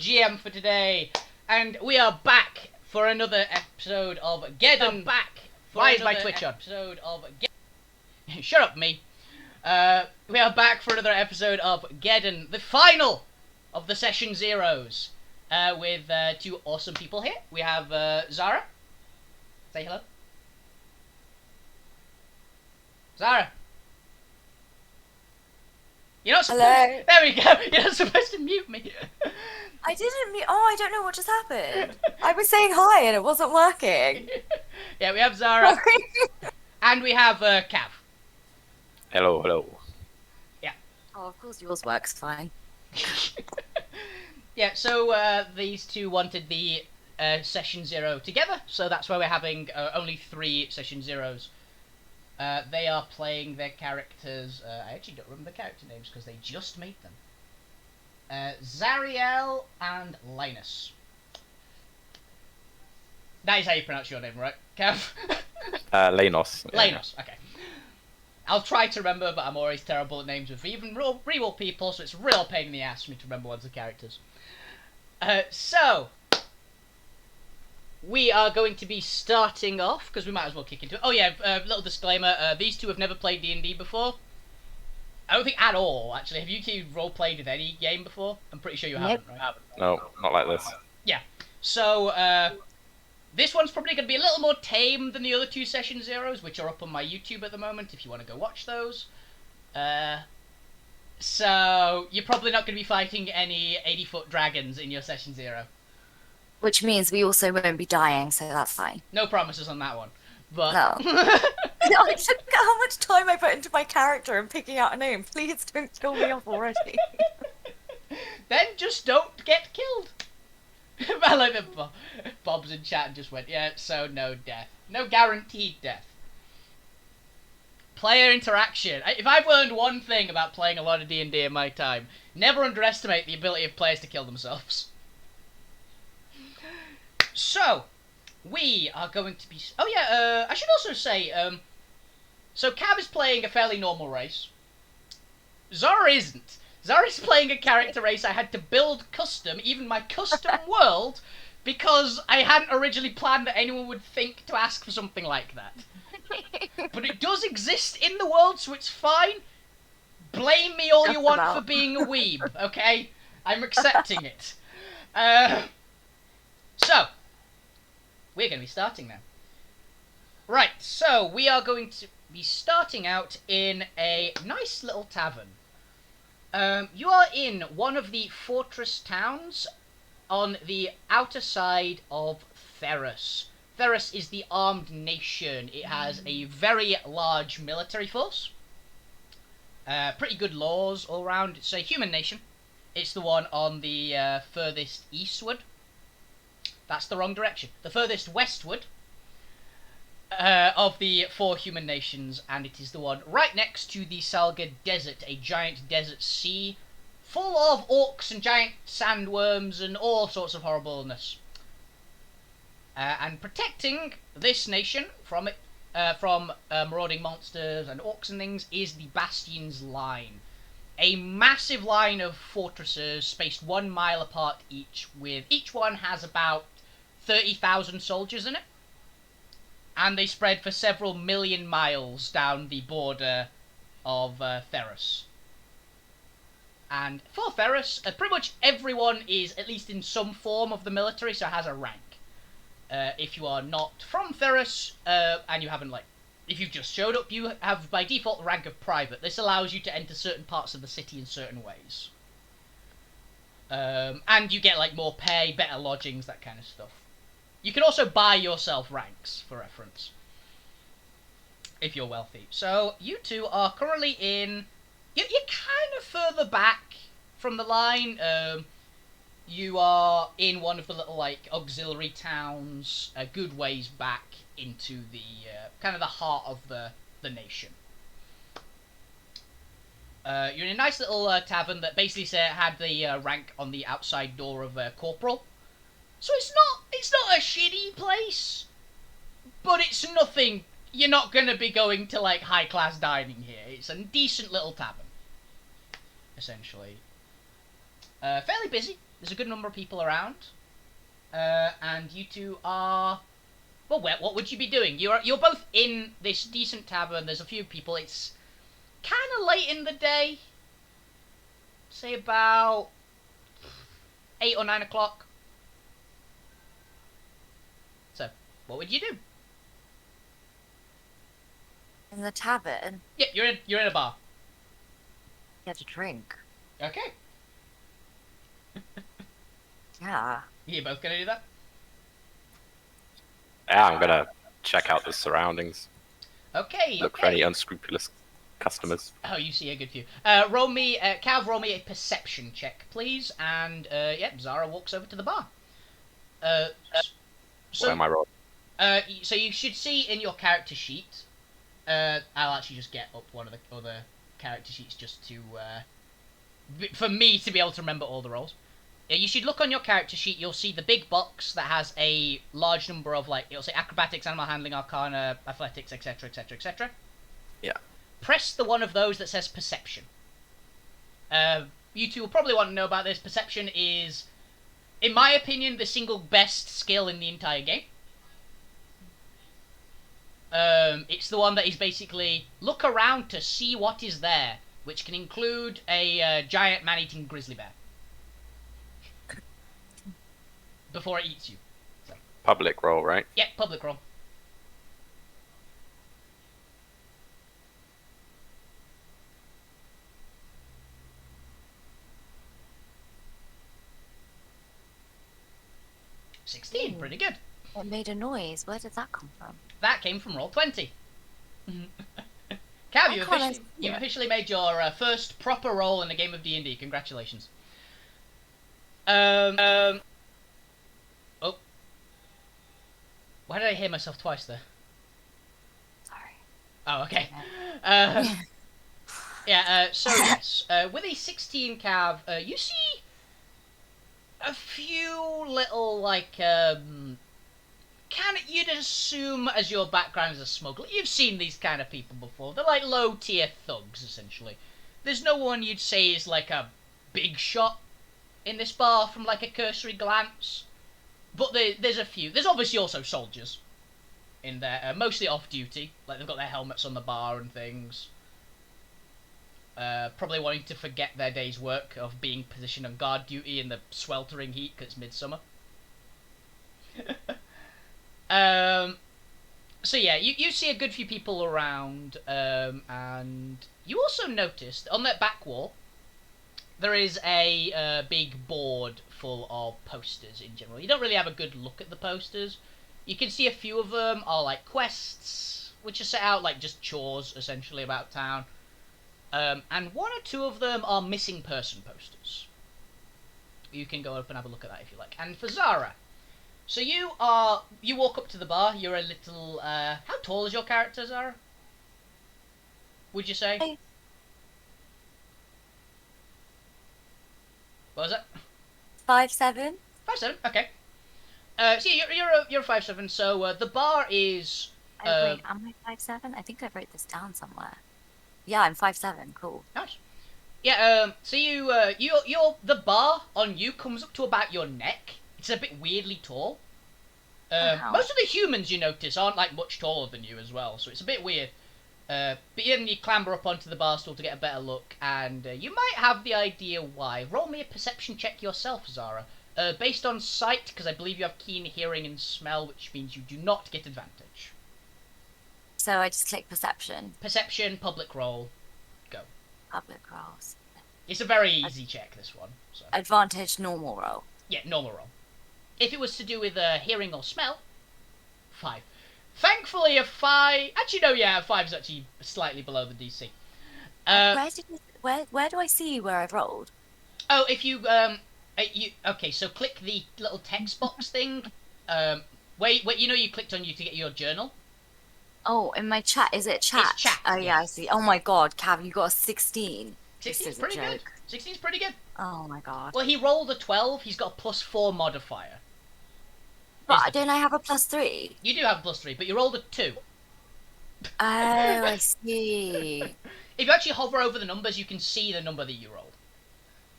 GM for today, and we are back for another episode of Geddon. Why is my Twitch on? Shut up, me. We are back for another episode of Geddon, the final of the Session Zeros, with two awesome people here. We have Xara. Say hello. Xara. You're not supposed Hello. There we go. You're not supposed to mute me. I didn't mute. Oh, I don't know what just happened. I was saying hi and it wasn't working. Yeah, we have Xara. And we have Cav. Hello, hello. Yeah. Oh, of course yours works fine. Yeah, so these two wanted the Session Zero together, so that's why we're having only 3 Session Zeros. They are playing their characters. I actually don't remember the character names because they just made them. Zariel and Linus. That is how you pronounce your name, right, Cav? Lanos. Linus, okay. I'll try to remember, but I'm always terrible at names of even real people, so it's a real pain in the ass for me to remember ones of characters. So, we are going to be starting off, because we might as well kick into it. Oh yeah, little disclaimer, these two have never played D&D before. I don't think at all, actually. Have you two role-played with any game before? I'm pretty sure you haven't, right? No, not like this. Yeah. So, this one's probably going to be a little more tame than the other 2 Session Zeros, which are up on my YouTube at the moment, if you want to go watch those. So, you're probably not going to be fighting any 80-foot dragons in your Session Zero. Which means we also won't be dying, so that's fine. No promises on that one. But No. I look at how much time I put into my character and picking out a name. Please don't kill me off already. Then just don't get killed. I like that Bob's in chat and just went, yeah, so no death. No guaranteed death. Player interaction. If I've learned one thing about playing a lot of D&D in my time, never underestimate the ability of players to kill themselves. So, we are going to be... Oh yeah, I should also say, so Cav is playing a fairly normal race. Xara isn't. Xara's playing a character race I had to build custom, even my custom world, because I hadn't originally planned that anyone would think to ask for something like that. But it does exist in the world, so it's fine. Blame me all you want for being a weeb, okay? I'm accepting it. So, we're going to be starting now. Right, so we are going to be starting out in a nice little tavern. You are in one of the fortress towns on the outer side of Theros. Theros is the armed nation. It has a very large military force. Pretty good laws all around. It's a human nation. It's the one on the furthest eastward. That's the wrong direction. The furthest westward of the 4 human nations, and it is the one right next to the Salga Desert, a giant desert sea full of orcs and giant sandworms and all sorts of horribleness. And protecting this nation from marauding monsters and orcs and things is the Bastion's Line. A massive line of fortresses spaced 1 mile apart each, with each one has about 30,000 soldiers in it. And they spread for several million miles down the border of Theros. And for Theros, pretty much everyone is at least in some form of the military, so has a rank. If you are not from Theros, and you haven't, if you've just showed up, you have by default the rank of private. This allows you to enter certain parts of the city in certain ways. And you get, more pay, better lodgings, that kind of stuff. You can also buy yourself ranks, for reference, if you're wealthy. So, you two are currently in... You're kind of further back from the line. You are in one of the little, auxiliary towns, a good ways back into the, kind of the heart of the nation. You're in a nice little tavern that basically had the rank on the outside door of Corporal. So it's not a shitty place, but it's nothing. You're not going to be going to high class dining here. It's a decent little tavern, essentially. Fairly busy. There's a good number of people around, and you two are. Well, what would you be doing? You're both in this decent tavern. There's a few people. It's kind of late in the day. Say about 8 or 9 o'clock. So, what would you do? In the tavern, Yeah, you're in a bar. get a drink. Okay. Yeah. You both gonna do that? Yeah, I'm gonna check out the surroundings. Okay. Look for any unscrupulous customers. Oh, you see a good few. Roll me, Cav, roll me a perception check, please. And yeah, Xara walks over to the bar. So, Where am I rolling? so you should see in your character sheet. I'll actually just get up one of the other character sheets just to for me to be able to remember all the roles. You should look on your character sheet. You'll see the big box that has a large number of it'll say acrobatics, animal handling, arcana, athletics, etc., etc., etc. Yeah. Press the one of those that says perception. You two will probably want to know about this. Perception is, in my opinion, the single best skill in the entire game. It's the one that is basically look around to see what is there, which can include a giant man-eating grizzly bear before it eats you. So. Public roll, right? Yeah, public roll. $16, pretty good. It made a noise. Where did that come from? That came from roll 20. Cav, can't you've officially made your first proper roll in a game of D&D. Congratulations. Oh. Why did I hear myself twice there? Sorry. Oh, okay. So yes, with a 16 Cav, you see a few little, you'd assume as your background as a smuggler, you've seen these kind of people before. They're like low-tier thugs, essentially. There's no one you'd say is like a big shot in this bar from like a cursory glance. But there's a few. There's obviously also soldiers in there, mostly off-duty. Like, they've got their helmets on the bar and things. Probably wanting to forget their day's work of being positioned on guard duty in the sweltering heat because it's midsummer. So yeah, you see a good few people around, and you also noticed on that back wall there is a big board full of posters in general. You don't really have a good look at the posters. You can see a few of them are like quests, which are set out like just chores essentially about town. And one or two of them are missing person posters. You can go up and have a look at that if you like. And for Xara, so you walk up to the bar. You're a little. How tall is your character, Xara? Would you say? Hey. What was it? 5'7". 5'7". Okay. So you're 5'7". So the bar is. Oh, wait, am I 5'7"? I think I wrote this down somewhere. Yeah, I'm 5'7". Cool. Nice. Yeah. So the bar on you comes up to about your neck. It's a bit weirdly tall. Wow. Most of the humans you notice aren't like much taller than you as well, so it's a bit weird. But then you clamber up onto the bar stool to get a better look, and you might have the idea why. Roll me a perception check yourself, Xara. Based on sight, because I believe you have keen hearing and smell, which means you do not get advantage. So I just click perception. Perception, public roll, go. Public rolls. It's a very easy check, this one. So. Advantage, normal roll. Yeah, normal roll. If it was to do with hearing or smell, 5. Thankfully, a 5... Actually, no, yeah, a 5 is actually slightly below the DC. Where do I see where I've rolled? Oh, if you... Okay, so click the little text box thing. Wait, you clicked on you to get your journal? Oh, in my chat. Is it chat? It's chat, Oh, yeah, I see. Oh my god, Cav, you got a 16. 16's pretty good. 16's pretty good. Oh my god. Well, he rolled a 12. He's got a +4 modifier. But don't I have a +3? You do have a +3, but you rolled a 2. Oh, I see. If you actually hover over the numbers, you can see the number that you rolled.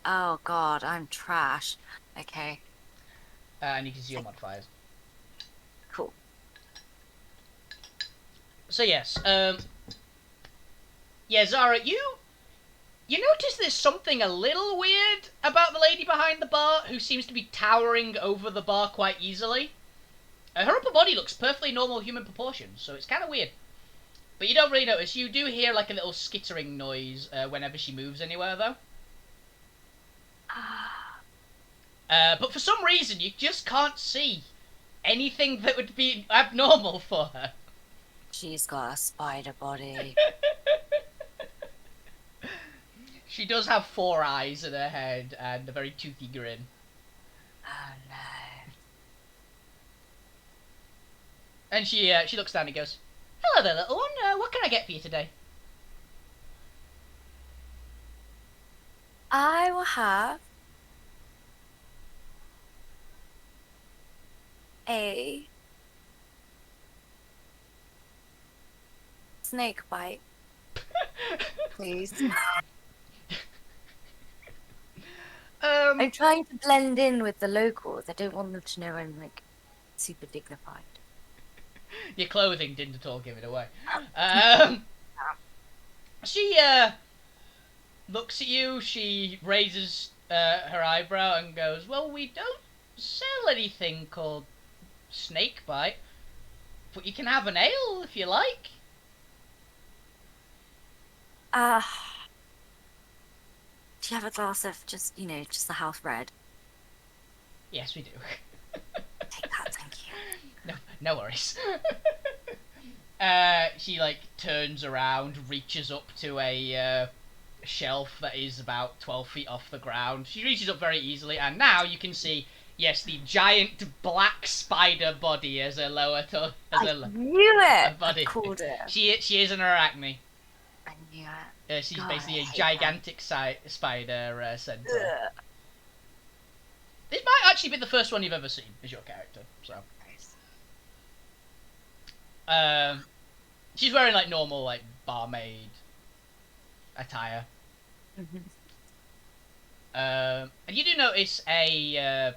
Oh god, I'm trash. Okay. And you can see your modifiers. Cool. So yes, yeah, Xara, you notice there's something a little weird about the lady behind the bar who seems to be towering over the bar quite easily. Her upper body looks perfectly normal human proportions, so it's kind of weird. But you don't really notice. You do hear like a little skittering noise whenever she moves anywhere, though. But for some reason, you just can't see anything that would be abnormal for her. She's got a spider body. She does have 4 eyes in her head and a very toothy grin. Oh no. And she looks down and goes, "Hello there, little one. What can I get for you today?" I will have a snake bite, please. I'm trying to blend in with the locals. I don't want them to know I'm like super dignified. Your clothing didn't at all give it away. She looks at you. She raises her eyebrow and goes, "Well, we don't sell anything called snake bite, but you can have an ale if you like." Do you have a glass of just the house red? Yes, we do. Take that, thank you. No worries. She like turns around, reaches up to a shelf that is about 12 feet off the ground. She reaches up very easily, and now you can see, yes, the giant black spider body as a lower Knew it. body. I called it. She is an arachne. I knew it. She's God, basically I a hate gigantic spider centaur. Ugh. This might actually be the first one you've ever seen as your character. So, she's wearing like normal like barmaid attire. And you do notice a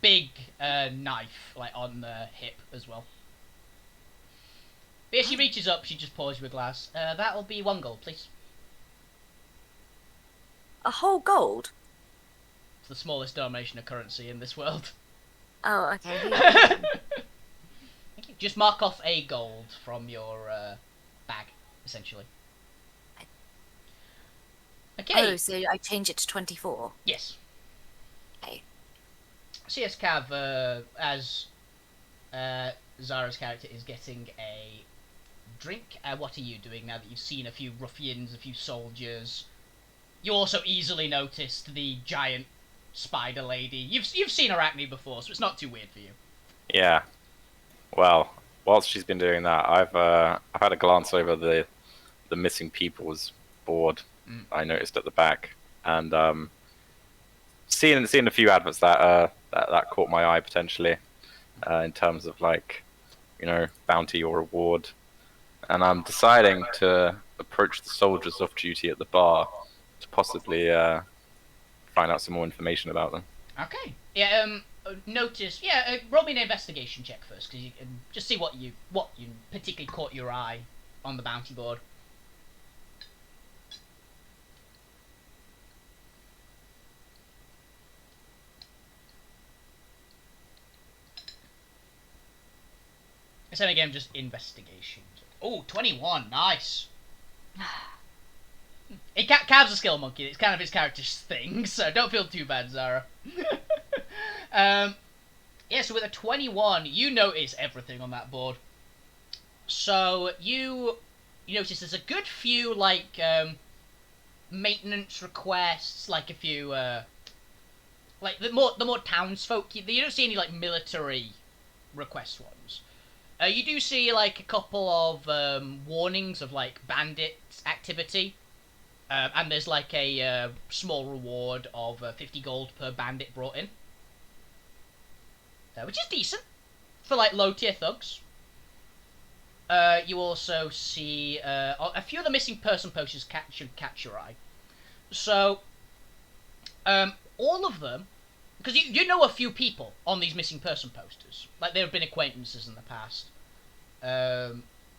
big knife like on the hip as well. But as she reaches up, she just pours you a glass. That'll be 1 gold, please. A whole gold? It's the smallest denomination of currency in this world. Oh, okay. Thank you. Just mark off a gold from your bag, essentially. Okay. Oh, so I change it to 24. Yes. Okay. So yes, Cav, as Xara's character is getting a drink, what are you doing now that you've seen a few ruffians, a few soldiers? You also easily noticed the giant spider lady. You've seen Arachne before, so it's not too weird for you. Yeah. Well, whilst she's been doing that, I've had a glance over the missing people's board. I noticed at the back, and seeing a few adverts that caught my eye potentially, in terms of like, bounty or reward, and I'm deciding to approach the soldiers off duty at the bar to possibly find out some more information about them. Okay. Yeah. Notice. Yeah. Roll me an investigation check first, because you can just see what you particularly caught your eye on the bounty board. Then again, just investigation. Oh, 21. Nice. Cav's a skill monkey. It's kind of his character's thing, so don't feel too bad, Xara. Yeah, so with a 21, you notice everything on that board. So you notice there's a good few like maintenance requests, like a few like the more townsfolk. You don't see any like military request ones. You do see like a couple of warnings of like bandit activity, and there's like a small reward of 50 gold per bandit brought in, which is decent for like low tier thugs. You also see a few of the missing person posters should catch your eye. So all of them because you know a few people on these missing person posters. Like, there have been acquaintances in the past.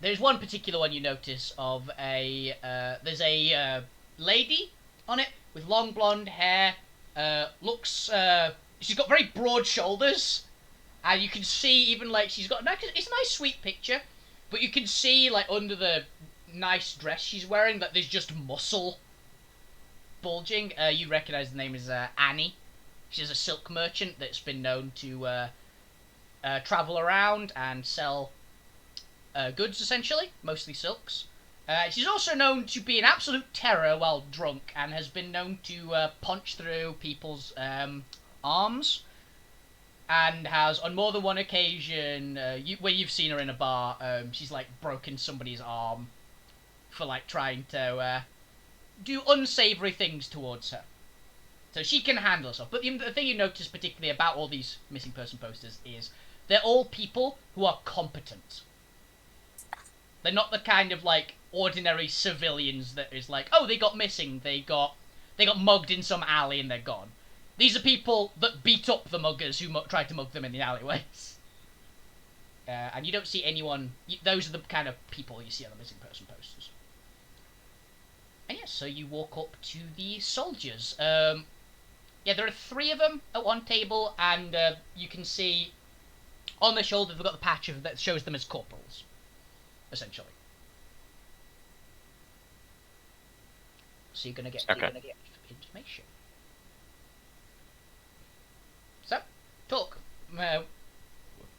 There's one particular one you notice of there's a lady on it with long blonde hair. She's got very broad shoulders, and you can see even like she's got it's a nice sweet picture, but you can see like under the nice dress she's wearing that there's just muscle bulging. You recognise the name as Annie. She's a silk merchant that's been known to travel around and sell goods, essentially, mostly silks. She's also known to be an absolute terror while drunk, and has been known to punch through people's arms, and has on more than one occasion, when you've seen her in a bar, she's like broken somebody's arm for like trying to do unsavory things towards her. So she can handle herself. But the thing you notice particularly about all these missing person posters is they're all people who are competent. They're not the kind of like ordinary civilians that is like, oh, they got missing, they got mugged in some alley and they're gone. These are people that beat up the muggers who tried to mug them in the alleyways. And you don't see anyone. Those are the kind of people you see on the missing person posters. And yes, so you walk up to the soldiers. Yeah, there are 3 of them at one table, and you can see on their shoulder they've got the patch that shows them as corporals, essentially. So you're gonna get information. So, talk.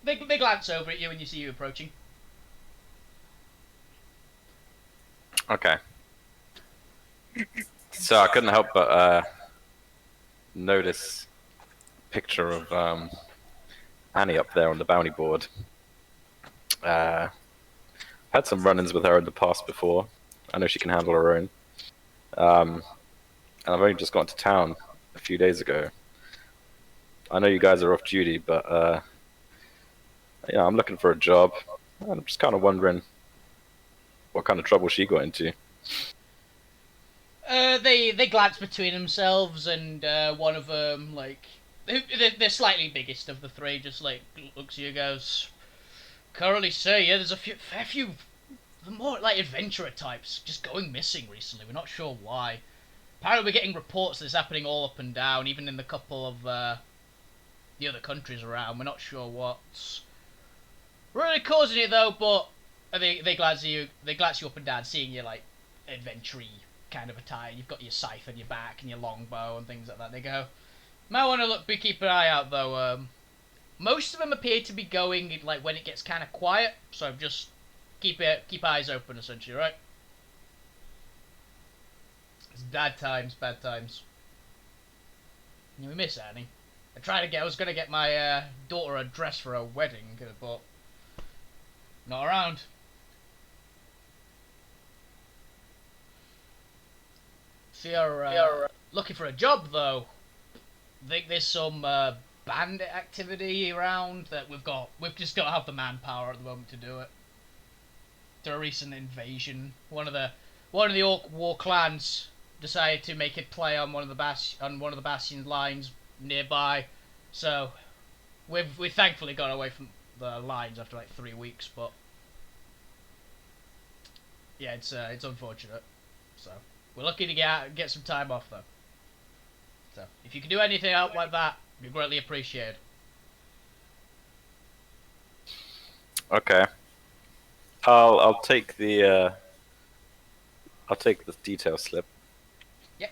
They glance over at you when you see you approaching. Okay. So I couldn't help but notice a picture of Annie up there on the bounty board. Had some run-ins with her in the past before. I know she can handle her own. And I've only just got to town a few days ago. I know you guys are off duty, but yeah, I'm looking for a job. And I'm just kind of wondering what kind of trouble she got into. They glance between themselves, and one of them, like, they're slightly biggest of the 3, just like looks at you and goes, "Can't really say. Yeah, there's a fair few the more like adventurer types just going missing recently. We're not sure why. Apparently, we're getting reports that it's happening all up and down, even in the couple of the other countries around. We're not sure what's really causing it though. But they glance you up and down, seeing you like adventure-y kind of attire. You've got your scythe on your back and your longbow and things like that. They go, might want to keep an eye out though. Most of them appear to be going like when it gets kind of quiet, so just keep eyes open essentially, right? It's bad times. You know, we miss Annie. I was gonna get my daughter a dress for her wedding, but not around. So you're looking for a job though. Think there's some bandit activity around that we've just got to have the manpower at the moment to do it. After a recent invasion, one of the Orc war clans decided to make a play on one of the Bastion lines nearby, so we've thankfully got away from the lines after like 3 weeks, but yeah, it's unfortunate. So we're lucky to get some time off though. So if you can do anything out like that, it'd be greatly appreciated. Okay. I'll take the detail slip. Yeah.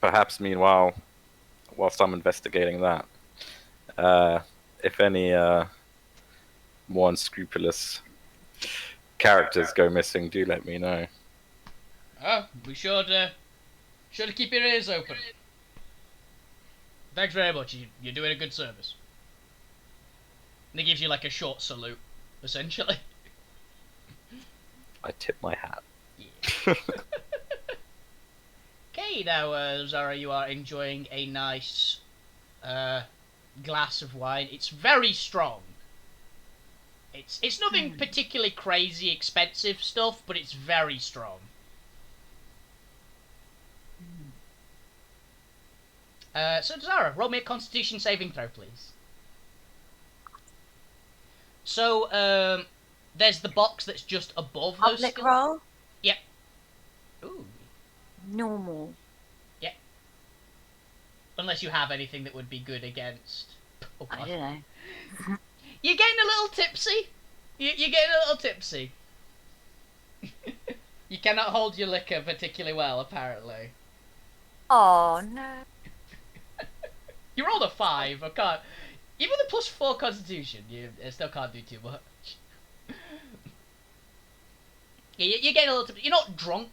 Perhaps meanwhile, whilst I'm investigating that, if any more unscrupulous characters go missing, do let me know. Oh, we should keep your ears open. Thanks very much. You're doing a good service. And he gives you like a short salute, essentially. I tip my hat. Yeah. Okay, now Xara, you are enjoying a nice glass of wine. It's very strong. It's nothing particularly crazy expensive stuff, but it's very strong. So Xara, roll me a Constitution saving throw, please. So there's the box that's just above those Public skills. roll? Yep. Ooh. Normal. Yep. Unless you have anything that would be good against. Oh, I God. don't know. You're getting a little tipsy. You're getting a little tipsy. You cannot hold your liquor particularly well, apparently. Oh, no. You rolled a 5. I can't. Even with a +4 Constitution, you still can't do too much. Yeah, you're getting a little tipsy. You're not drunk,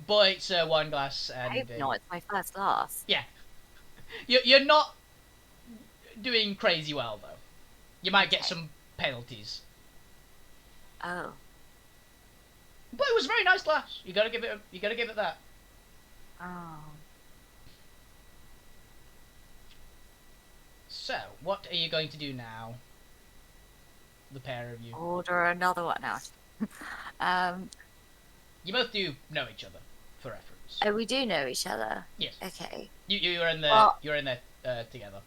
but it's a wine glass, and I hope not. It's my first glass. yeah, you're not doing crazy well though. You might get some penalties. Oh. But it was a very nice glass. You gotta give it that. Oh. So, what are you going to do now? The pair of you. Order another one now. You both do know each other, for reference. Oh, we do know each other. Yes. Okay. You're in there. Well- You're in there together.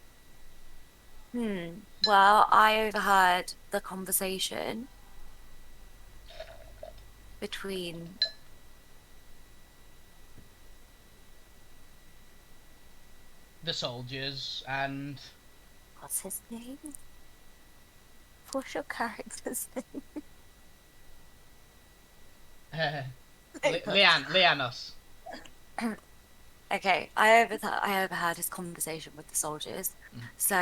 Well, I overheard the conversation between The soldiers and what's his name? What's your character's name? Leanos. Okay, I overheard his conversation with the soldiers. So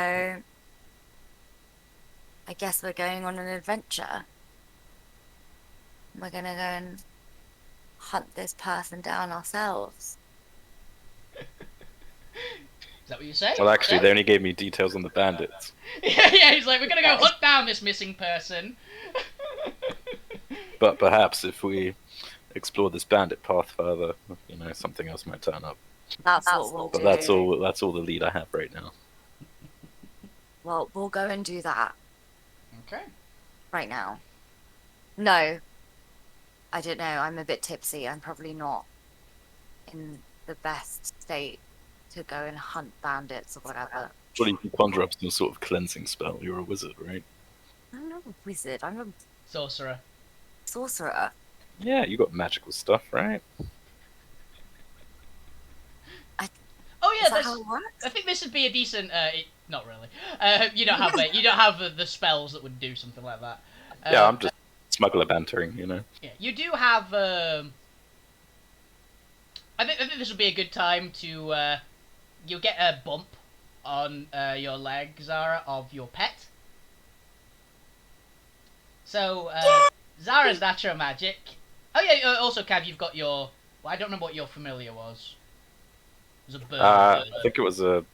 I guess we're going on an adventure. We're gonna go and hunt this person down ourselves. Is that what you say? Well, actually, Yeah? they only gave me details on the bandits. yeah, he's like, we're gonna go hunt down this missing person. But perhaps if we explore this bandit path further, something else might turn up. That's what we'll But do. that's all the lead I have right now. Well, we'll go and do that Okay. right now. No. I don't know. I'm a bit tipsy. I'm probably not in the best state to go and hunt bandits or whatever. Well, you can conjure up some sort of cleansing spell. You're a wizard, right? I'm not a wizard. I'm a Sorcerer. sorcerer. Yeah, you got magical stuff, right? Oh yeah, Is that that's, how it works? I think this would be a decent. Not really. You don't have the spells that would do something like that. Yeah, I'm just smuggler bantering, Yeah, you do have. I think this would be a good time to. You'll get a bump on your leg, Xara, of your pet. So Zara's natural magic. Oh yeah. Also, Cav, you've got your. Well, I don't remember what your familiar was. It was a bird. I think it was a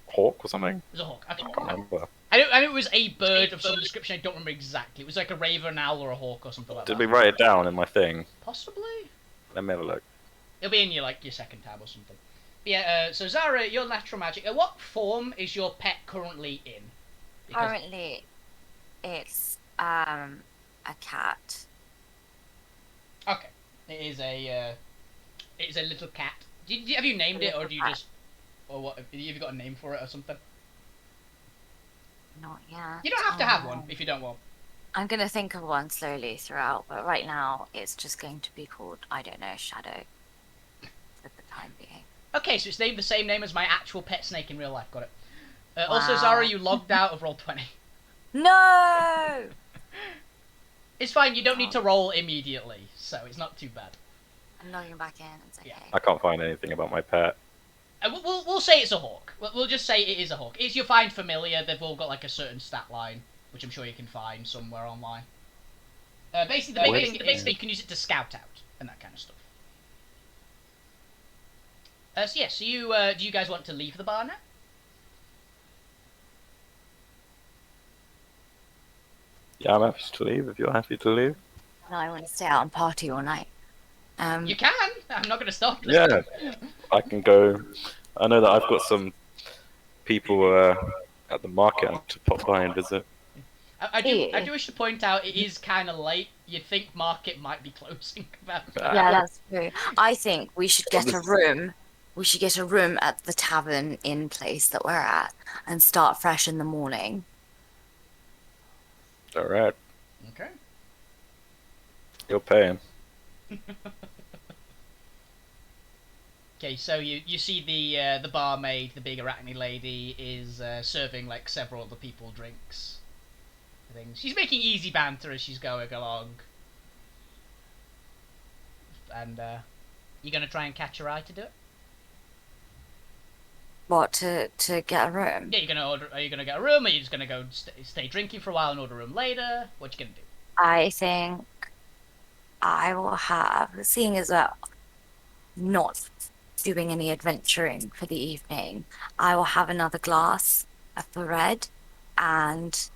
hawk or something. It was a hawk. Okay. I can't remember. I know it was a bird of some description. I don't remember exactly. It was like a raven, owl, or a hawk, or something like Did that. we write it down in my thing? Possibly. Let me have a look. It'll be in your second tab or something. But yeah. So Xara, your natural magic. What form is your pet currently in? Because- Currently, it's a cat. Okay. It is a. It's a little cat. Have you named it, or do you Cat. just, or what? Have you got a name for it or something? Not yet. You don't have to have one if you don't want. I'm gonna think of one slowly throughout, but right now it's just going to be called, I don't know, Shadow. For the time being. Okay, so it's named the same name as my actual pet snake in real life. Got it. Also, Wow. Xara, you logged out of Roll20. No! It's fine. You don't need to roll immediately, so it's not too bad. I'm logging back in. It's okay. Yeah. I can't find anything about my pet. We'll say it's a hawk. We'll just say it is a hawk. It's you'll find familiar. They've all got like a certain stat line, which I'm sure you can find somewhere online. Basically, the big thing is you can use it to scout out and that kind of stuff. So yeah, so do you guys want to leave the bar now? Yeah, I'm happy to leave if you're happy to leave. No, I want to stay out and party all night. You can. I'm not going to stop. Yeah, I can go. I know that I've got some people at the market I want to pop by and visit. I do wish to point out it is kind of late. You'd think market might be closing about. Yeah, that's true. I think we should get a room we should get a room at the tavern inn place that we're at and start fresh in the morning. All right, Okay. you'll pay him. Okay, so you see the barmaid, the big arachne lady, is serving like several other people drinks. Things. She's making easy banter as she's going along. And you're gonna try and catch her eye to do it? What, to get a room? Yeah, you're gonna order. Are you gonna get a room? Or are you just gonna go stay drinking for a while and order a room later? What you gonna do? I think I will have, seeing as well, not doing any adventuring for the evening, I will have another glass of the red and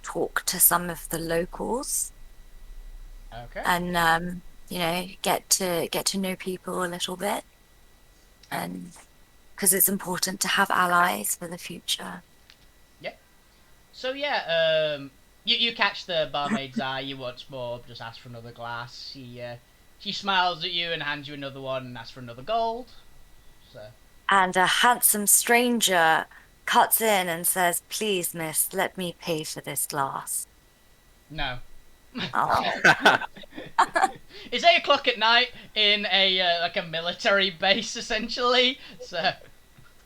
talk to some of the locals Okay. and get to know people a little bit, and because it's important to have allies for the future. So yeah, you catch the barmaid's eye. You once more just ask for another glass. She smiles at you and hands you another one and asks for another gold. So And a handsome stranger cuts in and says, "Please, miss, let me pay for this glass." no. Oh. It's 8 o'clock at night in a like a military base essentially. So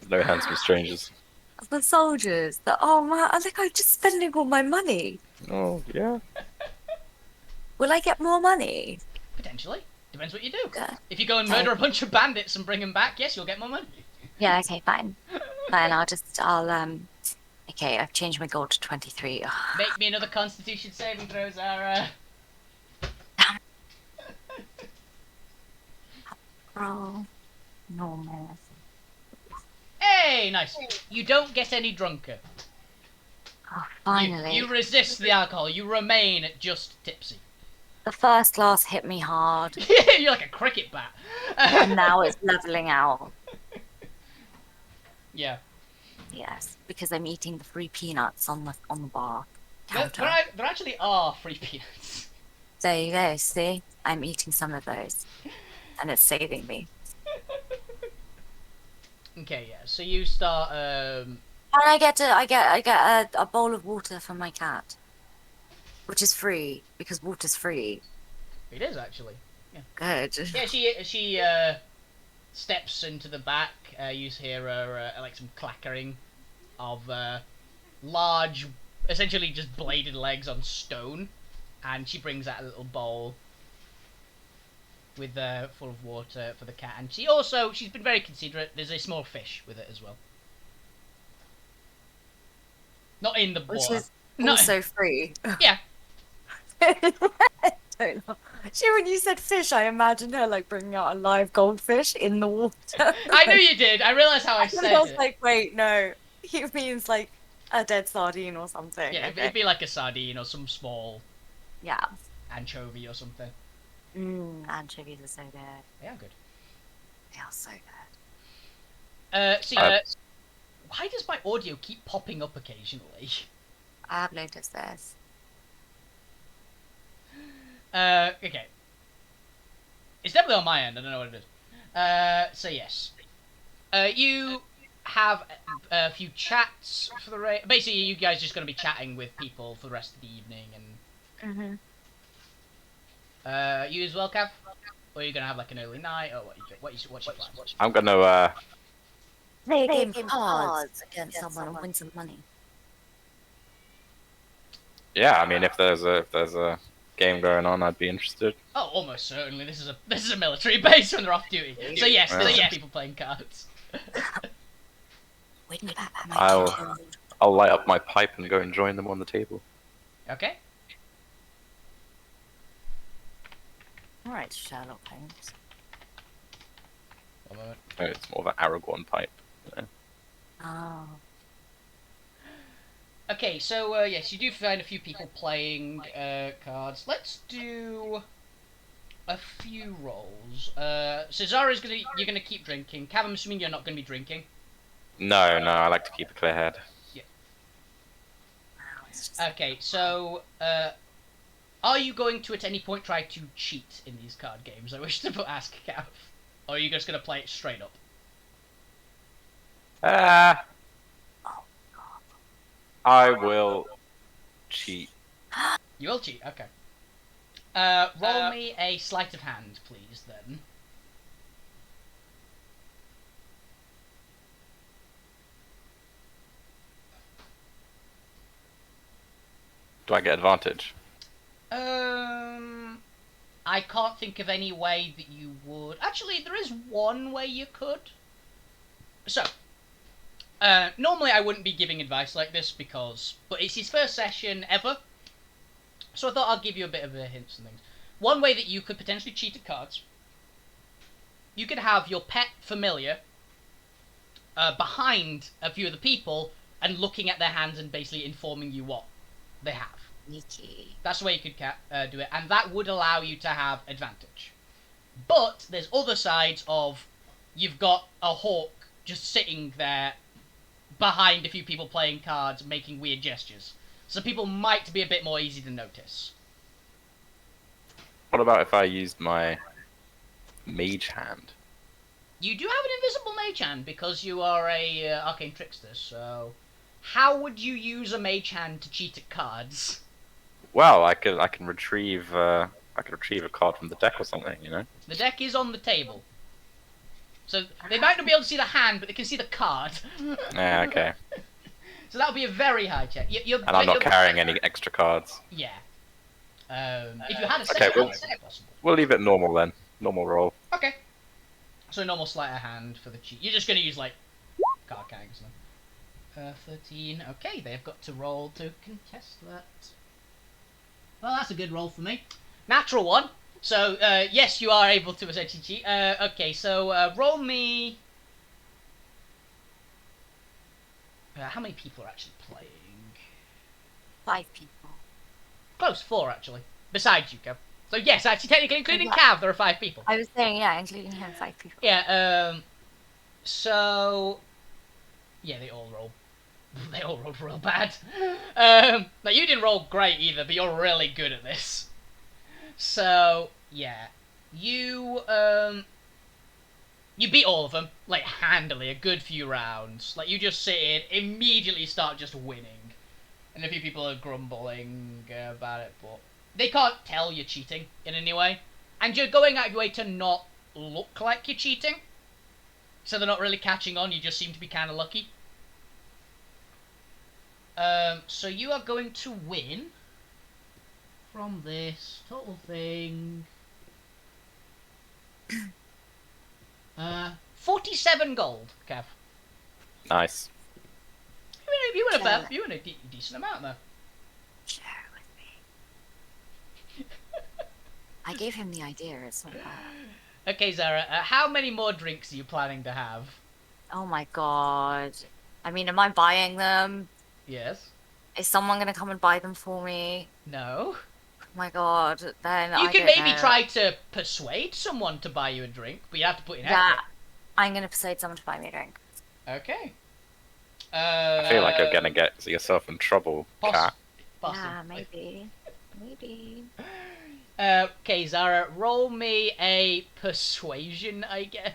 No handsome strangers. The soldiers, oh man, I think I'm just spending all my money. Oh yeah. Will I get more money? potentially depends what you do. Yeah. If you go and murder a bunch of bandits and bring them back, yes, you'll get more money. Yeah, okay, fine. Fine, okay, I've changed my goal to 23. Make me another Constitution saving throw, Xara. Roll normal. Hey, nice. You don't get any drunker. Oh, finally. You resist the alcohol. You remain just tipsy. The first glass hit me hard, You're like a cricket bat. and now it's leveling out. Yeah. Yes, because I'm eating the free peanuts on the bar There, counter. there actually are free peanuts. There you go. See, I'm eating some of those, and it's saving me. Okay, yeah. So you start. And I get a bowl of water for my cat, which is free because water's free. It is actually. Good. Yeah, she steps into the back. You hear her like some clackering of large, essentially just bladed legs on stone, and she brings out a little bowl with full of water for the cat. And she's been very considerate. There's a small fish with it as well. Not in the Which water. is also free. Yeah. Don't know. See, when you said fish, I imagined her like bringing out a live goldfish in the water. I knew you did. I realised how I And said I was it. like, wait, no. He means like a dead sardine or something. Yeah, Okay. it'd be like a sardine or some small Yeah. anchovy or something. Anchovies are so good. They are good. They are so good. Why does my audio keep popping up occasionally? I have noticed this. Okay. It's definitely on my end. I don't know what it is. So yes. You have a few chats for the raid. Basically, you guys are just going to be chatting with people for the rest of the evening, and you as well, Cav? Or are you going to have like an early night, or what's your plan? I'm gonna Play a game of cards against someone and win some money. yeah. I mean, if there's a game going on, I'd be interested. Oh, almost certainly. This is a military base when they're off duty. So yes, there's some people playing cards. Win back my I'll light up my pipe and go and join them on the table. Okay. All right, Sherlock Holmes. One moment. Oh, it's more of an Aragorn pipe. Oh. Okay, so yes, you do find a few people playing cards. Let's do a few rolls. So Zara's you're gonna keep drinking. Cav, I'm assuming you're not gonna be drinking. No, I like to keep a clear head. Wow, it's just... Okay, so are you going to at any point try to cheat in these card games? I wish to ask Cav, or are you just gonna play it straight up? Ah, Oh god. I will cheat. You will cheat. Okay. Roll me a sleight of hand, please. Then. Do I get advantage? I can't think of any way that you would. Actually, there is one way you could. So, normally I wouldn't be giving advice like this but it's his first session ever. So I thought I'll give you a bit of a hints and things. One way that you could potentially cheat at cards, you could have your pet familiar behind a few of the people and looking at their hands and basically informing you what they have. Sneaky. That's the way you could do it, and that would allow you to have advantage. But there's other sides of you've got a hawk just sitting there behind a few people playing cards, making weird gestures. So people might be a bit more easy to notice. What about if I used my mage hand? You do have an invisible mage hand because you are a arcane trickster. So, how would you use a mage hand to cheat at cards? Well, I can retrieve a card from the deck or something, you know. The deck is on the table. So they might not be able to see the hand, but they can see the card. Yeah, okay. So that would be a very high check. And I'm not carrying any extra cards. Yeah. If you had a Okay, second, well- that's possible. We'll leave it normal then. Normal roll. Okay. So normal sleight of hand for the cheat. You're just going to use like card carrying or something. 13. Okay, they've got to roll to contest that. Well, that's a good roll for me. Natural one. So yes, you are able to essentially cheat. Okay, so roll me. How many people are actually playing? 5 people. Close, 4 actually. Besides you, Kev. So yes, actually, technically, including Cav, there are 5 people. I was saying, yeah, including him, 5 people. Yeah. So yeah, they all roll. They all rolled real bad. Like you didn't roll great either, but you're really good at this. So yeah, you beat all of them like handily, a good few rounds. Like you just sit in, immediately start just winning, and a few people are grumbling about it, but they can't tell you're cheating in any way, and you're going out of your way to not look like you're cheating. So they're not really catching on. You just seem to be kind of lucky. So you are going to win from this total thing. 47 gold, Kev. Nice. You win a decent amount there. Share with me. I gave him the idea, it's not bad. Okay, Xara, how many more drinks are you planning to have? Oh my god. I mean, am I buying them? Yes. Is someone gonna come and buy them for me? No. Oh my god, then You I can don't maybe know. try to persuade someone to buy you a drink, but you have to put in Yeah, effort. I'm gonna persuade someone to buy me a drink. Okay. I feel like you're gonna get yourself in trouble, Cat. Yeah, maybe. Maybe. Okay, Xara, roll me a persuasion, I guess.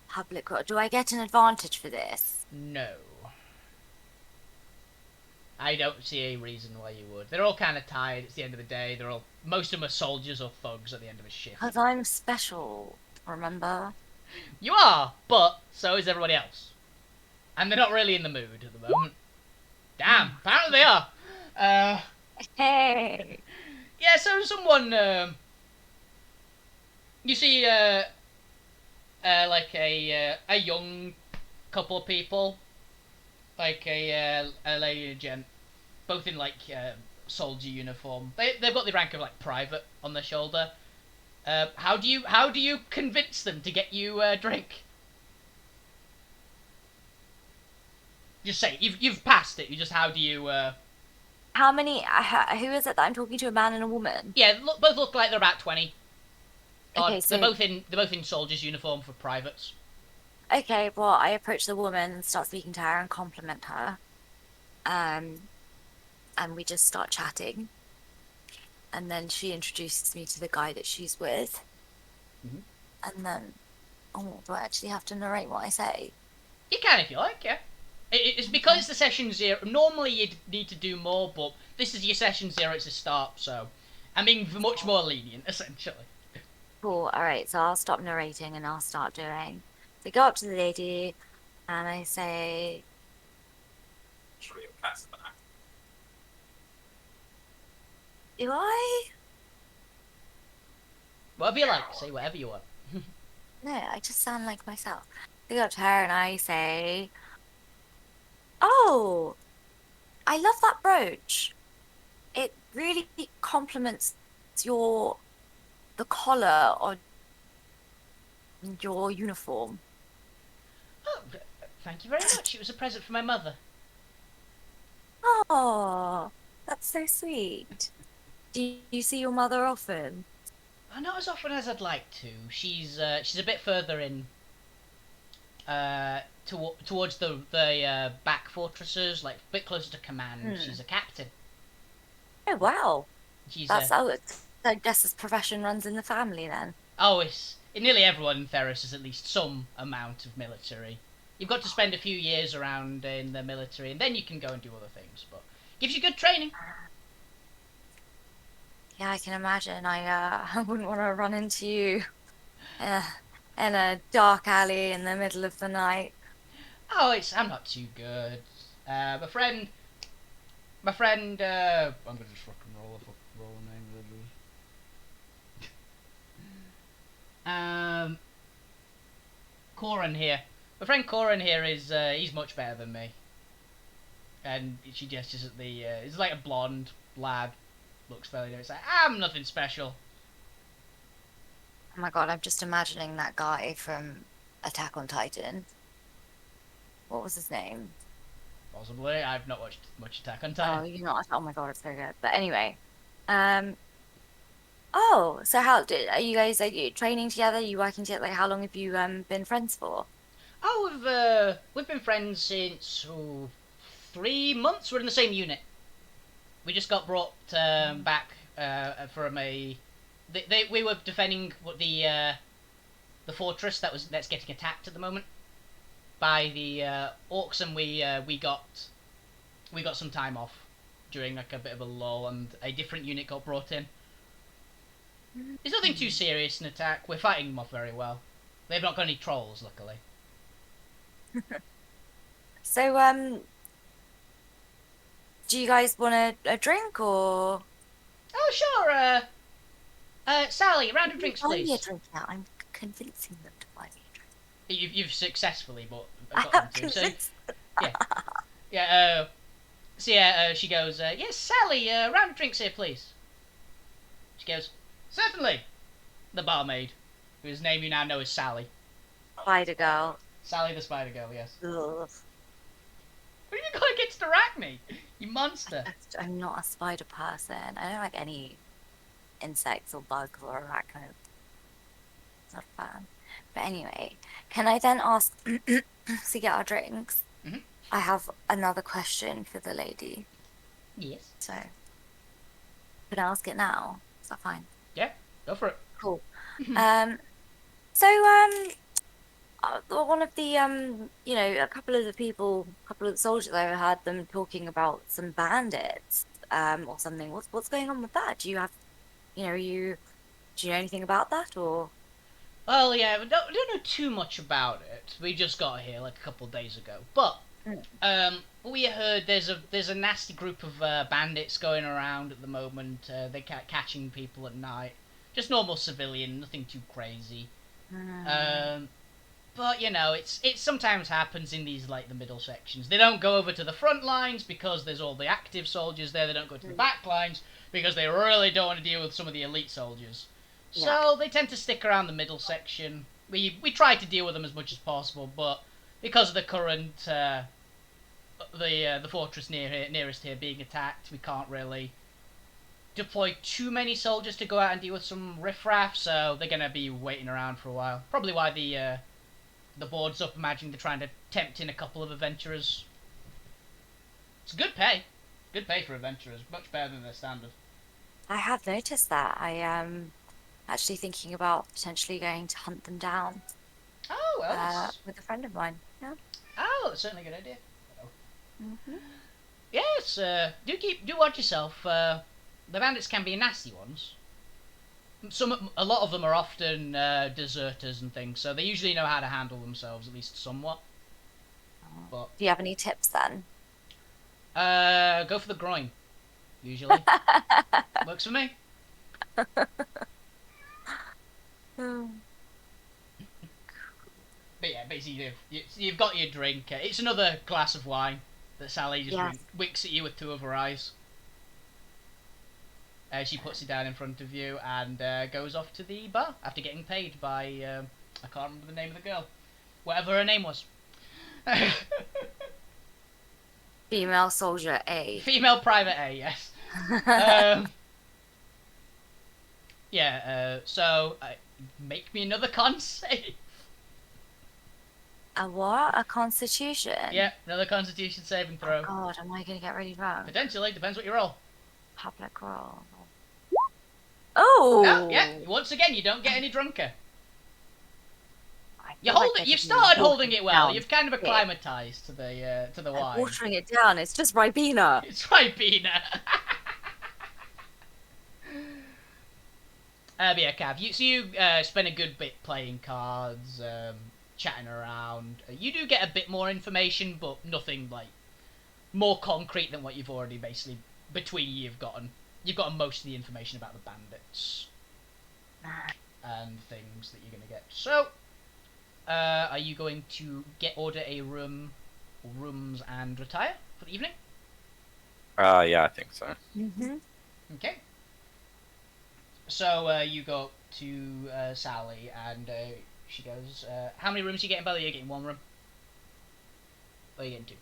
Public. Do I get an advantage for this? No. I don't see a reason why you would. They're all kind of tired. It's the end of the day. Most of them are soldiers or thugs at the end of a shift. Because I'm special, remember? You are, but so is everybody else. And they're not really in the mood at the moment. Damn, apparently they are. Hey! Yeah, so someone, you see, like a young couple of people, like a lady and a gent, both in like soldier uniform. They've got the rank of like private on their shoulder. How do you convince them to get you a drink? Just say you've passed it. How do you? How many? Who is it that I'm talking to? A man and a woman? Yeah, both look like they're about 20. Okay, so they're both in soldiers' uniform for privates. okay. Well, I approach the woman and start speaking to her and compliment her, and we just start chatting, and then she introduces me to the guy that she's with, Mhm. And then, oh, do I actually have to narrate what I say? You can if you like, yeah. It's because it's the session 0. Normally you'd need to do more, but this is your session 0. It's a start, so I'm being much more lenient, essentially. Cool. All right. So I'll stop narrating and I'll start doing. So I go up to the lady and I say, Sure, your cat's in the back. "Do I?" Whatever you like, say whatever you want. No, I just sound like myself. I go up to her and I say, "Oh, I love that brooch. It really complements your the collar on your uniform." Oh, thank you very much. It was a present from my mother. Oh, that's so sweet. Do you see your mother often? Not as often as I'd like to. She's a bit further in, towards the back fortresses, like a bit closer to command. Hmm. She's a captain. Oh, wow. She's That's how it's. I guess this profession runs in the family then. oh, it's nearly everyone in Theros has at least some amount of military. You've got to spend a few years around in the military, and then you can go and do other things. But gives you good training. Yeah, I can imagine. I wouldn't want to run into you uh, in a dark alley in the middle of the night. Oh, I'm not too good. My friend. I'm gonna just fucking roll a name. Corin here. My friend Corin here is he's much better than me, and she gestures at the. He's like a blonde lad, looks fairly. It's like I'm nothing special. Oh my God, I'm just imagining that guy from Attack on Titan. What was his name? Possibly, I've not watched much Attack on Oh, Titan. you know, oh my God, it's so good. But anyway, um, oh, so are you training together? You working together? Like, how long have you been friends for? Oh, we've been friends since 3 months. We're in the same unit. We just got brought back from a. We were defending the fortress that's getting attacked at the moment by the orcs, and we got some time off during like a bit of a lull, and a different unit got brought in. It's nothing too serious in attack. We're fighting them off very well. They've not got any trolls, luckily. So, do you guys want a drink or Oh sure, Sally, a round of drinks, buy me a please. drink now? I'm convincing them to buy me a drink. You've successfully, but I got them have to. So convinced. yeah, yeah. She goes, yes, Sally, round of drinks here, please. She goes, certainly. The barmaid, whose name you now know is Sally. Spider Girl. Sally the Spider Girl, yes. Ugh. What are you going against arachne? You monster. I'm not a spider person. I don't like any insects or bugs or arachnids. Not a fan. But anyway, can I then ask to get our drinks? Mhm. I have another question for the lady. Yes. So, can I ask it now? Is that fine? Yeah, go for it. Cool. Um, so, one of the a couple of the soldiers I had them talking about some bandits or something. What's going on with that? Do you have, do you know anything about that or? Well, yeah, we don't know too much about it. We just got here like a couple of days ago. But Mm. we heard there's a nasty group of bandits going around at the moment. They're catching people at night. Just normal civilian, nothing too crazy. Mm. But it sometimes happens in these like the middle sections. They don't go over to the front lines because there's all the active soldiers there. They don't go to the back lines because they really don't want to deal with some of the elite soldiers. So they tend to stick around the middle section. We try to deal with them as much as possible, but because of the current the fortress nearest here being attacked, we can't really deploy too many soldiers to go out and deal with some riffraff. So they're gonna be waiting around for a while. Probably why the board's up. Imagining they're trying to tempt in a couple of adventurers. It's good pay for adventurers, much better than their standard. I have noticed that. actually thinking about potentially going to hunt them down Oh, well, that's... with a friend of mine. Yeah. Oh, that's certainly a good idea. Hmm. Yes, do watch yourself. The bandits can be nasty ones. A lot of them are often deserters and things, so they usually know how to handle themselves, at least somewhat. But Do you have any tips then? go for the groin. Usually works for me. But yeah, basically you've got your drink. It's another glass of wine that Sally just Yes. winks at you with two of her eyes. She puts it down in front of you and goes off to the bar after getting paid by I can't remember the name of the girl, whatever her name was. Female soldier A. Female private A, yes. Yeah. So make me another con save. A what? A constitution? Yeah, another Constitution saving throw. Oh God, am I going to get really wrong? Potentially, depends what you roll. Public roll. Oh! No, yeah. Once again, you don't get any drunker. I You feel hold like it. I You've could be started watering holding it well. down. You've kind of Yeah. acclimatized to the I'm wine. watering it down. It's just Ribena. It's Ribena. But yeah, Cav, you spend a good bit playing cards, chatting around. You do get a bit more information, but nothing like more concrete than what you've already basically between you you've gotten. You've gotten most of the information about the bandits and things that you're gonna get. So, are you going to order a rooms and retire for the evening? Yeah, I think so. Mm-hmm. Okay. So you go to Sally and she goes, how many rooms are you getting, Belly? You're getting one room? Or are you getting two?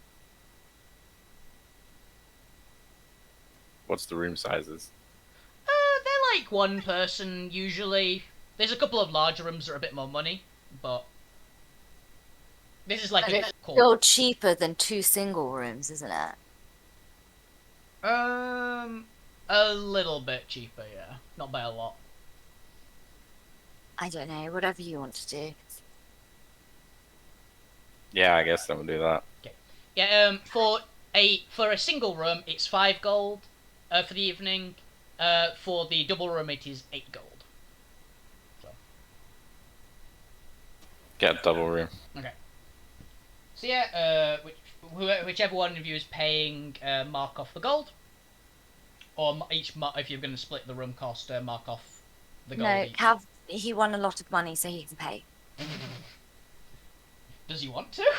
What's the room sizes? They're like one person usually. There's a couple of larger rooms that are a bit more money, but this is like But a it's core. still cheaper than 2 single rooms, isn't it? A little bit cheaper, yeah. Not by a lot. I don't know. Whatever you want to do. Yeah, I guess I'll do that. Okay. Yeah. For a single room, it's 5 gold. For the evening. For the double room, it is 8 gold. So. Get a double room. Okay. So yeah, whichever one of you is paying, mark off the gold. Or if you're going to split the room cost, mark off the gold No, each. Cav, he won a lot of money, so he can pay. Does he want to?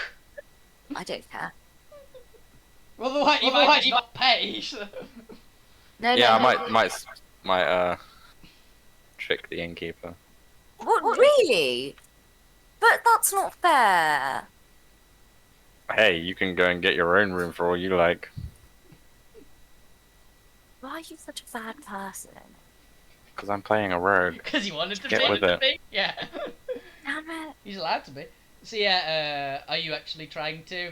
I don't care. Well, he might not pay. So. No, Yeah, no, I might trick the innkeeper. What, really? But that's not fair. Hey, you can go and get your own room for all you like. Why are you such a bad person? Because I'm playing a rogue. Because he wanted to Get with it. be. Yeah. Damn it. He's allowed to be. So yeah, are you actually trying to?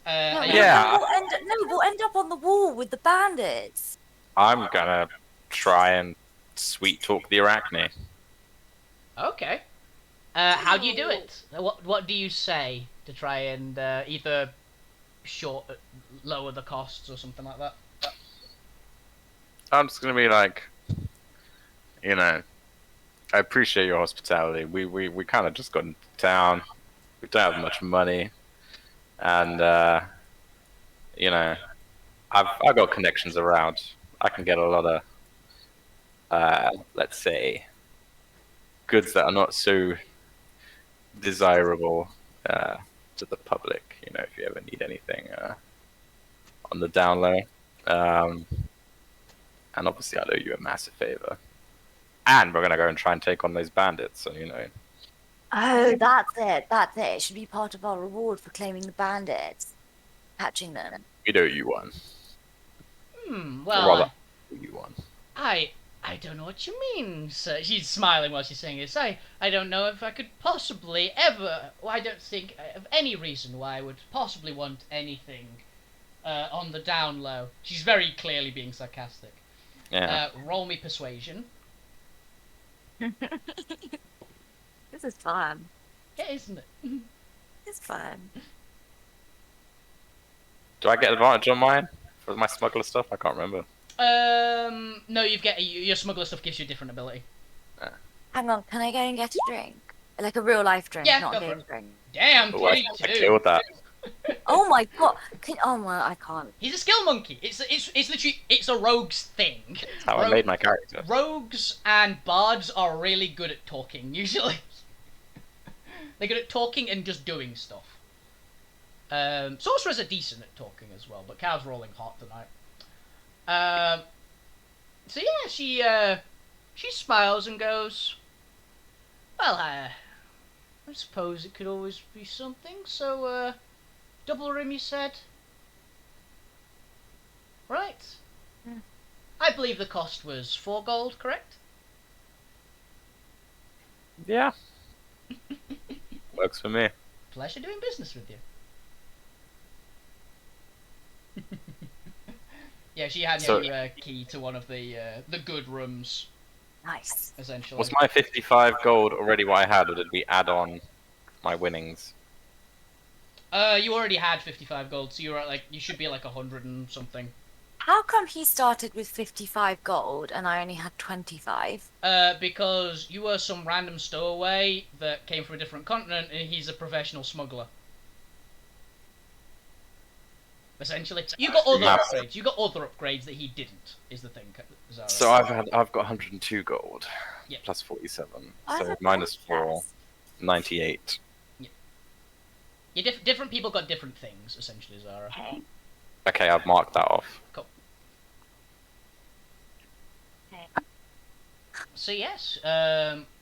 No, Yeah. we'll end up on the wall with the bandits. I'm gonna try and sweet talk the Arachne. Okay. How do you do it? What do you say to try and either lower the costs or something like that? I'm just gonna be like, you know, I appreciate your hospitality. We kind of just got into town. We don't have much money, and you know, I've got connections around. I can get a lot of, let's say, goods that are not so desirable to the public. You know, if you ever need anything on the down low. And obviously, I owe you a massive favor. And we're gonna go and try and take on those bandits. So you know. Oh, that's it. That's it. It should be part of our reward for claiming the bandits. Catching them. We owe you one. Or Well, rather, I owe you one. I don't know what you mean, sir. She's smiling while she's saying this. I don't know if I could possibly ever... Well, I don't think of any reason why I would possibly want anything on the down low. She's very clearly being sarcastic. Yeah. Roll me persuasion. This is fun. Yeah, isn't it? It's fun. Do I get advantage on mine for my smuggler stuff? I can't remember. No, you get your smuggler stuff gives you a different ability. Hang on, can I go and get a drink? Like a real life drink, Yeah, not go a for game it. drink. Damn, Oh, I 22. killed that. Oh my god! Oh my, I can't. He's a skill monkey. It's literally it's a rogue's thing. That's how I made my character. Rogues and bards are really good at talking usually. They're good at talking and just doing stuff. Sorcerers are decent at talking as well, but Cow's rolling hot tonight. So yeah, she smiles and goes, "Well, I suppose it could always be something. So, double room, you said? Right. Hmm. I believe the cost was 4 gold, correct? Yeah. Works for me. Pleasure doing business with you." Yeah, she hands So- you a key to one of the good rooms, Nice. essentially. Was my 55 gold already what I had, or did we add on my winnings? You already had 55 gold, so you're at you should be at 100 and something. How come he started with 55 gold and I only had 25? Because you were some random stowaway that came from a different continent, and he's a professional smuggler. Essentially, you got other Map. upgrades. You got other upgrades that he didn't. Is the thing, Xara. So I've got 102 gold. Yep. Plus 47. I So thought minus that 4, was 98. Yeah, different people got different things, essentially, Xara. Okay. Okay, I've marked that off. Cool. Okay. So yes,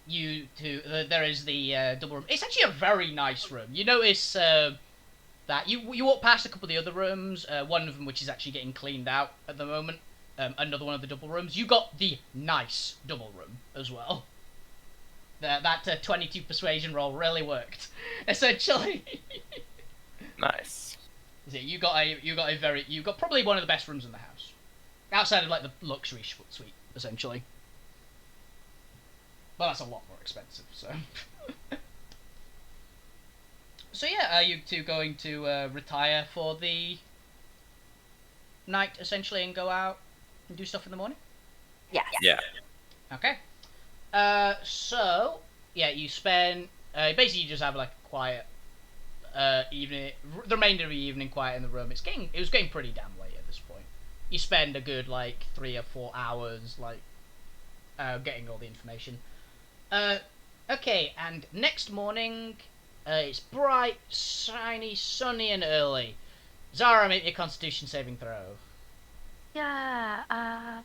you two. There is the double room. It's actually a very nice room. You notice that you walk past a couple of the other rooms. One of them which is actually getting cleaned out at the moment. Another one of the double rooms. You got the nice double room as well. That 22 persuasion roll really worked. Essentially, Nice. you got probably one of the best rooms in the house, outside of the luxury suite, essentially. Well, that's a lot more expensive, so. So yeah, are you two going to retire for the night, essentially, and go out and do stuff in the morning? Yeah. Yeah. Okay. So yeah, you spend basically you just have a quiet evening, the remainder of the evening quiet in the room. It was getting pretty damn late at this point. You spend a good 3 or 4 hours getting all the information. Okay, and next morning, it's bright, shiny, sunny, and early. Xara, make me a Constitution saving throw. Yeah,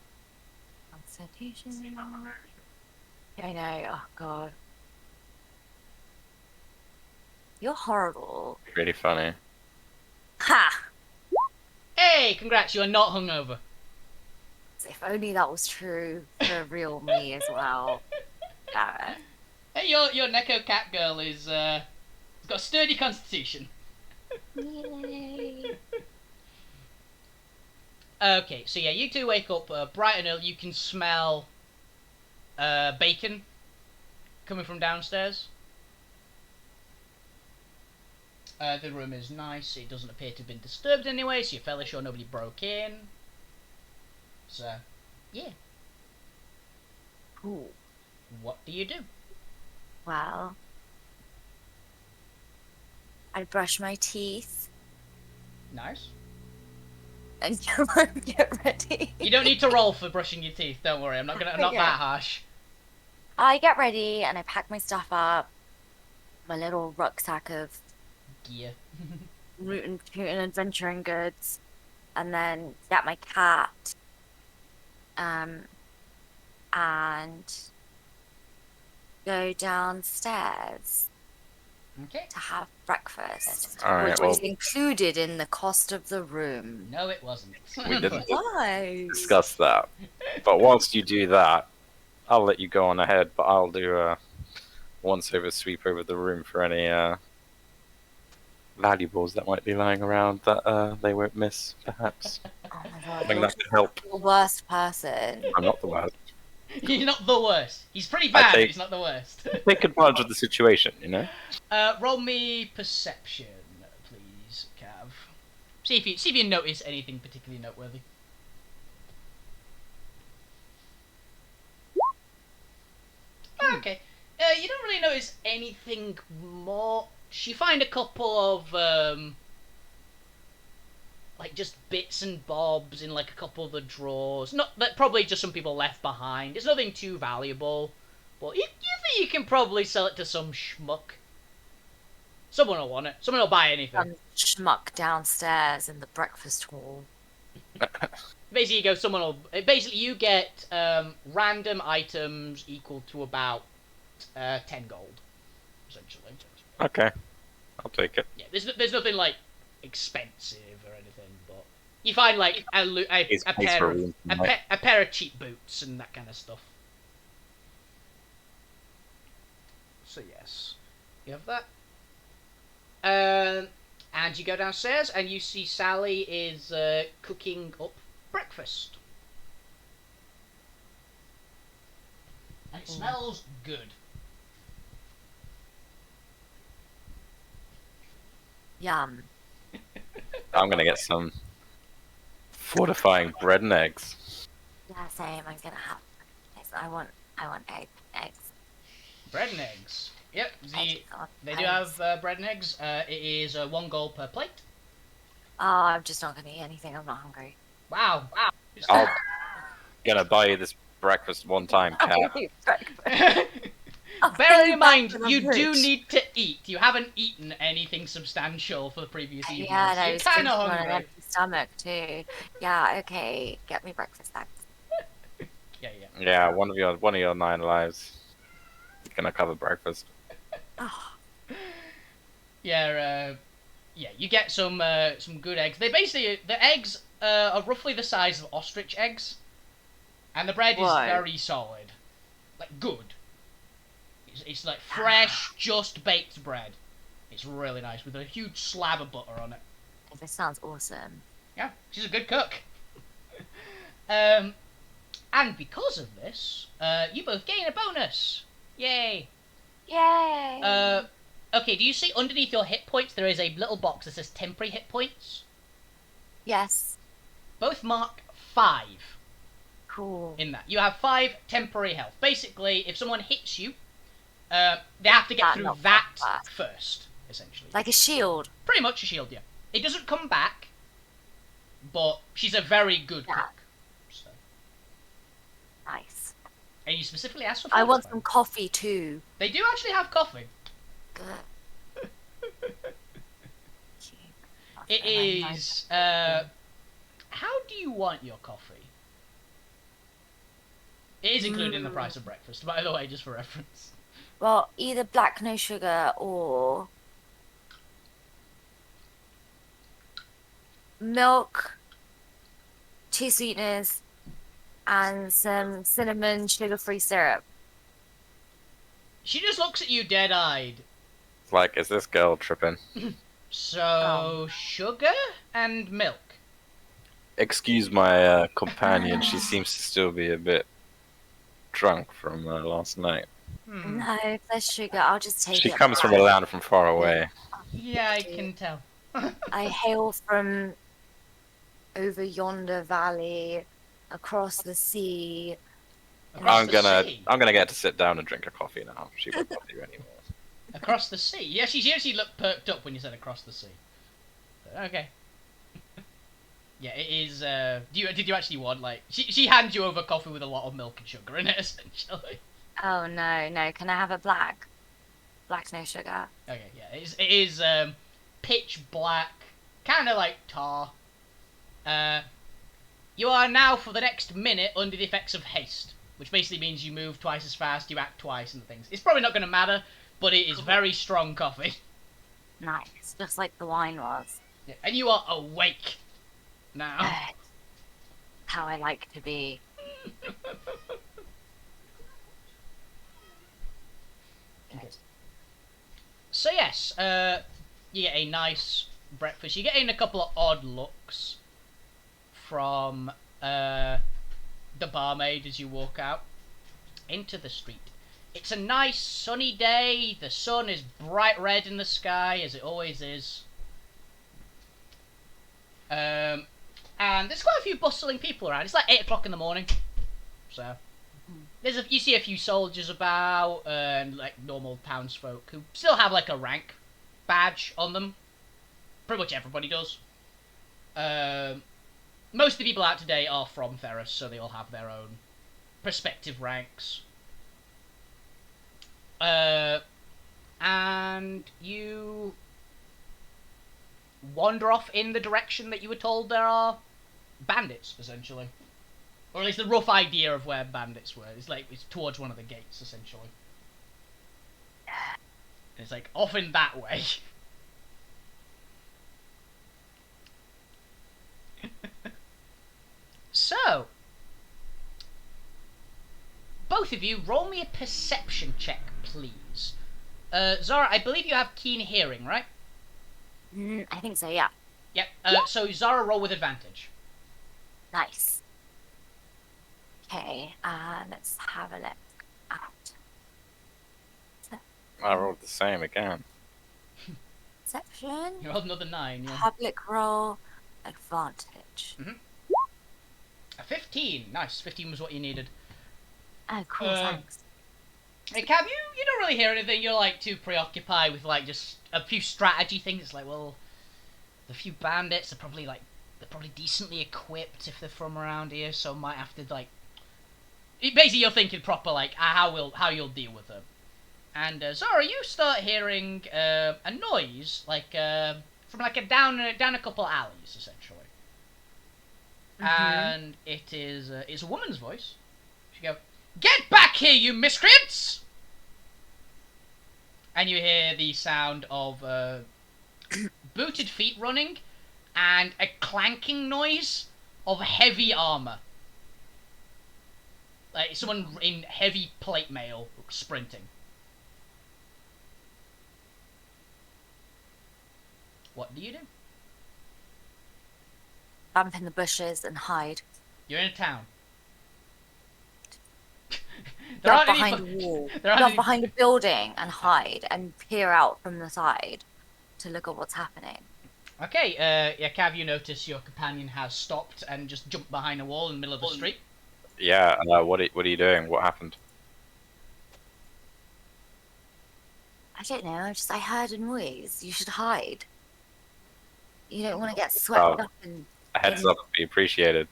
Constitution. I know, oh god. You're horrible. Really funny. Ha! Hey, congrats, you are not hungover. If only that was true for real me as well. Damn it. Hey, your Neko cat girl is has got a sturdy constitution. Yay. Okay, so yeah, you two wake up bright and early. You can smell bacon coming from downstairs. The room is nice. It doesn't appear to have been disturbed anyway, so you're fairly sure nobody broke in. So, yeah. Cool. What do you do? Well, I brush my teeth Nice. and get ready. You don't need to roll for brushing your teeth. Don't worry. I'm not Okay. that harsh. I get ready and I pack my stuff up, my little rucksack of Gear. rootin' tootin' adventuring goods, and then get my cat, and go downstairs Okay. to have breakfast, Alright, which well, was included in the cost of the room. No, it wasn't. we didn't Why? discuss that. But whilst you do that, I'll let you go on ahead, but I'll do a once-over sweep over the room for any valuables that might be lying around that they won't miss, perhaps. Oh my god, Something you're that could help. the worst person. I'm not the worst. He's not the worst. He's pretty I bad, but take- he's not the worst. Take advantage of the situation, you know? Roll me perception, please, Cav. See if you notice anything particularly noteworthy. Okay. You don't really notice anything more. You find a couple of like just bits and bobs in like a couple of the drawers. Not that probably just some people left behind. It's nothing too valuable, but you think you can probably sell it to some schmuck. Someone will want it. Someone will buy anything. Schmuck downstairs in the breakfast hall. Basically, you go. Someone will. Basically, you get random items equal to about 10 gold, essentially. Okay. I'll take it. Yeah, there's nothing like expensive or anything, but you find like a pair of cheap boots and that kind of stuff. So yes, you have that. And you go downstairs and you see Sally is cooking up breakfast. And it smells good. Yum. I'm gonna get some fortifying bread and eggs. Yeah, same. I'm gonna have. I want eggs. Bread and eggs. Yep, they do Eggs. have bread and eggs. It is 1 gold per plate. Oh, I'm just not gonna eat anything. I'm not hungry. Wow. I'm gonna buy you this breakfast one time, Cat. Bearing in mind, you do need to eat. You haven't eaten anything substantial for the previous evening. Yeah, So no, you're it's kind of on an hungry. empty stomach too. Yeah, okay. Get me breakfast, thanks. Yeah. Yeah, one of your 9 lives. You're gonna cover breakfast. Oh, Yeah, you get some good eggs. They basically the eggs are roughly the size of ostrich eggs, and the bread is Whoa. very solid, like good. It's like fresh, just baked bread. It's really nice with a huge slab of butter on it. this sounds awesome. Yeah, she's a good cook. And because of this, you both gain a bonus. Yay! Yay! Okay, do you see underneath your hit points there is a little box that says temporary hit points? Yes. Both mark 5 Cool. in that. You have 5 temporary health. Basically, if someone hits you, they have to get That through knocks that off first, essentially. Like a shield. Pretty much a shield, yeah. It doesn't come back, but she's a very good Yeah. cook. So. Nice. And you specifically asked for I want fortifying. some coffee too. They do actually have coffee. Good. It is. How do you want your coffee? It is included in the price of breakfast, by the way, just for reference. Well, either black no sugar or milk, 2 sweeteners, and some cinnamon sugar-free syrup. She just looks at you dead-eyed. It's like, is this girl tripping? So, sugar and milk. Excuse my companion. She seems to still be a bit drunk from last night. No, if there's sugar, I'll just take it. She comes from a land from far away. Yeah, I can tell. I hail from over yonder valley, across the sea. Across I'm the gonna sea? get her to sit down and drink a coffee now. She won't bother you anymore. Across the sea? Yeah, she actually looked perked up when you said across the sea. But, okay. Yeah, it is, did you actually want, like... She hands you over coffee with a lot of milk and sugar in it, essentially. Oh no, can I have a black? Black no sugar. Okay, yeah, it is pitch black, kind of like tar. You are now, for the next minute, under the effects of haste, which basically means you move twice as fast, you act twice, and things. It's probably not going to matter, but it is very strong coffee. Nice, just like the wine was. Yeah, and you are awake now. Good. How I like to be. So yes, You get a nice breakfast. You get in a couple of odd looks from the barmaid as you walk out into the street. It's a nice sunny day. The sun is bright red in the sky, as it always is. And there's quite a few bustling people around. It's like 8 o'clock in the morning. So you see a few soldiers about and like normal townsfolk who still have like a rank badge on them. Pretty much everybody does. Most of the people out today are from Ferris, so they all have their own respective ranks. And you wander off in the direction that you were told there are bandits, essentially. Or at least the rough idea of where bandits were. It's towards one of the gates, essentially. And it's like off in that way. So, both of you, roll me a perception check, please. Xara, I believe you have keen hearing, right? I think so, yeah. Yep. So Xara, roll with advantage. Nice. Okay, let's have a look at I rolled the same again. perception. You rolled another 9, yeah. Public roll, advantage. A 15. Nice. 15 was what you needed. Oh, cool, thanks. Hey, Cab, you don't really hear anything. You're like too preoccupied with like just a few strategy things. It's like, well, the few bandits are probably decently equipped if they're from around here, so might have to like. Basically, you're thinking proper like how you'll deal with them. And Xara, you start hearing a noise like from like down a couple alleys essentially. And it's a woman's voice. She go, "Get back here, you miscreants!" And you hear the sound of booted feet running and a clanking noise of heavy armor. Like someone in heavy plate mail sprinting. What do you do? Bump in the bushes and hide. You're in a town. Jump behind a wall. Jump behind a building and hide and peer out from the side to look at what's happening. Okay, yeah, Cav, you notice your companion has stopped and just jumped behind a wall in the middle of the street. Yeah, what are you doing? What happened? I don't know, I heard a noise. You should hide. You don't want to get swept up in... A heads up would be appreciated.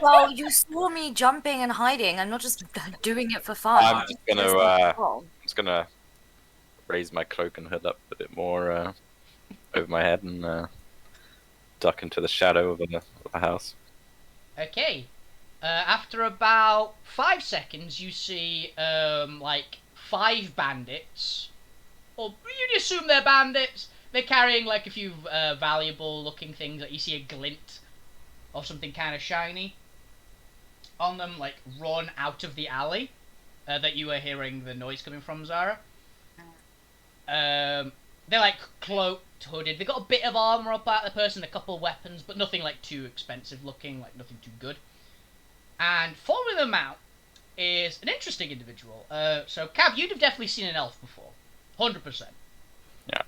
Well, you saw me jumping and hiding. I'm not just doing it for fun. I'm just gonna raise my cloak and hood up a bit more over my head and duck into the shadow of the house. Okay. After about 5 seconds, you see like 5 bandits. Or you'd assume they're bandits. They're carrying like a few valuable-looking things. Like you see a glint of something kind of shiny on them, like run out of the alley that you were hearing the noise coming from, Xara. They're like cloaked, hooded. They've got a bit of armor up at the person, a couple of weapons, but nothing like too expensive looking, like nothing too good. And following them out is an interesting individual. So, Cav, you'd have definitely seen an elf before. 100%. Yeah.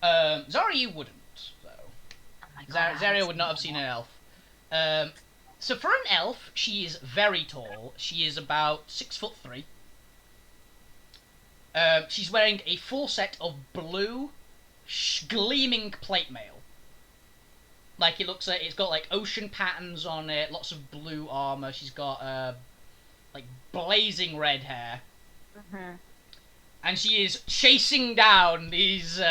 Xara, you wouldn't, though. Oh my God, Zaria would not have seen an elf. So for an elf, she is very tall. She is about 6'3". She's wearing a full set of blue, gleaming plate mail. Like it looks like it's got like ocean patterns on it, lots of blue armor. She's got like blazing red hair. And she is chasing down these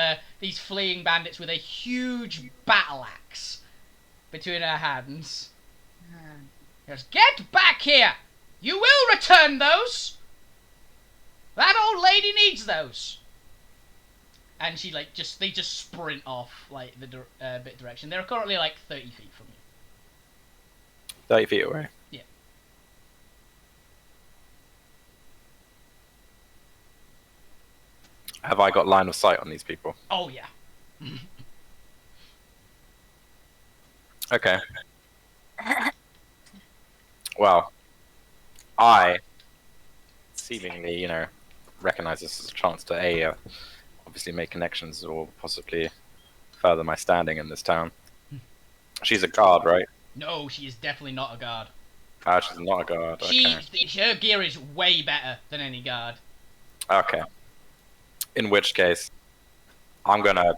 fleeing bandits with a huge battle axe between her hands. She goes, "Get back here! You will return those! That old lady needs those!" And she like they just sprint off like the bit direction. They're currently like 30 feet from you. 30 feet away. Yeah. Have I got line of sight on these people? Oh yeah. Okay. Well, I seemingly, recognize this as a chance to obviously make connections or possibly further my standing in this town. She's a guard, right? No, she is definitely not a guard. Ah, she's not a guard. Okay. Her gear is way better than any guard. Okay. In which case, I'm gonna,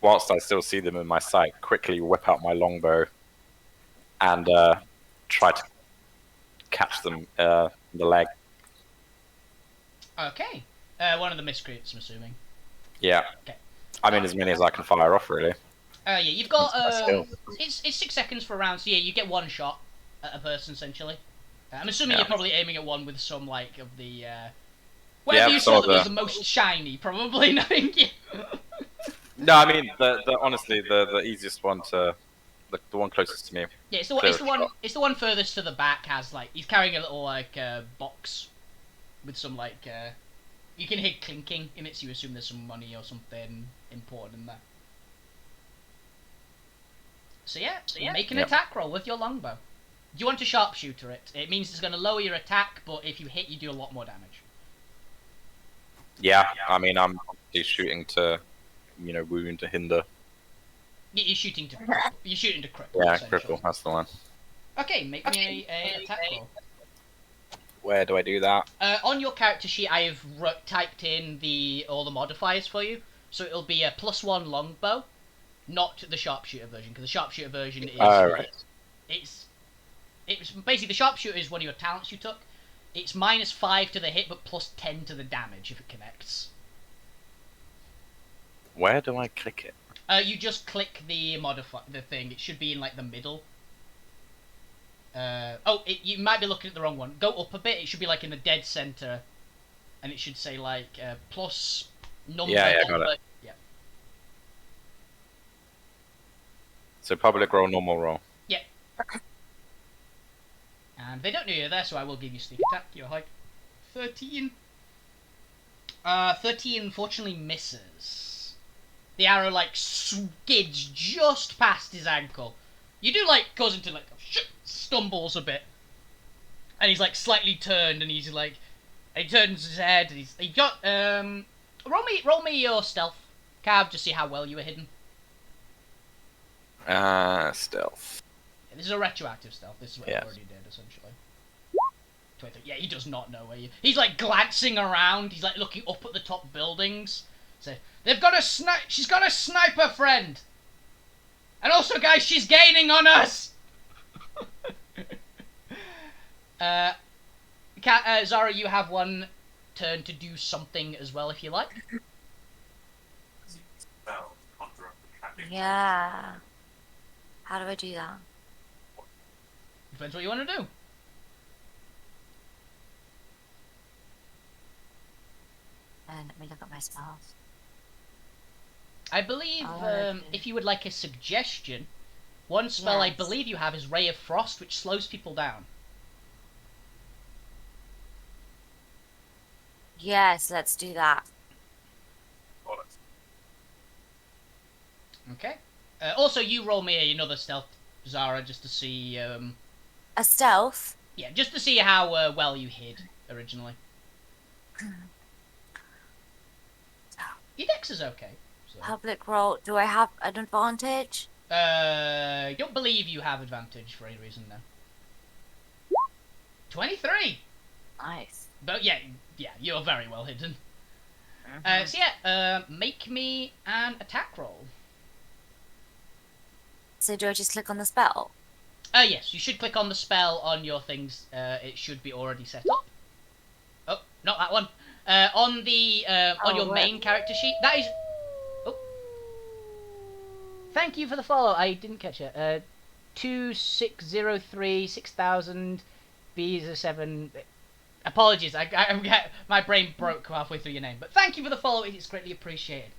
whilst I still see them in my sight, quickly whip out my longbow and try to catch them in the leg. Okay. One of the miscreants, I'm assuming. Yeah. Okay. I mean, as many as I can fire off, really. Yeah, you've got That's my skill. it's 6 seconds for a round, so yeah, you get one shot at a person essentially. I'm assuming Yeah. you're probably aiming at one with some like of the whatever Yeah, you saw that so was the most shiny, probably knowing you. No, I mean, honestly, the easiest one the one closest to me. Yeah, it's the one furthest to the back. Has like he's carrying a little like box with some like you can hear clinking in it, so you assume there's some money or something important in there. So yeah, make an attack roll with your longbow. Do you want to sharpshooter it? It means it's going to lower your attack, but if you hit, you do a lot more damage. Yeah, I mean, I'm shooting to, wound to hinder. You're shooting to cripple. Yeah, essentially. cripple. That's the one. Okay, make me a attack roll. Where do I do that? On your character sheet, I have typed in all the modifiers for you, so it'll be a +1 longbow, not the sharpshooter version, because the sharpshooter version is Right. It's basically the sharpshooter is one of your talents you took. It's -5 to the hit, but +10 to the damage if it connects. Where do I click it? You just click the thing. It should be in like the middle. You might be looking at the wrong one. Go up a bit. It should be like in the dead center, and it should say like plus number. Yeah, got it. Yeah. So public roll, normal roll. Yeah. And they don't know you're there, so I will give you sneak attack. Your height 13. 13 unfortunately misses. The arrow like skids just past his ankle. You do like goes into like stumbles a bit, and he's like slightly turned, and he's like he turns his head. And he got roll me your stealth, Cav, just see how well you were hidden. Stealth. Yeah, this is a retroactive stealth. This is what I Yes. already did essentially. 23. Yeah, he does not know where you. He's like glancing around. He's like looking up at the top buildings. So they've got a snipe. She's got a sniper friend. And also, guys, she's gaining on us. Xara, you have one turn to do something as well if you like. Yeah. How do I do that? Depends what you want to do. And let me look at my spells. I believe Okay. if you would like a suggestion, one spell I Yes. believe you have is Ray of Frost, which slows people down. Yes, let's do that. Okay. Also, you roll me another stealth, Xara, just to see. A stealth? Yeah, just to see how well you hid originally. Your dex is okay. So. Public roll. Do I have an advantage? I don't believe you have advantage for any reason now. 23. Nice. But yeah, you're very well hidden. Mhm. So yeah, make me an attack roll. So do I just click on the spell? Yes, you should click on the spell on your things. It should be already set up. Oh, not that one. On the on your where? main character sheet. That is. Oh. Thank you for the follow. I didn't catch it. 2603 6000 B7. Apologies. My brain broke halfway through your name, but thank you for the follow. It is greatly appreciated.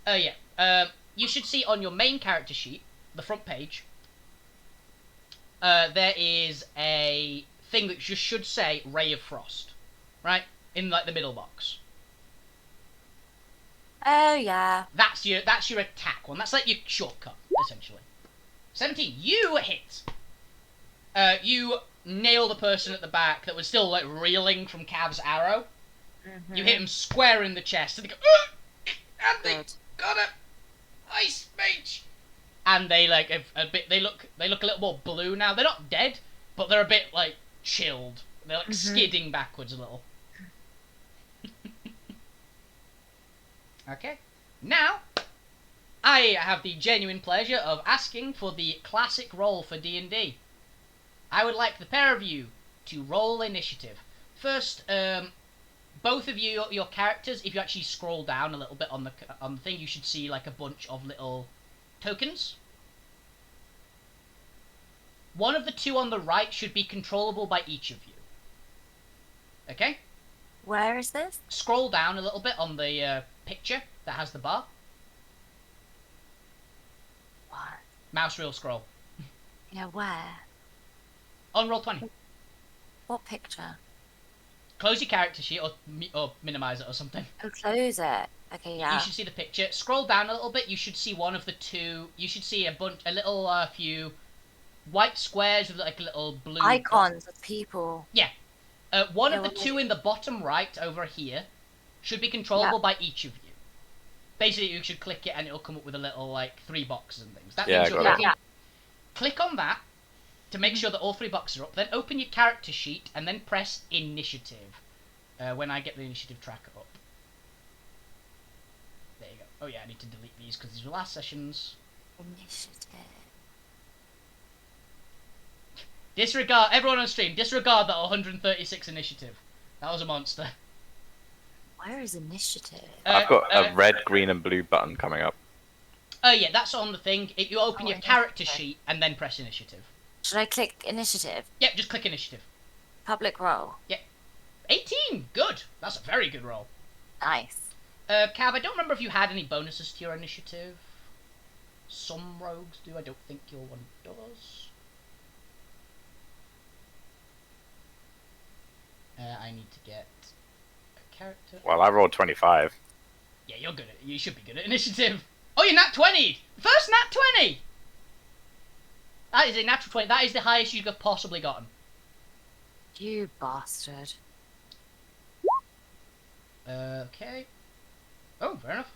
Yeah. You should see on your main character sheet, the front page. There is a thing that just should say Ray of Frost, right? In like the middle box. Oh yeah. That's your attack one. That's like your shortcut, essentially. 17. You hit. You nail the person at the back that was still like reeling from Cav's arrow. You hit him square in the chest, and they go, and they got a ice mage. And they like a bit. They look a little more blue now. They're not dead, but they're a bit like chilled. They're like skidding backwards a little. Okay. Now, I have the genuine pleasure of asking for the classic roll for D&D. I would like the pair of you to roll initiative. First, both of you, your characters, if you actually scroll down a little bit on the thing, you should see like a bunch of little tokens. One of the two on the right should be controllable by each of you. Okay? Where is this? Scroll down a little bit on the picture that has the bar. What? Mouse wheel scroll. Yeah, where? On roll 20. What picture? Close your character sheet or minimize it or something. Oh, close it. Okay, yeah. You should see the picture. Scroll down a little bit. You should see one of the two. You should see a few white squares with like a little blue Icons of people. Yeah. One of the two in the bottom right over here should be controllable by each of you. Basically, you should click it and it'll come up with a little like 3 boxes and things. That means you're click on that to make sure that all 3 boxes are up. Then open your character sheet and then press initiative. When I get the initiative tracker up. There you go. Oh yeah, I need to delete these because these were last sessions. Initiative. Disregard, everyone on stream, disregard that 136 initiative. That was a monster. Where is initiative? I've got a red, green, and blue button coming up. Oh yeah, that's on the thing. You open your character sheet and then press initiative. Should I click initiative? Yep, just click initiative. Public roll. Yep. 18! Good! That's a very good roll. Nice. Cav, I don't remember if you had any bonuses to your initiative. Some rogues do, I don't think your one does. I need to get a character. Well, I rolled 25. Yeah, you're good at. You should be good at initiative. Oh, you're nat 20. First nat 20. That is a natural 20. That is the highest you could have possibly gotten. You bastard. Okay. Oh, fair enough.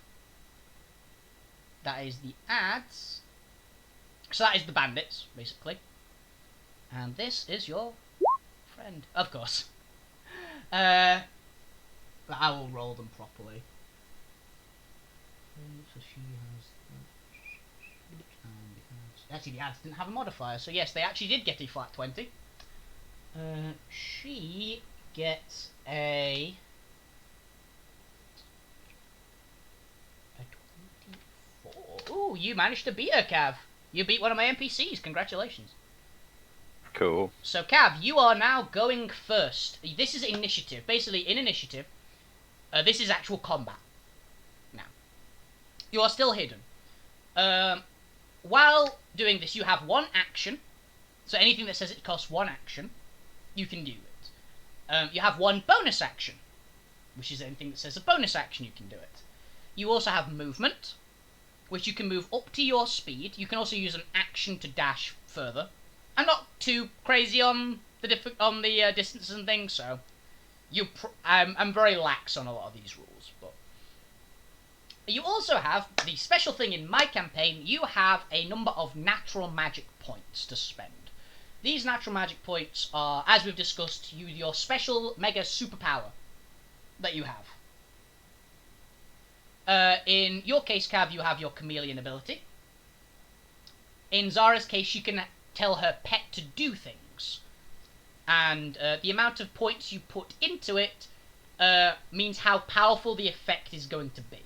That is the ads. So that is the bandits, basically. And this is your friend, of course. I will roll them properly. So she has... Actually, the ads didn't have a modifier, so yes, they actually did get a flat 20. She gets a 24. Ooh, you managed to beat her, Cav. You beat one of my NPCs. Congratulations. Cool. So, Cav, you are now going first. This is initiative. Basically, in initiative, this is actual combat. Now, you are still hidden. While doing this, you have 1 action. So anything that says it costs 1 action, you can do it. You have 1 bonus action, which is anything that says a bonus action, you can do it. You also have movement, which you can move up to your speed. You can also use an action to dash further. I'm not too crazy on the distances and things, so I'm very lax on a lot of these rules. But you also have the special thing in my campaign. You have a number of natural magic points to spend. These natural magic points are, as we've discussed, your special mega superpower that you have. In your case, Cav, you have your chameleon ability. In Xara's case, you can tell her pet to do things. And the amount of points you put into it means how powerful the effect is going to be.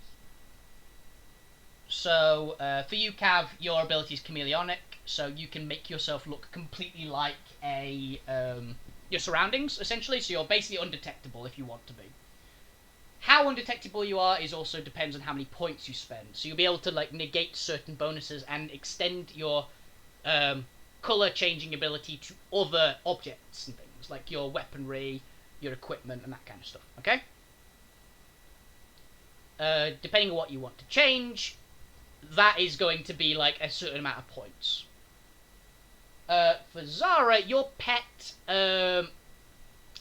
So, for you, Cav, your ability is chameleonic, so you can make yourself look completely like your surroundings, essentially, so you're basically undetectable if you want to be. How undetectable you are is also depends on how many points you spend. So you'll be able to like negate certain bonuses and extend your color changing ability to other objects and things, like your weaponry, your equipment, and that kind of stuff, okay? depending on what you want to change, that is going to be like a certain amount of points. For Xara, your pet,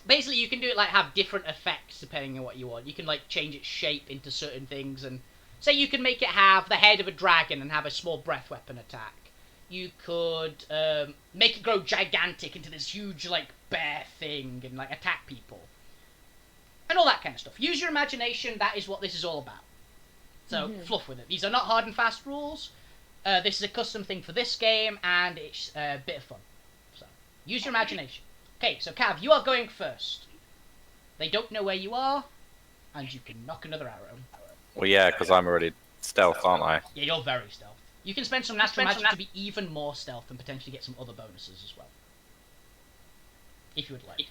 basically you can do it like have different effects depending on what you want. You can like change its shape into certain things, and say you can make it have the head of a dragon and have a small breath weapon attack. You could make it grow gigantic into this huge like bear thing and like attack people. And all that kind of stuff. Use your imagination, that is what this is all about. So, fluff with it. These are not hard and fast rules. This is a custom thing for this game, and it's a bit of fun. So, use your imagination. Okay, so Cav, you are going first. They don't know where you are, and you can knock another arrow. Well, yeah, because I'm already stealth, aren't I? Yeah, you're very stealth. You can spend some natural magic to be even more stealth and potentially get some other bonuses as well. If you would like.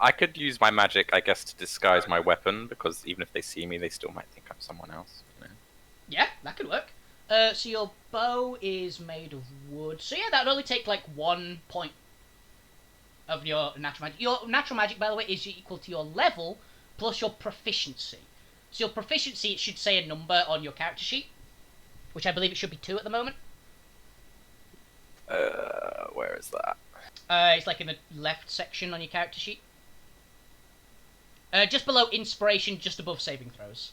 I could use my magic, I guess, to disguise my weapon, because even if they see me, they still might think I'm someone else. You know? Yeah, that could work. So your bow is made of wood. So yeah, that would only take like 1 point of your natural magic. Your natural magic, by the way, is equal to your level plus your proficiency. So your proficiency, it should say a number on your character sheet, which I believe it should be 2 at the moment. Where is that? It's like in the left section on your character sheet. Just below inspiration, just above saving throws.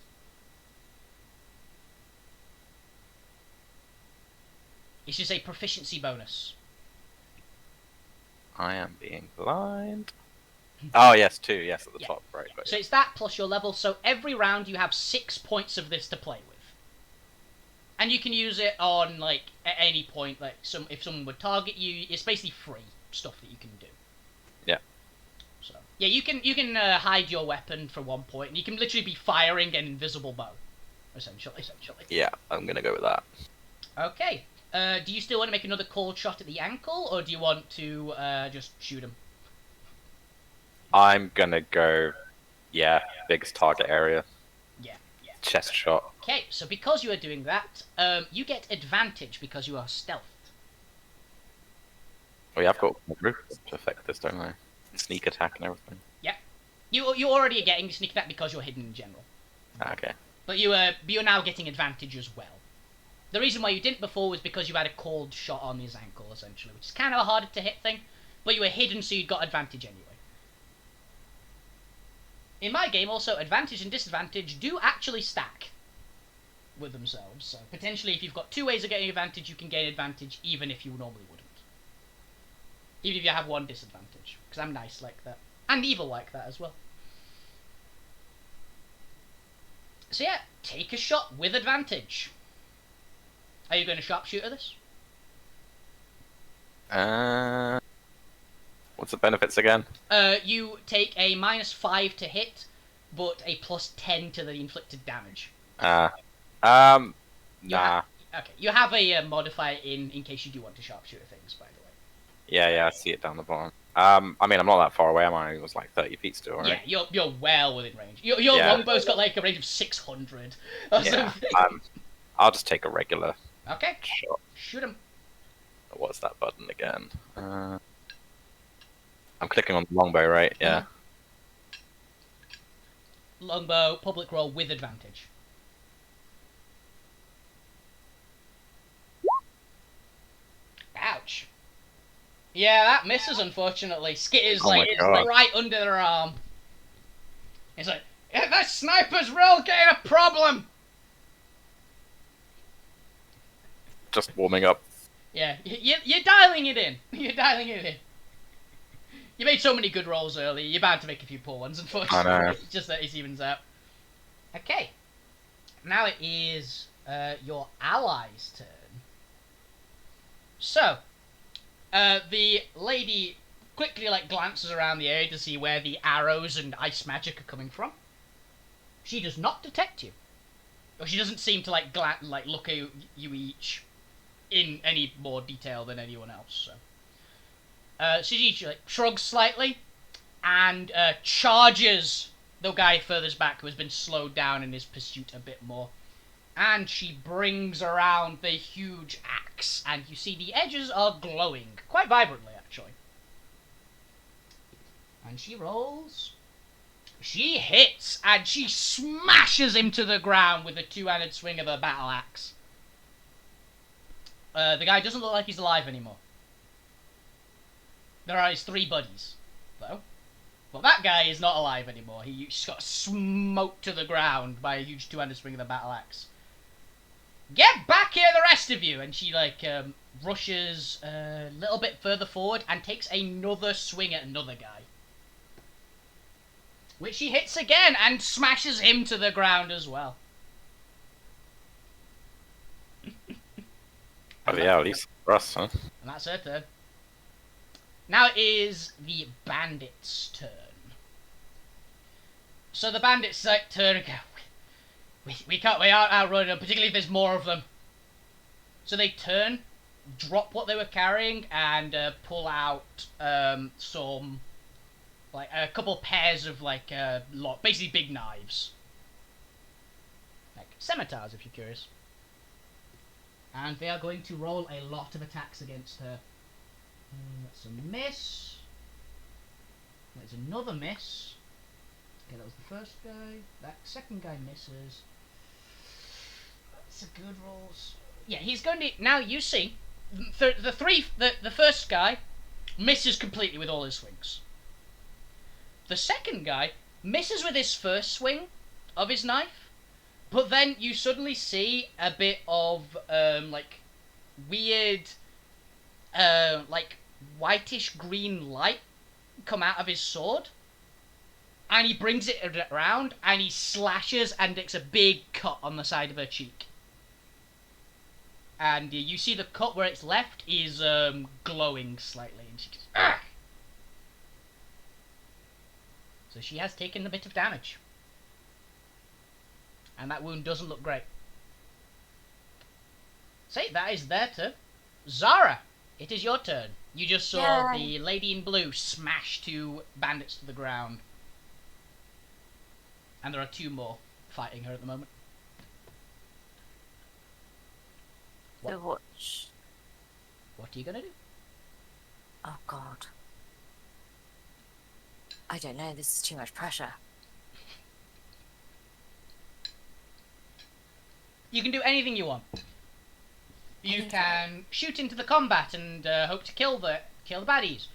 It should say proficiency bonus. I am being blind. Oh, yes, 2, yes, at the top, right. So it's that plus your level, so every round you have 6 points of this to play with. And you can use it on, like, at any point, like, if someone would target you, it's basically free stuff that you can do. Yeah. So, yeah, you can hide your weapon for 1 point, and you can literally be firing an invisible bow, essentially. Yeah, I'm gonna go with that. Okay. Do you still want to make another cold shot at the ankle, or do you want to just shoot him? I'm gonna go, biggest target area. Yeah. Chest shot. Okay, so because you are doing that, you get advantage because you are stealth. Oh yeah, I've got roof to affect this, don't I? Sneak attack and everything. Yeah. You already are getting sneak attack because you're hidden in general. Okay. But you're now getting advantage as well. The reason why you didn't before was because you had a cold shot on his ankle, essentially, which is kind of a harder to hit thing, but you were hidden, so you got advantage anyway. In my game, also, advantage and disadvantage do actually stack with themselves, so potentially if you've got 2 ways of getting advantage, you can gain advantage even if you normally wouldn't. Even if you have 1 disadvantage, because I'm nice like that. And evil like that as well. So yeah, take a shot with advantage. Are you going to sharpshooter this? What's the benefits again? You take a -5 to hit, but a +10 to the inflicted damage. Nah. Okay, you have a modifier in case you do want to sharpshooter things, by the way. Yeah, I see it down the bottom. I mean, I'm not that far away, am I? It was like 30 feet still, right? Yeah, you're well within range. Your longbow's got like a range of 600 or something. I'll just take a regular Okay. shot. Shoot him. What's that button again? I'm clicking on the longbow, right? Yeah. Longbow, public roll with advantage. Ouch. Yeah, that misses, unfortunately. Skit is like right under their arm. He's like, yeah, that sniper's real getting a problem! Just warming up. Yeah, you're dialing it in. You're dialing it in. You made so many good rolls earlier, you're bound to make a few poor ones, unfortunately. I know. It's just that it evens out. Okay. Now it is your ally's turn. So, the lady quickly glances around the area to see where the arrows and ice magic are coming from. She does not detect you. Or she doesn't seem to look at you each in any more detail than anyone else. So, she shrugs slightly and charges the guy furthest back who has been slowed down in his pursuit a bit more. And she brings around the huge axe, and you see the edges are glowing quite vibrantly, actually. And she rolls. She hits, and she smashes him to the ground with a two-handed swing of her battle axe. The guy doesn't look like he's alive anymore. There are his 3 buddies, though. But that guy is not alive anymore. He just got smoked to the ground by a huge two-handed swing of the battle axe. Get back here, the rest of you! And she, rushes a little bit further forward and takes another swing at another guy. Which she hits again and smashes him to the ground as well. Oh yeah, at least for us, huh? And that's her turn. Now it is the bandits' turn. So the bandits turn and go, we aren't outrunning them, particularly if there's more of them. So they turn, drop what they were carrying, and pull out some, a couple pairs of basically big knives, like scimitars, if you're curious. And they are going to roll a lot of attacks against her. That's a miss. There's another miss. Okay, that was the first guy. That second guy misses. That's a good rolls. Yeah, he's going to... Now, you see, the first guy misses completely with all his swings. The second guy misses with his first swing of his knife, but then you suddenly see a bit of, weird, whitish green light come out of his sword, and he brings it around and he slashes and it's a big cut on the side of her cheek, and you see the cut where it's left is glowing slightly, and she goes, "Argh!" So she has taken a bit of damage, and that wound doesn't look great. Say, that is their turn. Xara, it is your turn. You just saw the lady in blue smash 2 bandits to the ground. And there are 2 more fighting her at the moment. So watch. What are you going to do? Oh god. I don't know, this is too much pressure. You can do anything you want. You can shoot into the combat and hope to kill the baddies.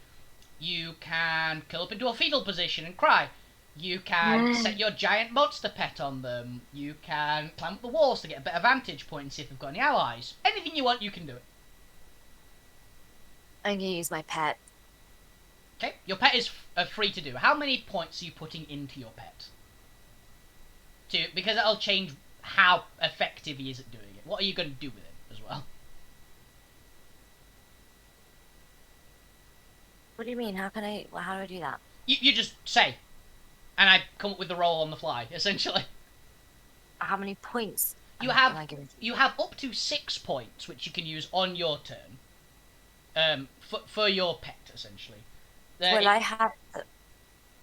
You can curl up into a fetal position and cry. You can set your giant monster pet on them. You can climb up the walls to get a better vantage point and see if they've got any allies. Anything you want, you can do it. I'm gonna use my pet. Okay, your pet is free to do. How many points are you putting into your pet? Because that'll change how effective he is at doing it. What are you going to do with it as well? What do you mean? How do I do that? You just say, and I come up with the roll on the fly, essentially. How many points? You have up to 6 points, which you can use on your turn, for your pet, essentially. Will I have...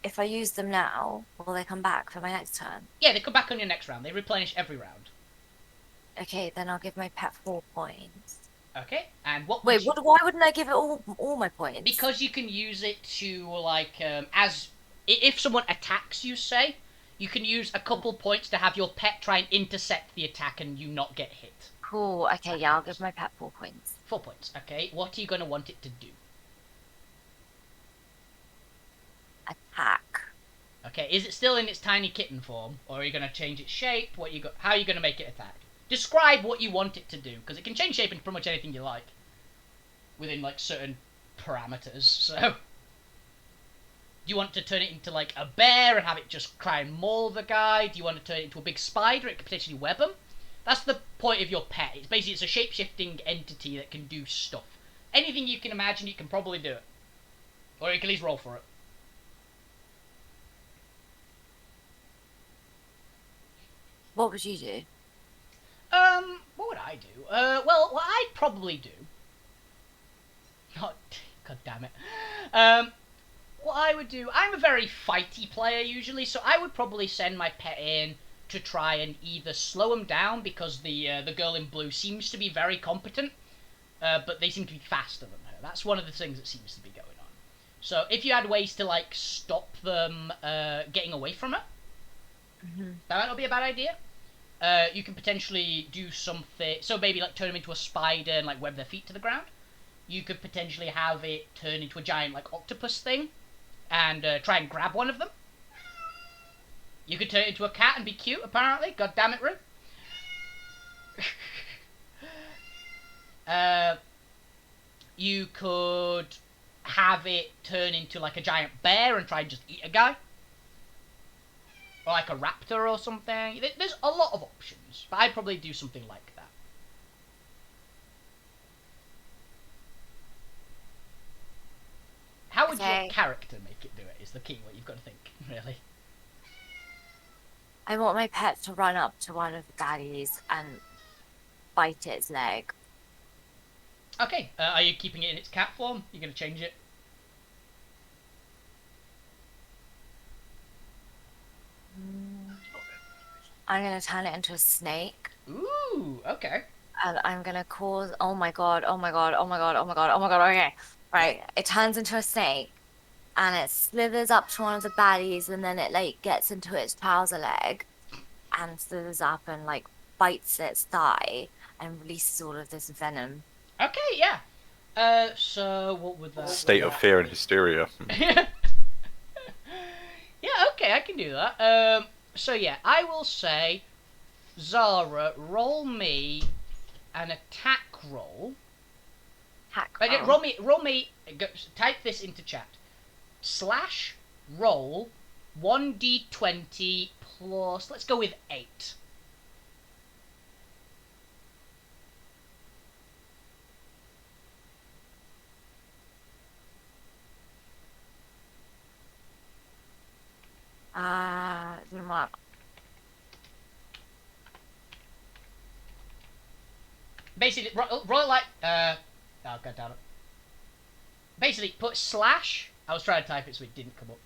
If I use them now, will they come back for my next turn? Yeah, they come back on your next round. They replenish every round. Okay, then I'll give my pet 4 points. Okay, and what... Wait, why wouldn't I give it all my points? Because you can use it to, if someone attacks you, say, you can use a couple points to have your pet try and intercept the attack and you not get hit. Cool, okay, yeah, I'll give my pet 4 points. 4 points, okay. What are you going to want it to do? Attack. Okay, is it still in its tiny kitten form, or are you going to change its shape? How are you going to make it attack? Describe what you want it to do, because it can change shape into pretty much anything you like, within certain parameters. So, do you want to turn it into a bear and have it just try and maul the guy? Do you want to turn it into a big spider? It could potentially web him. That's the point of your pet. It's a shape-shifting entity that can do stuff. Anything you can imagine, you can probably do it, or you can at least roll for it. What would you do? What would I do? Well, what I'd probably do... Oh, God damn it. What I would do... I'm a very fighty player, usually, so I would probably send my pet in to try and either slow him down, because the girl in blue seems to be very competent, but they seem to be faster than her. That's one of the things that seems to be going on. So if you had ways to like stop them getting away from her, that might not be a bad idea. You can potentially do something. So maybe like turn them into a spider and like web their feet to the ground. You could potentially have it turn into a giant like octopus thing, and try and grab one of them. You could turn it into a cat and be cute. Apparently, god damn it, Rue. You could have it turn into like a giant bear and try and just eat a guy. Or like a raptor or something. There's a lot of options, but I'd probably do something like that. How would your character make it do it is the key, what you've got to think, really. I want my pet to run up to one of the baddies and bite its leg. Okay, are you keeping it in its cat form? You're going to change it? I'm going to turn it into a snake. Ooh, okay. And I'm going to cause... Oh my god, oh my god, oh my god, oh my god, oh my god, okay. Right, it turns into a snake. And it slithers up to one of the baddies, and then it, like, gets into its trouser leg. And slithers up and, like, bites its thigh. And releases all of this venom. Okay, yeah. So what would that... State of fear and hysteria. Yeah, okay, I can do that. So yeah, I will say, Xara, roll me an attack roll. Roll me, type this into chat. / roll 1d20 plus, let's go with 8. What? Basically, roll like, oh god damn it. Basically, put /, I was trying to type it so it didn't come up.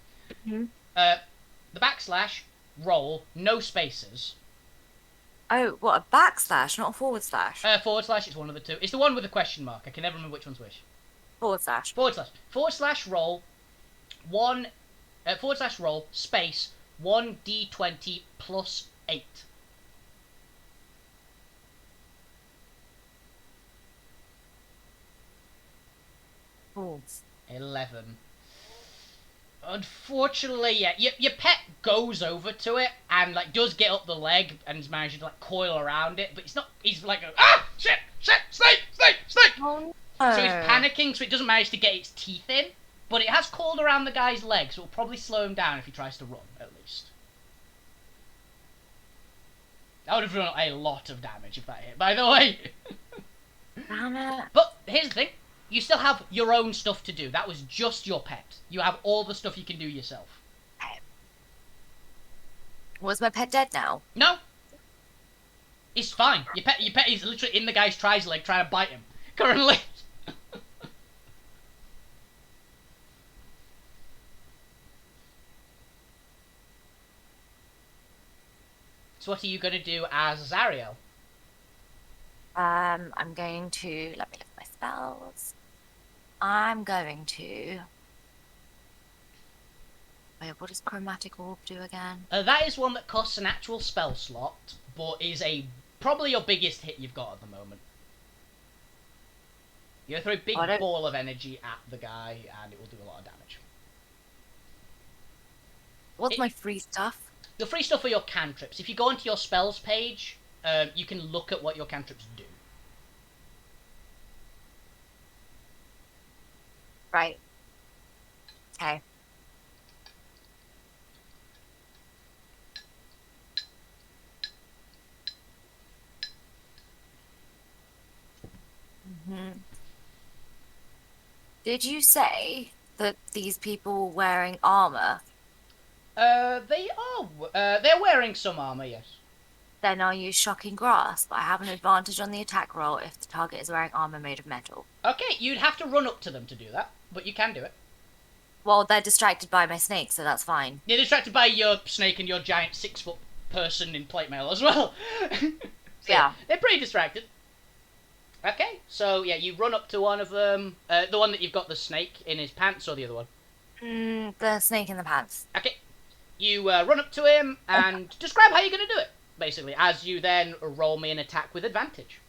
The /, roll, no spaces. Oh, what, a /, not a /? / it's one of the two. It's the one with the question mark. I can never remember which one's which. /. / roll, one, / roll, space, 1d20 plus 8. Oh. 11. Unfortunately, yeah, your pet goes over to it and like does get up the leg and is managing to like coil around it, but he's like, shit, snake. Oh, no. So he's panicking, so it doesn't manage to get its teeth in, but it has coiled around the guy's leg, so it'll probably slow him down if he tries to run, at least. That would have done a lot of damage if that hit, by the way. Damn it. But here's the thing. You still have your own stuff to do. That was just your pet. You have all the stuff you can do yourself. Was my pet dead now? No. It's fine. Your pet is literally in the guy's trouser leg trying to bite him. Currently. So what are you going to do as Zariel? I'm going to... Let me look at my spells. I'm going to... Wait, what does Chromatic Orb do again? That is one that costs an actual spell slot, but is probably your biggest hit you've got at the moment. You throw a big ball of energy at the guy, and it will do a lot of damage. What's my free stuff? The free stuff are your cantrips. If you go onto your spells page, you can look at what your cantrips do. Right. Okay. Did you say that these people were wearing armor? They are. They're wearing some armor, yes. Then I'll use Shocking Grasp. I have an advantage on the attack roll if the target is wearing armor made of metal. Okay, you'd have to run up to them to do that, but you can do it. Well, they're distracted by my snake, so that's fine. You're distracted by your snake and your giant 6-foot person in plate mail as well. So yeah. They're pretty distracted. Okay, so yeah, you run up to one of them. The one that you've got the snake in his pants, or the other one? The snake in the pants. Okay. You run up to him and describe how you're going to do it, basically, as you then roll me an attack with advantage.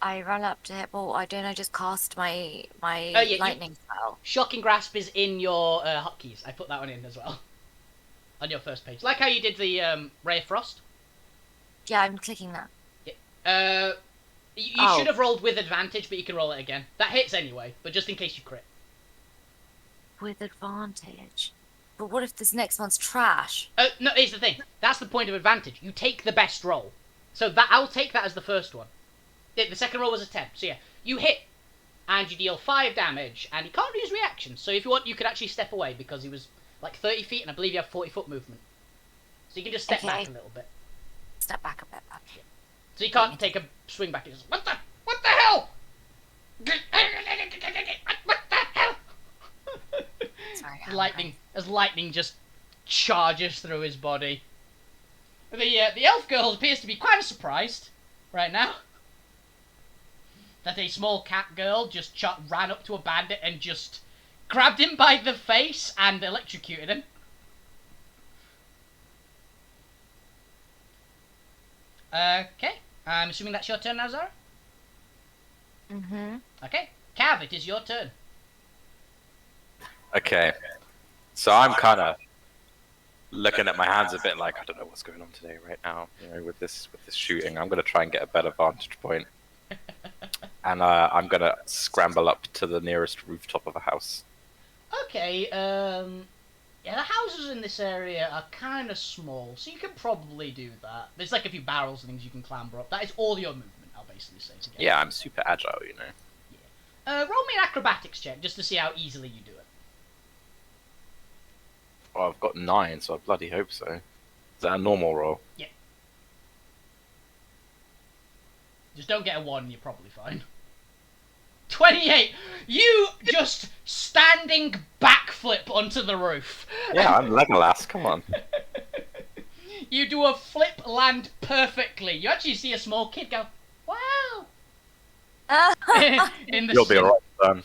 I run up to it. Well, I don't know. Just cast my Yeah, lightning spell. Shocking Grasp is in your hotkeys. I put that one in as well. On your first page. Like how you did the Ray of Frost. Yeah, I'm clicking that. Yeah. You should have rolled with advantage, but you can roll it again. That hits anyway, but just in case you crit. With advantage. But what if this next one's trash? No, here's the thing. That's the point of advantage. You take the best roll. So that I'll take that as the first one. The second roll was a 10. So yeah, you hit, and you deal 5 damage, and he can't use reactions. So if you want, you could actually step away, because he was like 30 feet, and I believe you have 40-foot movement. So you can just step back a little bit. Step back a bit. Yeah. So you can't take a swing back. It's just, what the hell? What the hell? Sorry. As lightning just charges through his body. The elf girl appears to be quite surprised right now that a small cat girl just ran up to a bandit and just grabbed him by the face and electrocuted him. Okay, I'm assuming that's your turn now, Xara? Mm-hmm. Okay, Cav, it is your turn. Okay. So I'm kind of looking at my hands a bit like, I don't know what's going on today right now, with this shooting. I'm going to try and get a better vantage point. And I'm going to scramble up to the nearest rooftop of a house. Okay, yeah, the houses in this area are kind of small, so you can probably do that. There's like a few barrels and things you can clamber up. That is all your movement, I'll basically say. To get Yeah, I'm super agile, Yeah. Roll me an acrobatics check, just to see how easily you do it. Well, I've got 9, so I bloody hope so. Is that a normal roll? Yeah. Just don't get a 1, you're probably fine. 28! You just standing backflip onto the roof. Yeah, I'm Legolas, come on. You do a flip land perfectly. You actually see a small kid go, wow! In the You'll be alright, son.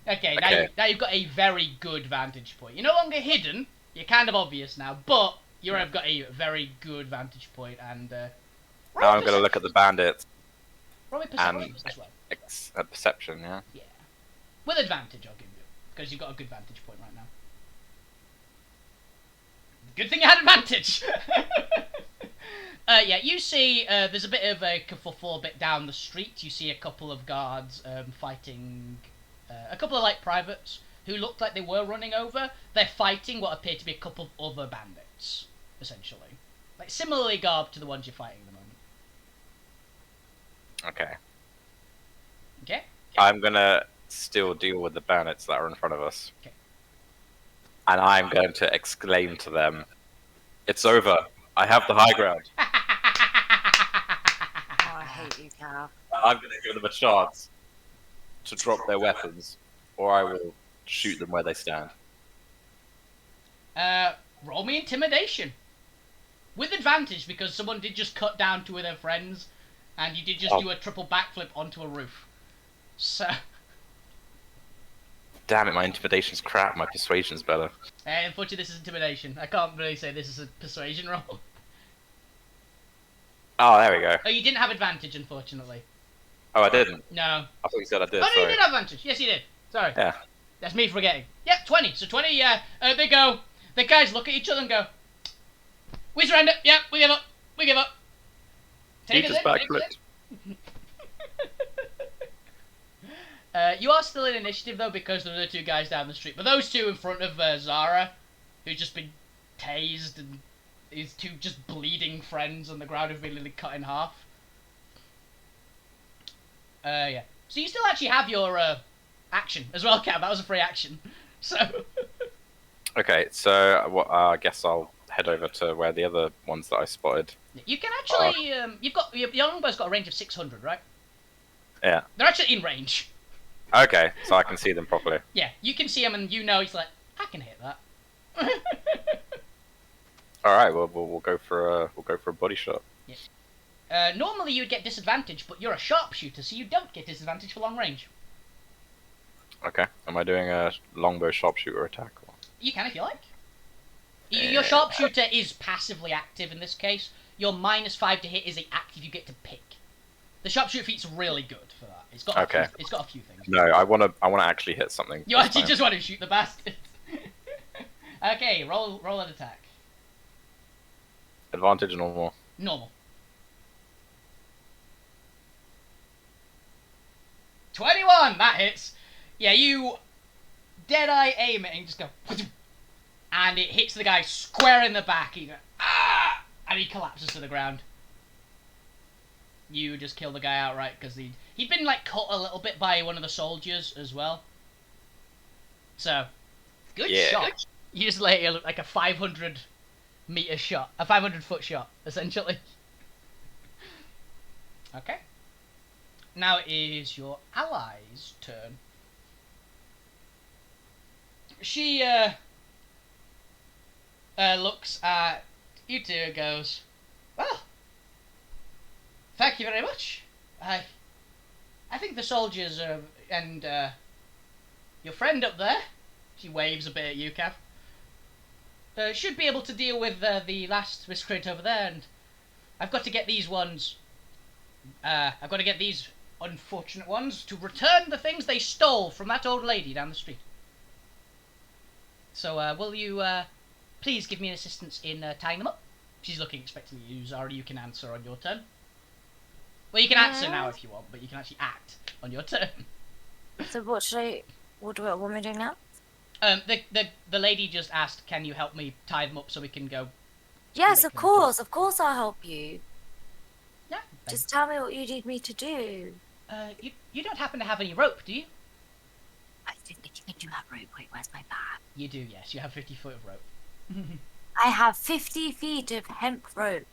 Okay, Okay. now you've got a very good vantage point. You're no longer hidden. You're kind of obvious now, but you've got a very good vantage point. And Now I'm going to look at the bandits. roll me perception as well. Perception, yeah? Yeah, with advantage I'll give you, because you've got a good vantage point right now. Good thing you had advantage. Yeah, you see there's a bit of a kerfuffle a bit down the street. You see a couple of guards fighting. A couple of like privates who looked like they were running over. They're fighting what appear to be a couple of other bandits, essentially, like similarly garbed to the ones you're fighting at the moment. Okay. Okay. I'm going to still deal with the bandits that are in front of us. Okay. And I'm going to exclaim to them, "It's over. I have the high ground." Oh, I hate you, Cal. I'm going to give them a chance to drop their weapons, or I will shoot them where they stand. Roll me intimidation. With advantage, because someone did just cut down two of their friends, and you did just do a triple backflip onto a roof. So... Damn it, my intimidation's crap, my persuasion's better. Unfortunately, this is intimidation. I can't really say this is a persuasion roll. Oh, there we go. Oh, you didn't have advantage, unfortunately. Oh, I didn't? No. I thought you said I did, Oh, no, you sorry. did have advantage. Yes, you did. Sorry. Yeah. That's me forgetting. Yep, 20. So 20, yeah. They go... The guys look at each other and go... We surrender. Yep, we give up. We give up. He just backflipped. You are still in initiative, though, because there are the two guys down the street. But those two in front of Xara, who've just been tased, and his two just bleeding friends on the ground have been literally cut in half. Yeah. So you still actually have your action as well, Cam. That was a free action. So... Okay, so I guess I'll head over to where the other ones that I spotted. You can actually... you've got... Your longbow's got a range of 600, right? Yeah. They're actually in range. Okay, so I can see them properly. Yeah, you can see him and you know he's like, I can hit that. All right, well we'll go for a body shot. Yeah. Normally you would get disadvantage, but you're a sharpshooter, so you don't get disadvantage for long range. Okay. Am I doing a longbow sharpshooter attack? Or... You can if you like. Your sharpshooter is passively active in this case. Your -5 to hit is the active you get to pick. The sharpshooter feat's really good for that. It's got it's got a few things. No, I wanna actually hit something. You actually just want to shoot the bastard. Okay, roll an attack. Advantage normal. Normal. 21! That hits. Yeah, you dead-eye aim it and just go... And it hits the guy square in the back. He goes, ah! And he collapses to the ground. You just kill the guy outright because he'd been like cut a little bit by one of the soldiers as well. So, good shot. You just like a 500-meter shot, a 500-foot shot, essentially. Okay. Now it is your ally's turn. She looks at you two and goes, well, thank you very much. I think the soldiers and your friend up there, she waves a bit at you, Cav, should be able to deal with the last miscreant over there, and I've got to get these ones. I've got to get these unfortunate ones to return the things they stole from that old lady down the street. So, will you please give me an assistance in tying them up? She's looking expectantly at you, Xara. You can answer on your turn. Well, you can answer now if you want, but you can actually act on your turn. So what do I want me doing now? The lady just asked, can you help me tie them up so we can go? Yes, of course I'll help you. Yeah. Just tell me what you need me to do. You don't happen to have any rope, do you? I think I do have rope. Wait, where's my bag? You do, yes. You have 50 foot of rope. I have 50 feet of hemp rope.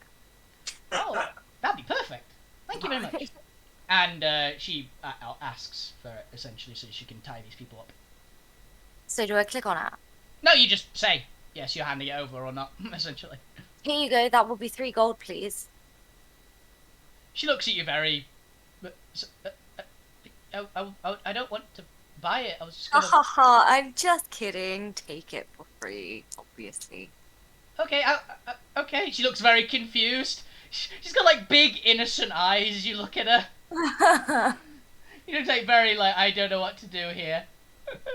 Oh, that'd be perfect. Thank you very much. And she asks for it, essentially, so she can tie these people up. So do I click on it? No, you just say, yes, you're handing it over or not, essentially. Here you go. That will be 3 gold, please. She looks at you very... I don't want to buy it. I was just gonna... I'm just kidding. Take it for free, obviously. Okay, okay. She looks very confused. She's got, like, big, innocent eyes as you look at her. You look like very, like, I don't know what to do here.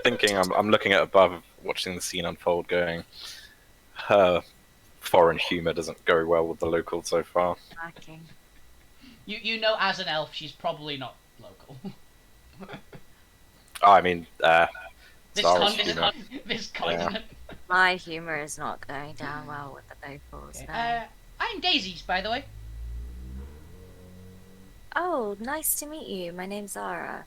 Thinking, I'm looking at above, watching the scene unfold, going, her foreign humour doesn't go well with the locals so far. Okay. You know, as an elf, she's probably not local. Oh, I mean, this continent. My humour is not going down well with the locals. Okay. No. I'm Daisies, by the way. Oh, nice to meet you. My name's Xara.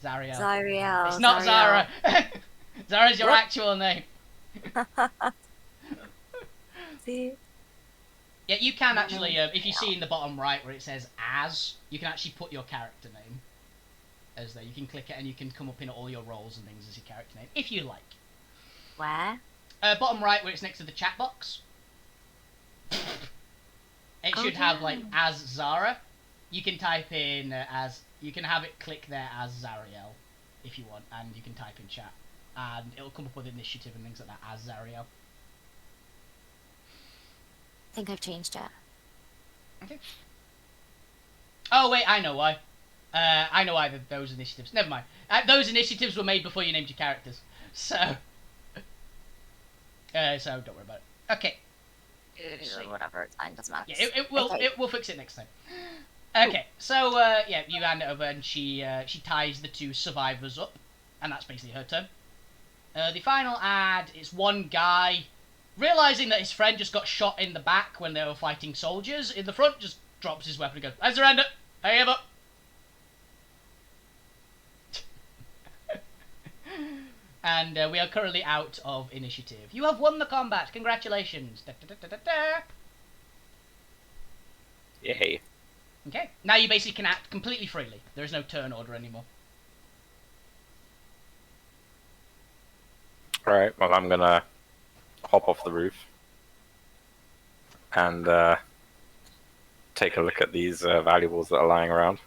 Zariel. Zariel. It's not Xara. Zara's your actual name. See? Yeah, you can actually, if you see in the bottom right where it says as, you can actually put your character name as there. You can click it and you can come up in all your roles and things as your character name, if you like. Where? Bottom right where it's next to the chat box. It should have, like, as Xara. You can type in as... You can have it click there as Zariel, if you want, and you can type in chat. And it'll come up with initiative and things like that as Zariel. I think I've changed it. Okay. Oh, wait, I know why. I know why those initiatives... Never mind. Those initiatives were made before you named your characters. So... so don't worry about it. Okay. Whatever, it's fine, doesn't matter. Yeah, it will. Okay. It will fix it next time. Okay, so yeah, you hand it over, and she ties the 2 survivors up, and that's basically her turn. The final ad is one guy realizing that his friend just got shot in the back when they were fighting soldiers. In the front, just drops his weapon and goes, "I surrender. I give up." And we are currently out of initiative. You have won the combat. Congratulations. Da, da, da, da, da. Yay. Okay. Now you basically can act completely freely. There is no turn order anymore. Alright, well, I'm gonna hop off the roof and take a look at these valuables that are lying around.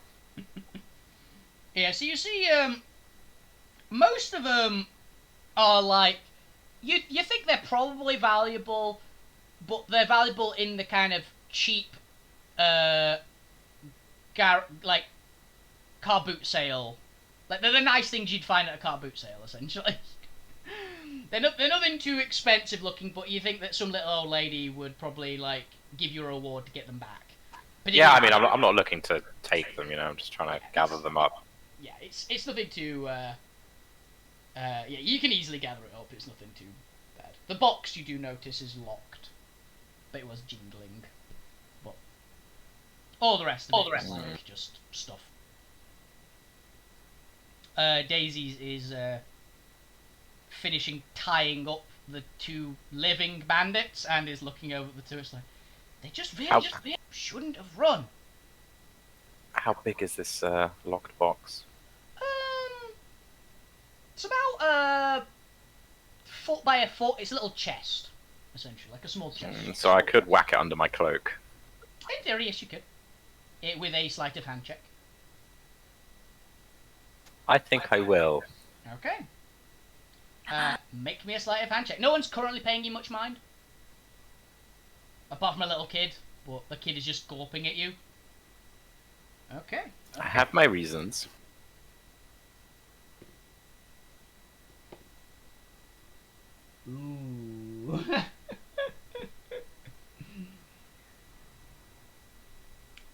Yeah, so you see, most of them are like you think they're probably valuable, but they're valuable in the kind of cheap, uh, like car boot sale. Like they're the nice things you'd find at a car boot sale, essentially. They're nothing too expensive looking, but you think that some little old lady would probably like give you a reward to get them back. But Yeah, I mean, I'm not looking to take them. I'm just trying to gather them up. Yeah, it's nothing too. Yeah, you can easily gather it up. It's nothing too bad. The box you do notice is locked, but it was jingling. But all the rest of it is like just stuff. Daisy is finishing tying up the two living bandits and is looking over at the two. It's like they just really shouldn't have run. How big is this locked box? It's about 4 by a 4. It's a little chest, essentially, like a small chest. So I could whack it under my cloak. In theory, yes, you could. With a sleight of hand check. I think I will. Okay. Make me a sleight of hand check. No one's currently paying you much mind. Apart from a little kid, but the kid is just gawping at you. Okay. I have my reasons. Ooh.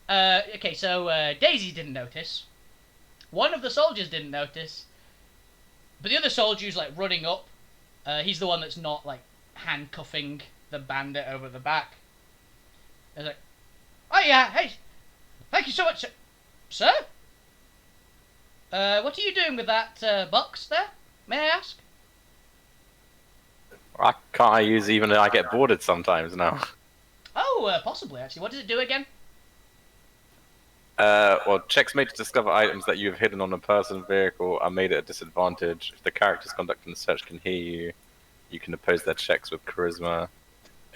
Okay, so Daisy didn't notice. One of the soldiers didn't notice. But the other soldier's like running up. He's the one that's not like handcuffing the bandit over the back. He's like, "Oh yeah, hey, thank you so much, sir. What are you doing with that box there? May I ask?" Can't I use even if I get boarded sometimes now? Oh, possibly actually. What does it do again? Well, checks made to discover items that you have hidden on a person, vehicle are made at a disadvantage. If the characters conducting the search can hear you, you can oppose their checks with charisma.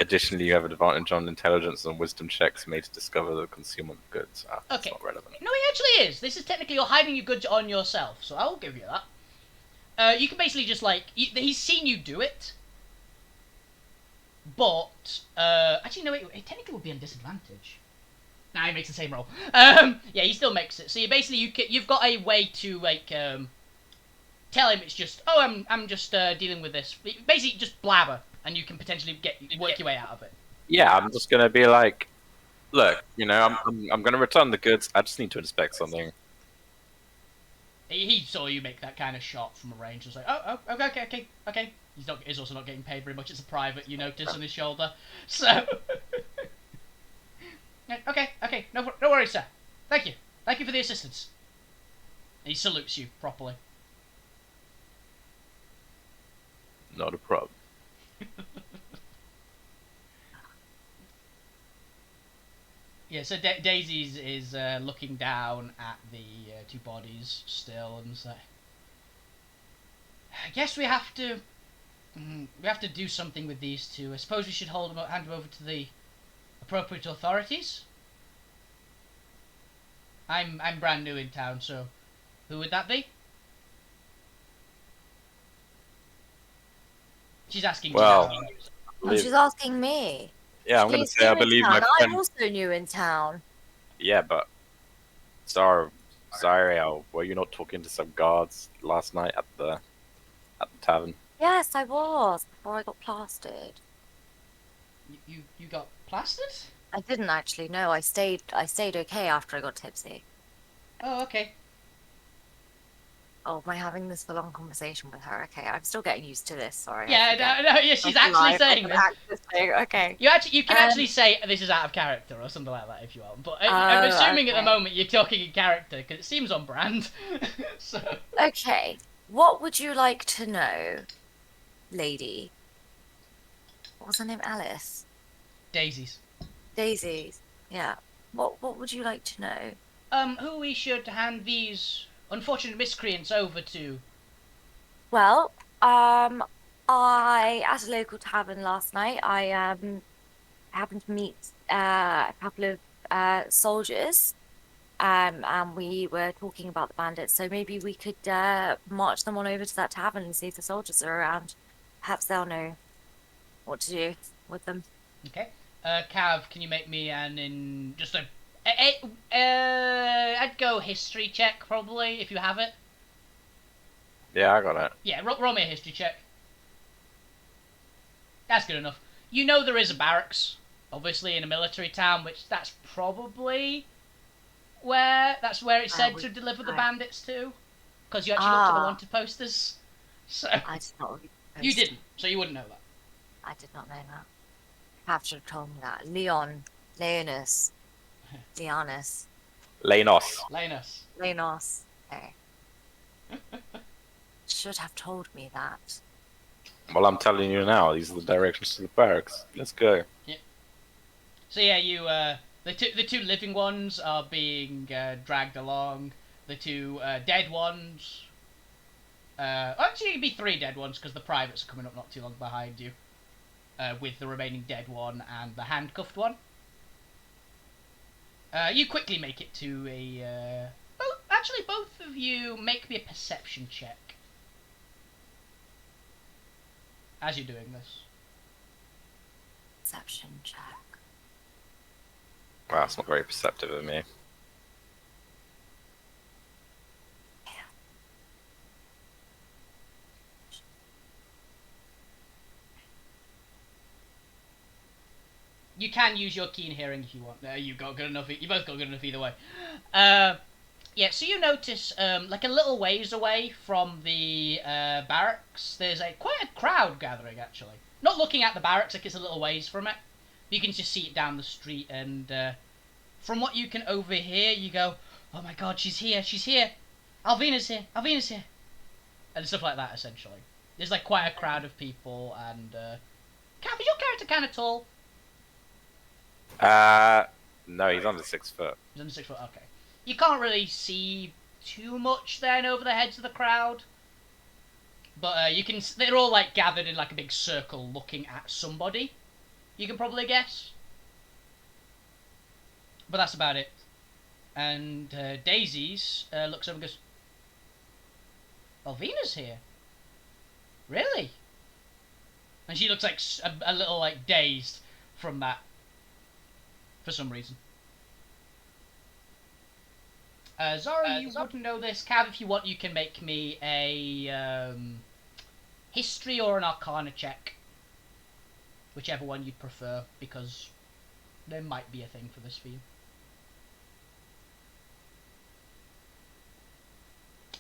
Additionally, you have an advantage on intelligence and wisdom checks made to discover the concealment of goods. That's Okay. not relevant. No, it actually is. This is technically you're hiding your goods on yourself, so I'll give you that. You can basically just like he's seen you do it, but actually no, it technically would be on disadvantage. Nah, he makes the same roll. Yeah, he still makes it. So you basically you've got a way to like tell him it's just I'm just dealing with this. Basically, just blabber, and you can potentially work your way out of it. Yeah, I'm just gonna be like, look, I'm gonna return the goods. I just need to inspect something. He saw you make that kind of shot from a range. Was like, oh, okay. He's also not getting paid very much. It's a private, you notice, on his shoulder. So. Okay. No worries, sir. Thank you for the assistance. He salutes you properly. Not a problem. Yeah, so Daisy is looking down at the two bodies still, and say, "I guess we have to do something with these two. I suppose we should hand them over to the appropriate authorities. I'm brand new in town, so who would that be?" She's asking. Well, She's asking me. yeah, I'm gonna say I believe my I'm friend. also new in town. Yeah, but sorry, were you not talking to some guards last night at the tavern? Yes, I was before I got plastered. You got plastered? I didn't actually. No, I stayed okay after I got tipsy. Oh, okay. Oh, am I having this full-on conversation with her? Okay, I'm still getting used to this. Sorry. Yeah, she's actually saying this. Okay. You can actually say this is out of character or something like that if you want. But I'm assuming at the moment you're talking in character because it seems on brand. So. Okay, what would you like to know, lady? What was her name? Alice. Daisies. Daisies. Yeah. What would you like to know? Who we should hand these unfortunate miscreants over to? Well, I at a local tavern last night. I happened to meet a couple of soldiers and we were talking about the bandits, so maybe we could march them on over to that tavern and see if the soldiers are around. Perhaps they'll know what to do with them. Okay. Cav, can you make me just I'd go history check probably if you have it. Yeah, I got it. Yeah, roll me a history check. That's good enough. You know there is a barracks, obviously in a military town, which that's probably where it's said to deliver the bandits to, because you actually looked at the wanted posters. So I did not read the you post. didn't, so you wouldn't know that. I did not know that. Perhaps should have told me that. Leonis. Lanos. Lanus. Leonos. Okay. Should have told me that. Well, I'm telling you now. These are the directions to the barracks. Let's go. Yeah. So yeah, you the two living ones are being dragged along. The two dead ones. Actually, it'd be 3 dead ones because the privates are coming up not too long behind you. With the remaining dead one and the handcuffed one. You quickly make it to a. Actually, both of you make me a perception check as you're doing this. Perception check. Wow, that's not very perceptive of me. You can use your keen hearing if you want. You got good enough. You both got good enough either way. Yeah. So you notice, like a little ways away from the barracks, there's quite a crowd gathering. Actually, not looking at the barracks, like it's a little ways from it. You can just see it down the street, and from what you can overhear, you go, "Oh my God, she's here! She's here! Alvina's here! Alvina's here!" And stuff like that. Essentially, there's like quite a crowd of people, and Cap, is your character kind of tall? No, he's under 6 foot. He's under 6 foot, okay. You can't really see too much then over the heads of the crowd. But you can. They're all like gathered in like a big circle looking at somebody. You can probably guess. But that's about it. And Daisy's looks over and goes, Alvina's here? Really? And she looks like a little like dazed from that. For some reason. Xara, you wouldn't know this. Cav, if you want, you can make me a history or an arcana check. Whichever one you'd prefer, because there might be a thing for this for you.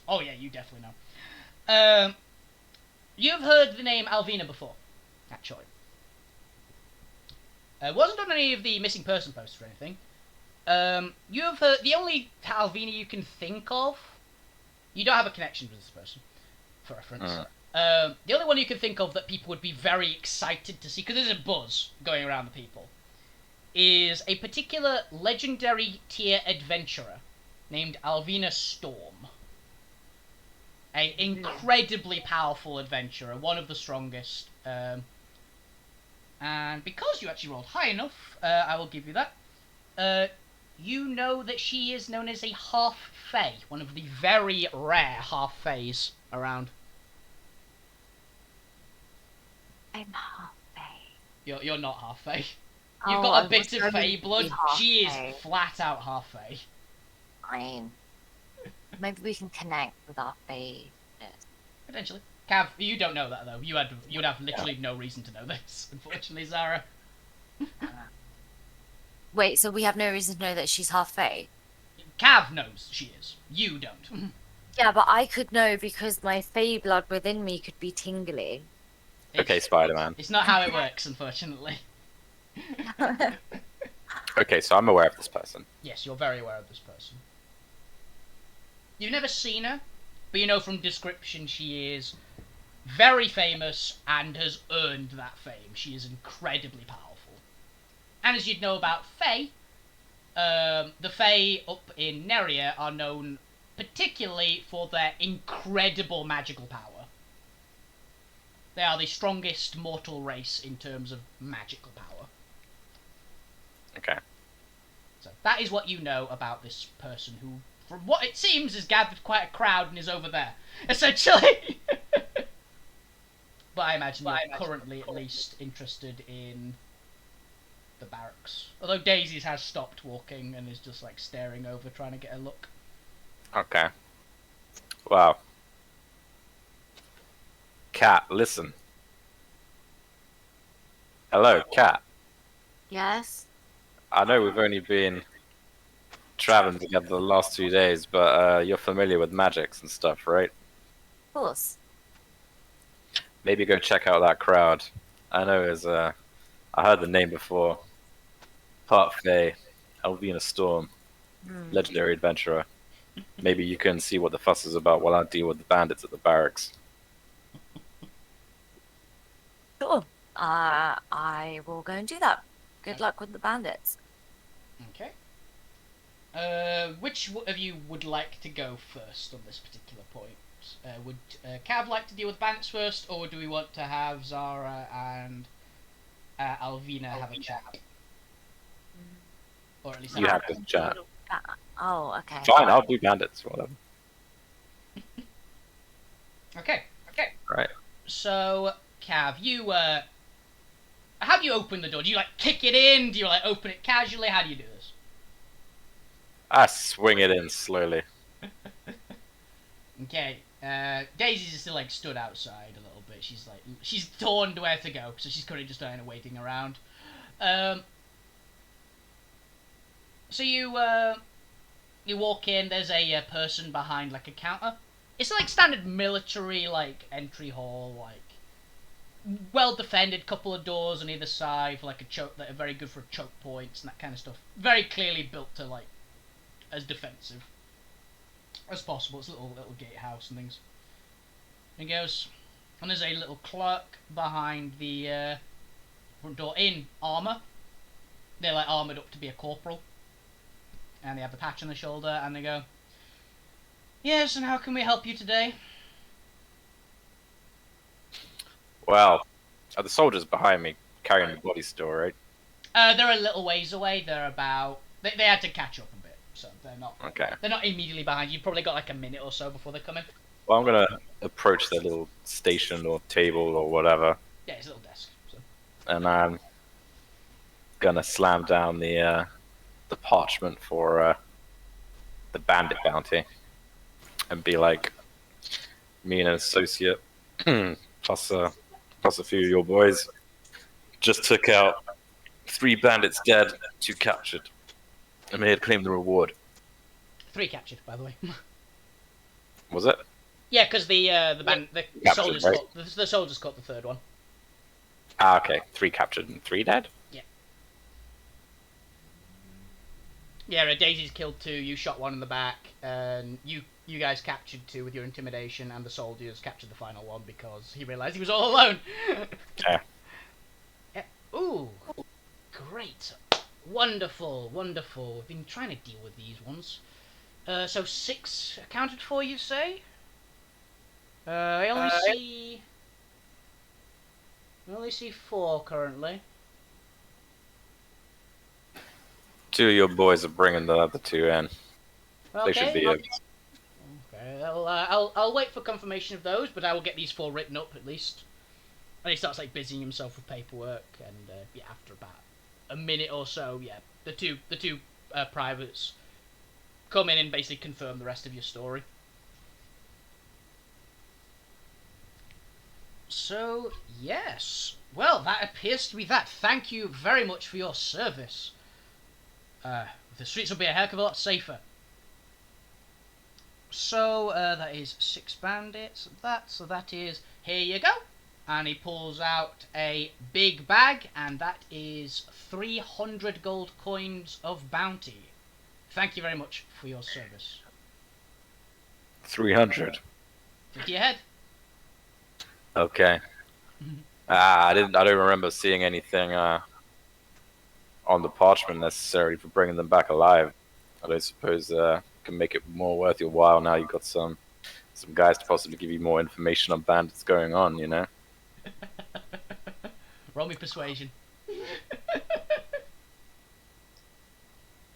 Oh yeah, you definitely know. You've heard the name Alvina before, actually. Wasn't on any of the missing person posts or anything. You have heard the only Alvina you can think of. You don't have a connection with this person, for reference. The only one you can think of that people would be very excited to see, because there's a buzz going around the people, is a particular legendary tier adventurer named Alvina Storm. An incredibly powerful adventurer, one of the strongest. And because you actually rolled high enough, I will give you that. You know that she is known as a half-fae, one of the very rare half-faes around. I'm half-fae. You're not half-fae. You've got a bit of fae blood. She is flat out half-fae. Fine. Maybe we can connect with our fae. Potentially. Cav, you don't know that though. You'd have literally no reason to know this, unfortunately, Xara. Wait, so we have no reason to know that she's half fae? Cav knows she is. You don't. Yeah, but I could know because my fae blood within me could be tingling. Okay, Spider-Man. It's not how it works, unfortunately. Okay, so I'm aware of this person. Yes, you're very aware of this person. You've never seen her, but you know from description she is very famous and has earned that fame. She is incredibly powerful. And as you'd know about Fae, the Fae up in Neria are known particularly for their incredible magical power. They are the strongest mortal race in terms of magical power. Okay. So that is what you know about this person who, from what it seems, has gathered quite a crowd and is over there, essentially. But I imagine you're currently at least interested in the barracks. Although Daisies has stopped walking and is just like staring over, trying to get a look. Okay. Wow. Cat, listen. Hello, Cat. Yes? I know we've only been traveling together the last 2 days, but you're familiar with magics and stuff, right? Of course. Maybe go check out that crowd. I know I heard the name before. Part Fae, Elvina Storm, legendary adventurer. Maybe you can see what the fuss is about while I deal with the bandits at the barracks. Sure. I will go and do that. Good luck with the bandits. Okay. Which of you would like to go first on this particular point? Would Cav like to deal with bandits first, or do we want to have Xara and Alvina have a chat? Or at least You have to chat. Oh, okay. Fine, I'll do bandits, whatever. Okay. Right. So, Cav, you how do you open the door? Do you like kick it in? Do you like open it casually? How do you do this? I swing it in slowly. Okay. Daisy's still like stood outside a little bit. She's torn where to go, so she's currently just kind of waiting around. So you walk in. There's a person behind like a counter. It's like standard military like entry hall, like well defended, couple of doors on either side for like a choke that are very good for choke points and that kind of stuff. Very clearly built to like as defensive as possible. It's a little gatehouse and things. And goes, and there's a little clerk behind the front door in armor. They're like armored up to be a corporal, and they have the patch on the shoulder, and they go, "Yes, and how can we help you today?" Well, are the soldiers behind me carrying the body still, right? They're a little ways away. They're about. They had to catch up a bit, so they're not. Okay. They're not immediately behind you. You've probably got like a minute or so before they come in. Well, I'm gonna approach their little station or table or whatever, Yeah, it's a little desk. So. and I'm gonna slam down the parchment for the bandit bounty, and be like, me and an associate, plus a few of your boys, just took out 3 bandits dead, 2 captured. I'm here to claim the reward. 3 captured, by the way. Was it? Yeah, because the Captured, soldiers right? the soldiers caught the 3rd one. Ah, okay. 3 captured and 3 dead? Yeah, Daisy's killed 2. You shot 1 in the back, and you guys captured 2 with your intimidation, and the soldiers captured the final 1 because he realised he was all alone. Yeah. Ooh, great, wonderful. We've been trying to deal with these ones. So 6 accounted for, you say? I only see 4 currently. 2 of your boys are bringing the other 2 in. They should be Okay, I'll wait for confirmation of those, but I will get these 4 written up at least. And he starts like busying himself with paperwork, and yeah, after about a minute or so, yeah, the two privates come in and basically confirm the rest of your story. So yes, well, that appears to be that. Thank you very much for your service. The streets will be a heck of a lot safer. So that is 6 bandits. So that is, here you go. And he pulls out a big bag, and that is 300 gold coins of bounty. Thank you very much for your service. 300. Look your head. Okay. I don't remember seeing anything on the parchment necessary for bringing them back alive. I don't suppose can make it more worth your while now you've got some guys to possibly give you more information on bandits going on, you know? Roll me persuasion.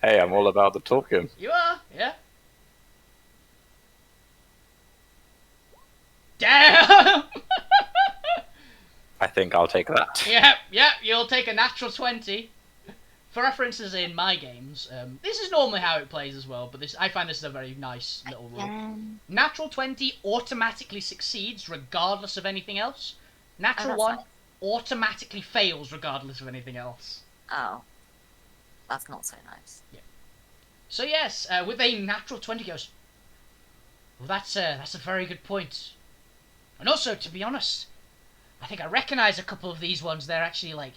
Hey, Hey, I'm all about the talking. You are, yeah. Damn! I think I'll take that. Yep, you'll take a natural 20. For references in my games, this is normally how it plays as well, but I find this is a very nice little rule. Natural 20 automatically succeeds regardless of anything else. Natural 1 nice. automatically fails regardless of anything else. Oh. That's not so nice. Yeah. So yes, with a natural 20 goes, well, that's a very good point. And also, to be honest, I think I recognise a couple of these ones. They're actually like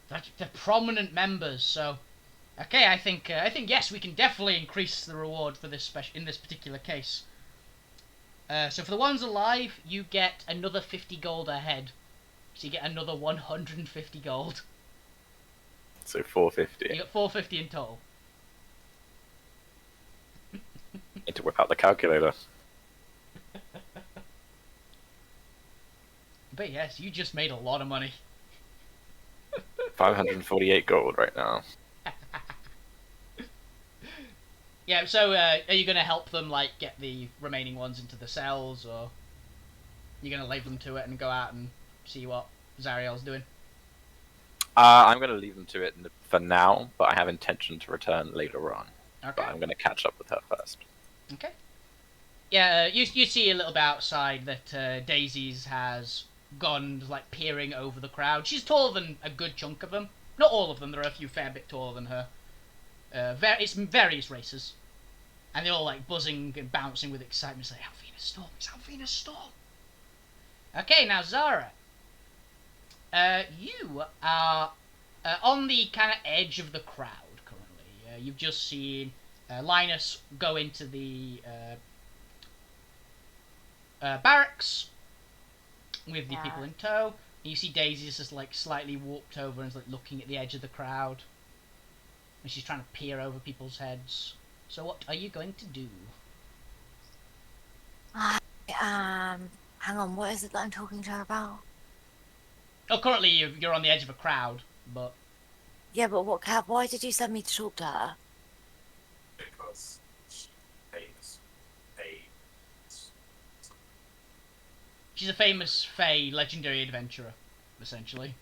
they're prominent members. So, okay, I think yes, we can definitely increase the reward for this in this particular case. So for the ones alive, you get another 50 gold a head. So you get another 150 gold. So 450. You got 450 in total. Need to whip out the calculator. But yes, you just made a lot of money. 548 gold right now. Yeah, so are you going to help them like get the remaining ones into the cells, or you're going to leave them to it and go out and see what Zariel's doing? I'm going to leave them to it for now, but I have intention to return later on. Okay. But I'm going to catch up with her first. Okay. Yeah, you see a little bit outside that Daisy's has gone like peering over the crowd. She's taller than a good chunk of them. Not all of them. There are a few fair bit taller than her. It's various races, and they're all like buzzing and bouncing with excitement. It's like Alvina Storm. It's Alvina Storm. Okay, now Xara. You are on the kind of edge of the crowd currently. You've just seen Linus go into the barracks with the people in tow. And you see Daisy just like slightly warped over and is like looking at the edge of the crowd. And she's trying to peer over people's heads. So what are you going to do? Hang on, what is it that I'm talking to her about? Oh, currently you're on the edge of a crowd, but... Yeah, but why did you send me to talk to her? Because she's a famous Fae legendary adventurer, essentially.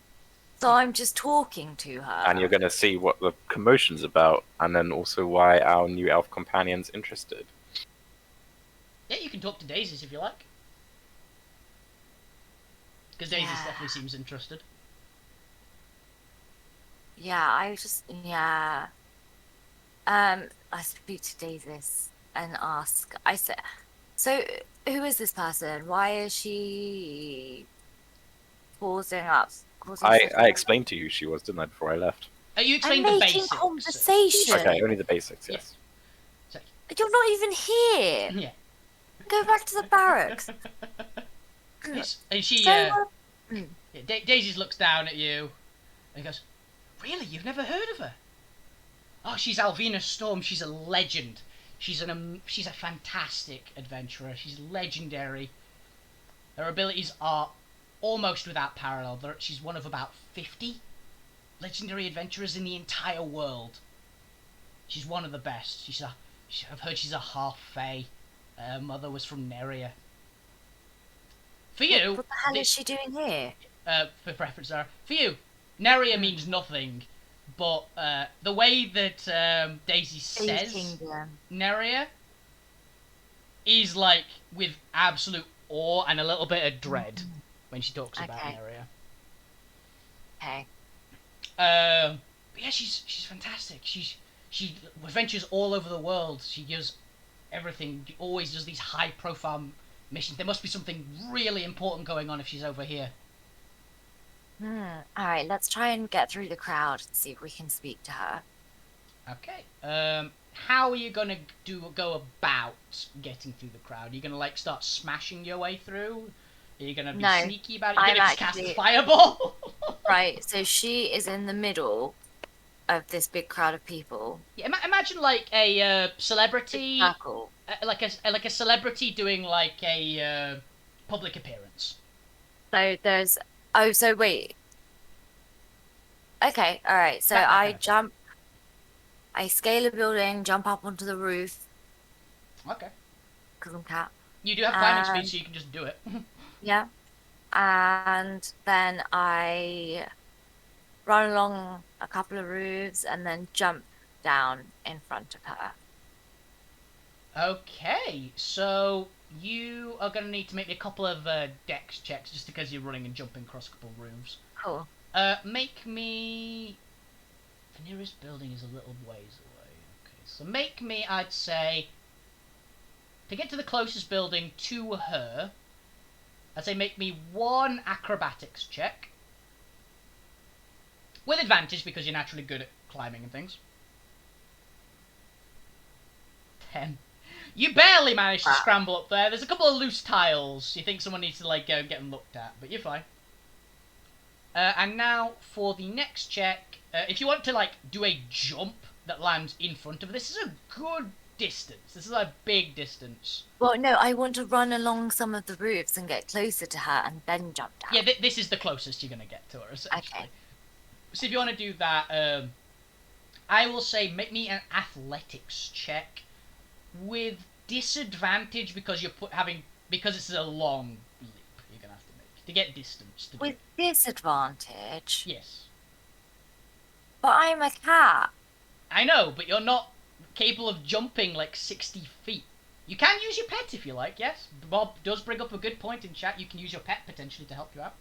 So I'm just talking to her. And you're going to see what the commotion's about, and then also why our new elf companion's interested. Yeah, you can talk to Daisies if you like. Because Daisies definitely seems interested. Yeah, I speak to Daisies and ask. I said, so who is this person? Why is she causing I explained to you who she was, didn't I, before I left? You explained I'm the making basics. conversation. Okay, only the basics, yes. You're not even here. Yeah. Go back to the barracks. And she, Daisies looks down at you and goes, "Really? You've never heard of her? Oh, she's Alvina Storm. She's a legend. She's a fantastic adventurer. She's legendary. Her abilities are almost without parallel. She's one of about 50 legendary adventurers in the entire world. She's one of the best. I've heard she's a half Fae. Her mother was from Neria. For you... What the hell is she doing here? For preference, Sarah. For you, Neria means nothing, but the way that Daisy says Neria is like with absolute awe and a little bit of dread when she talks about Neria. Okay. But yeah, she's fantastic. She adventures all over the world. She does everything. She always does these high-profile missions. There must be something really important going on if she's over here. Alright, let's try and get through the crowd and see if we can speak to her. Okay. How are you gonna go about getting through the crowd? Are you gonna like start smashing your way through? Are you gonna be sneaky about it? Are you gonna cast a fireball? Right, so she is in the middle of this big crowd of people. Yeah, imagine like a celebrity, Circle. like a celebrity doing like a public appearance. So there's so wait. Okay, alright, so I jump I scale a building, jump up onto the roof Okay. because I'm cat. You do have climbing speed, so you can just do it. Yeah. And then I run along a couple of roofs and then jump down in front of her. Okay, so you are going to need to make me a couple of dex checks just because you're running and jumping across a couple of roofs. Cool. Make me... The nearest building is a little ways away. Okay, so make me, I'd say... To get to the closest building to her, I'd say make me one acrobatics check. With advantage because you're naturally good at climbing and things. 10. You barely managed to scramble up there. There's a couple of loose tiles. You think someone needs to like go and get them looked at, but you're fine. And now for the next check, if you want to like do a jump that lands in front of her, this is a good distance. This is a big distance. Well, no, I want to run along some of the roofs and get closer to her and then jump down. Yeah, this is the closest you're going to get to her, essentially. Okay. So if you want to do that, I will say make me an athletics check with disadvantage because you're because this is a long leap you're gonna have to make to get distance to do With it. disadvantage? Yes, But I'm a cat. I know, but you're not capable of jumping like 60 feet. You can use your pet if you like. Yes, Bob does bring up a good point in chat. You can use your pet potentially to help you out.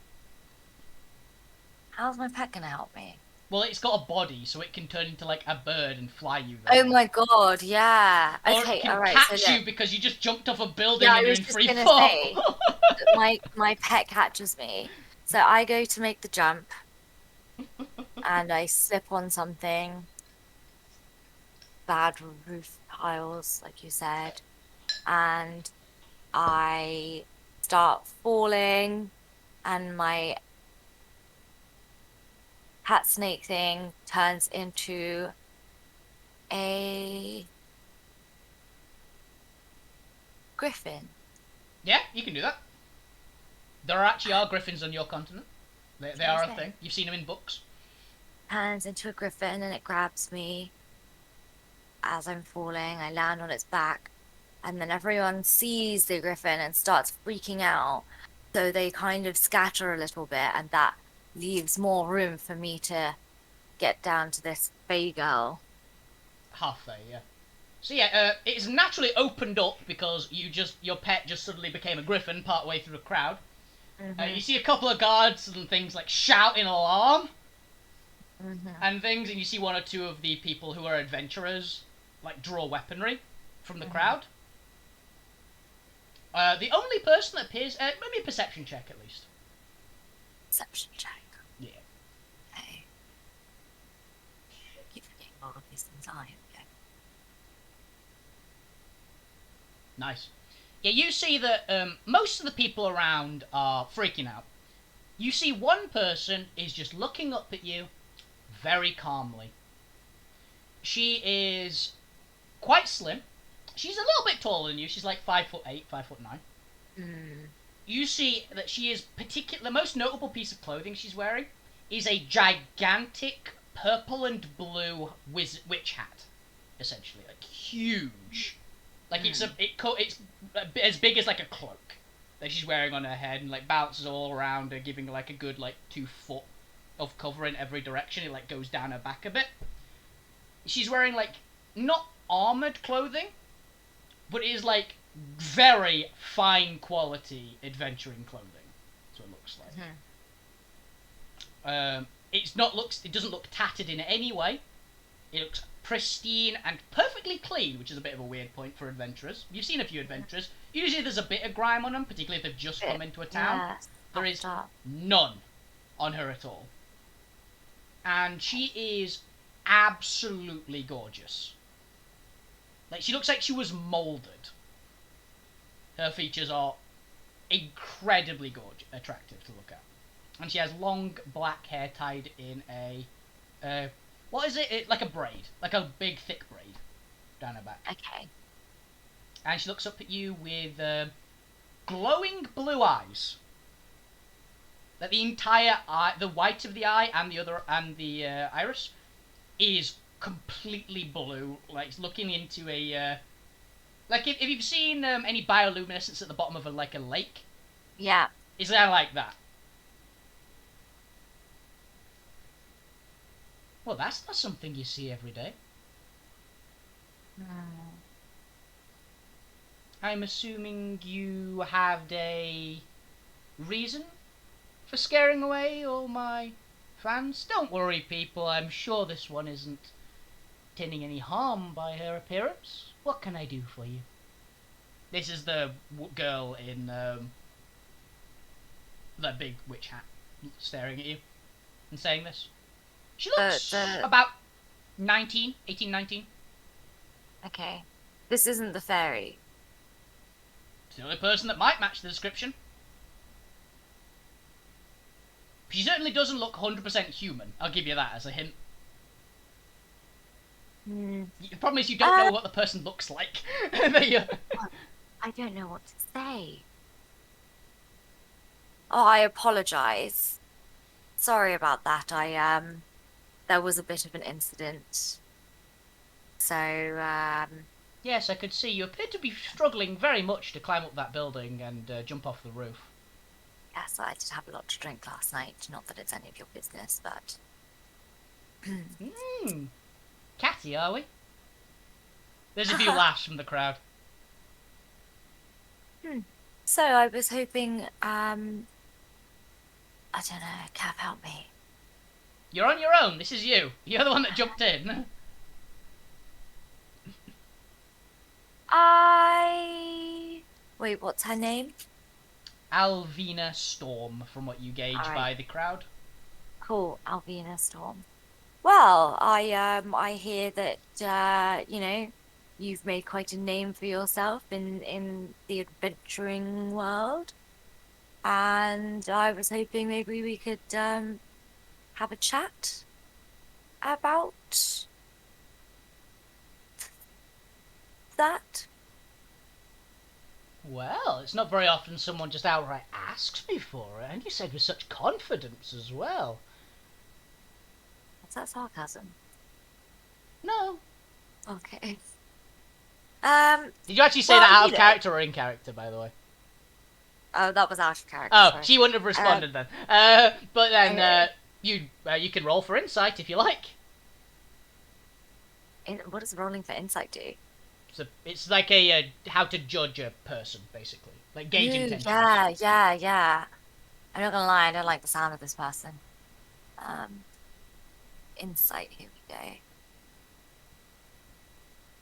How's my pet gonna help me? Well, it's got a body, so it can turn into like a bird and fly you there. Oh my god, yeah. Or Okay, it can alright, catch so you look. because you just jumped off a building Yeah, and I you're was in just free gonna fall. say my pet catches me. So I go to make the jump and I slip on something. Bad roof tiles, like you said. And I start falling and my cat snake thing turns into a griffin. Yeah, you can do that. There actually are griffins on your continent. They are a Okay. thing. You've seen them in books. Turns into a griffin and it grabs me as I'm falling. I land on its back, and then everyone sees the griffin and starts freaking out. So they kind of scatter a little bit, and that leaves more room for me to get down to this Fey girl. Half there, yeah. So yeah, it's naturally opened up because your pet just suddenly became a griffin partway through a crowd. Mhm. You see a couple of guards and things like shouting alarm Mhm. and things, and you see one or two of the people who are adventurers like draw weaponry from the Mhm. crowd. The only person that appears, maybe a perception check at least. Perception check. Yeah. Okay. Keep forgetting all of these things. Okay. Nice. Yeah, you see that most of the people around are freaking out. You see one person is just looking up at you very calmly. She is quite slim. She's a little bit taller than you. She's like 5'8", 5'9". Mm. You see that she is the most notable piece of clothing she's wearing is a gigantic purple and blue witch hat, essentially, like huge. Like it's as big as like a cloak that she's wearing on her head and like bounces all around her, giving her like a good like 2 foot of cover in every direction. It like goes down her back a bit. She's wearing like not armored clothing, but it is like very fine quality adventuring clothing. That's what it looks like. Mhm. It doesn't look tattered in any way. It looks pristine and perfectly clean, which is a bit of a weird point for adventurers. You've seen a few adventurers. Usually there's a bit of grime on them, particularly if they've just come into a town. Yeah, There is stuffed up. none on her at all. And she is absolutely gorgeous. Like, she looks like she was moulded. Her features are incredibly attractive to look at. And she has long black hair tied in a... what is it? Like a braid. Like a big, thick braid down her back. Okay. And she looks up at you with glowing blue eyes. That the entire eye, the white of the eye and the iris, is completely blue, like it's looking into a like if you've seen any bioluminescence at the bottom of a lake, Yeah. it's kind of like that. Well, that's not something you see every day. Hmm. I'm assuming you have a reason for scaring away all my fans. Don't worry, people. I'm sure this one isn't intending any harm by her appearance. What can I do for you? This is the girl in the big witch hat staring at you and saying this. She looks about 19, 18, 19. Okay. This isn't the fairy. It's the only person that might match the description. She certainly doesn't look 100% human. I'll give you that as a hint. Hmm. The problem is you don't know what the person looks like. I don't know what to say. Oh, I apologize. Sorry about that. There was a bit of an incident. So, Yes, I could see. You appear to be struggling very much to climb up that building and jump off the roof. yes, I did have a lot to drink last night. Not that it's any of your business, but Catty, are we? There's a few laughs from the crowd. so I was hoping, I don't know, Cav, help me. You're on your own. This is you. You're the one that jumped in. Wait, what's her name? Alvina Storm, from what you gauge Alright. by the crowd. Cool, Alvina Storm. Well, I hear that you've made quite a name for yourself in the adventuring world, and I was hoping maybe we could have a chat about that. Well, it's not very often someone just outright asks me for it, and you said with such confidence as well. What's that sarcasm? No. Okay. Did you actually say Well, that out you of know. character or in character, by the way? Oh, that was out of character. Oh, sorry. she wouldn't have responded then. But then you can roll for insight if you like. What does rolling for insight do? It's like a how to judge a person, basically, like gauge Ooh, intentions. yeah. I'm not gonna lie, I don't like the sound of this person. Insight, here we go.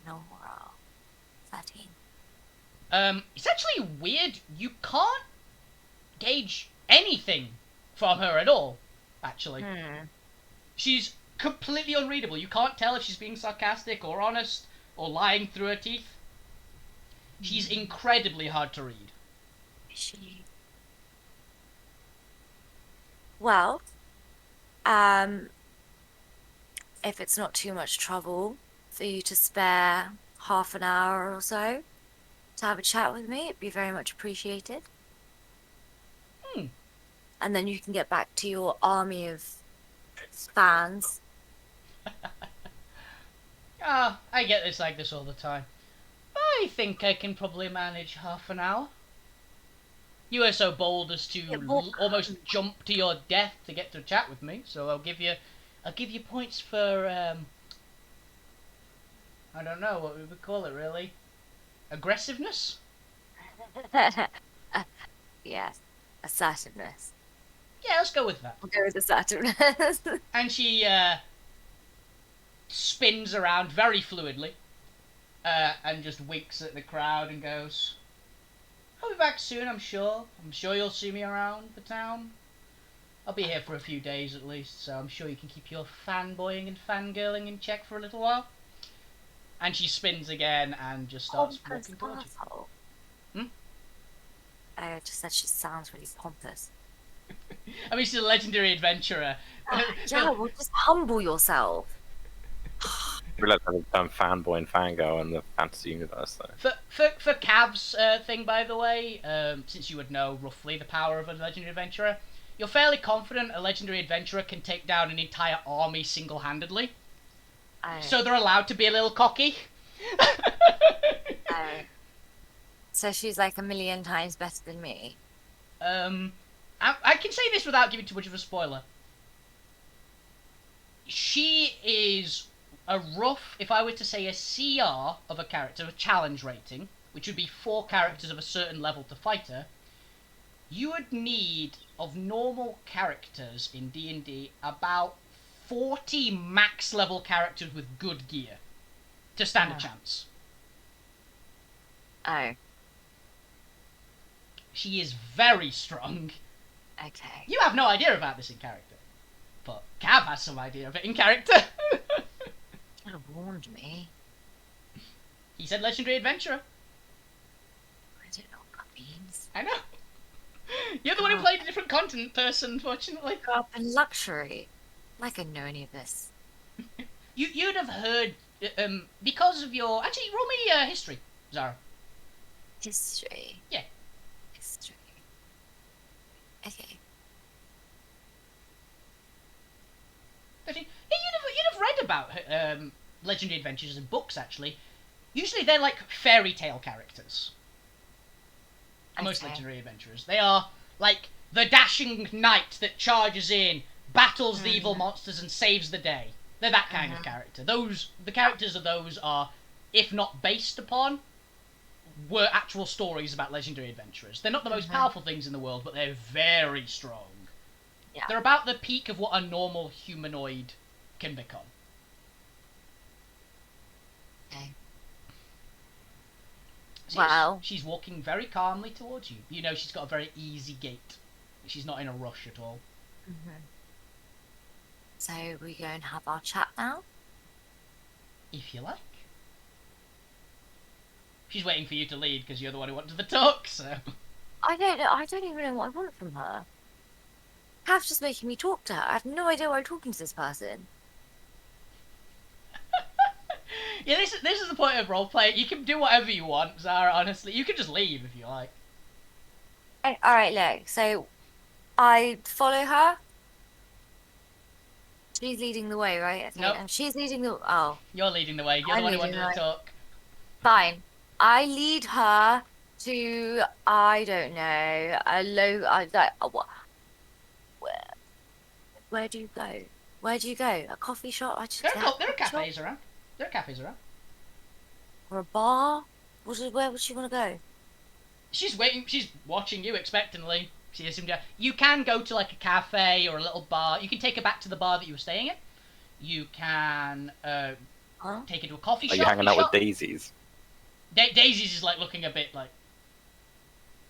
Nora. 13. It's actually weird. You can't gauge anything from her at all. Actually, she's completely unreadable. You can't tell if she's being sarcastic or honest or lying through her teeth. She's incredibly hard to read. Is she? Well, if it's not too much trouble for you to spare half an hour or so to have a chat with me, it'd be very much appreciated. And then you can get back to your army of fans. I get this like this all the time. I think I can probably manage half an hour. You were so bold as to almost jump to your death to get to chat with me, so I'll give you points for I don't know what we would call it really. Aggressiveness? Yes, assertiveness. Yeah, let's go with that. We'll go with assertiveness. And she spins around very fluidly and just winks at the crowd and goes, I'll be back soon, I'm sure. I'm sure you'll see me around the town. I'll be here for a few days at least, so I'm sure you can keep your fanboying and fangirling in check for a little while. And she spins again and just starts walking towards you. I just said she sounds really pompous. I mean, she's a legendary adventurer. Yeah, well, just humble yourself. We like to have the term fanboy and fangirl in the fantasy universe, though. For Cav's thing, by the way, since you would know roughly the power of a legendary adventurer, you're fairly confident a legendary adventurer can take down an entire army single-handedly. Oh, So they're allowed to be a little cocky. oh. So she's like a million times better than me. I can say this without giving too much of a spoiler. She is a rough, if I were to say a CR of a character, a challenge rating, which would be 4 characters of a certain level to fight her, you would need, of normal characters in D&D, about 40 max level characters with good gear to stand a chance. Oh, She is very strong. okay. You have no idea about this in character, but Cav has some idea of it in character. Should have warned me. He said legendary adventurer. I don't know what that means. I know. You're the one who played a different continent person, unfortunately. Grew up in luxury. Like I know any of this. You'd have heard, because of your... Actually, roll me history, Xara. History. Yeah. History. Okay. Actually, yeah, you'd have read about legendary adventures in books, actually. Usually they're like fairy tale characters. Most Okay. legendary adventurers. They are like the dashing knight that charges in, battles the evil monsters, and saves the day. They're that kind of character. The characters of those are, if not based upon, were actual stories about legendary adventurers. They're not the most powerful things in the world, but they're very strong. Yeah. They're about the peak of what a normal humanoid can become. Okay. See, Wow. she's walking very calmly towards you. You know she's got a very easy gait. She's not in a rush at all. So we go and have our chat now. If you like. She's waiting for you to lead because you're the one who wanted the talk, so... I don't even know what I want from her. Half's just making me talk to her. I have no idea why I'm talking to this person. Yeah, this is the point of roleplay. You can do whatever you want, Xara, honestly. You can just leave if you like. Alright, look. So I follow her. She's leading the way, right? Okay. Nope. And she's leading the... Oh, You're leading the way. You're I'm the one who leading wanted the to way. talk. fine. I lead her to, I don't know, a low... Where do you go? Where do you go? A coffee shop? I just There get are, a there are coffee shop? cafes around. There are cafes around. Or a bar? Where would she want to go? She's waiting. She's watching you expectantly. She assumed you can go to like a cafe or a little bar. You can take her back to the bar that you were staying at. You can Huh? take her to a coffee Are shop. you hanging out with Daisies? Daisy's is like looking a bit like.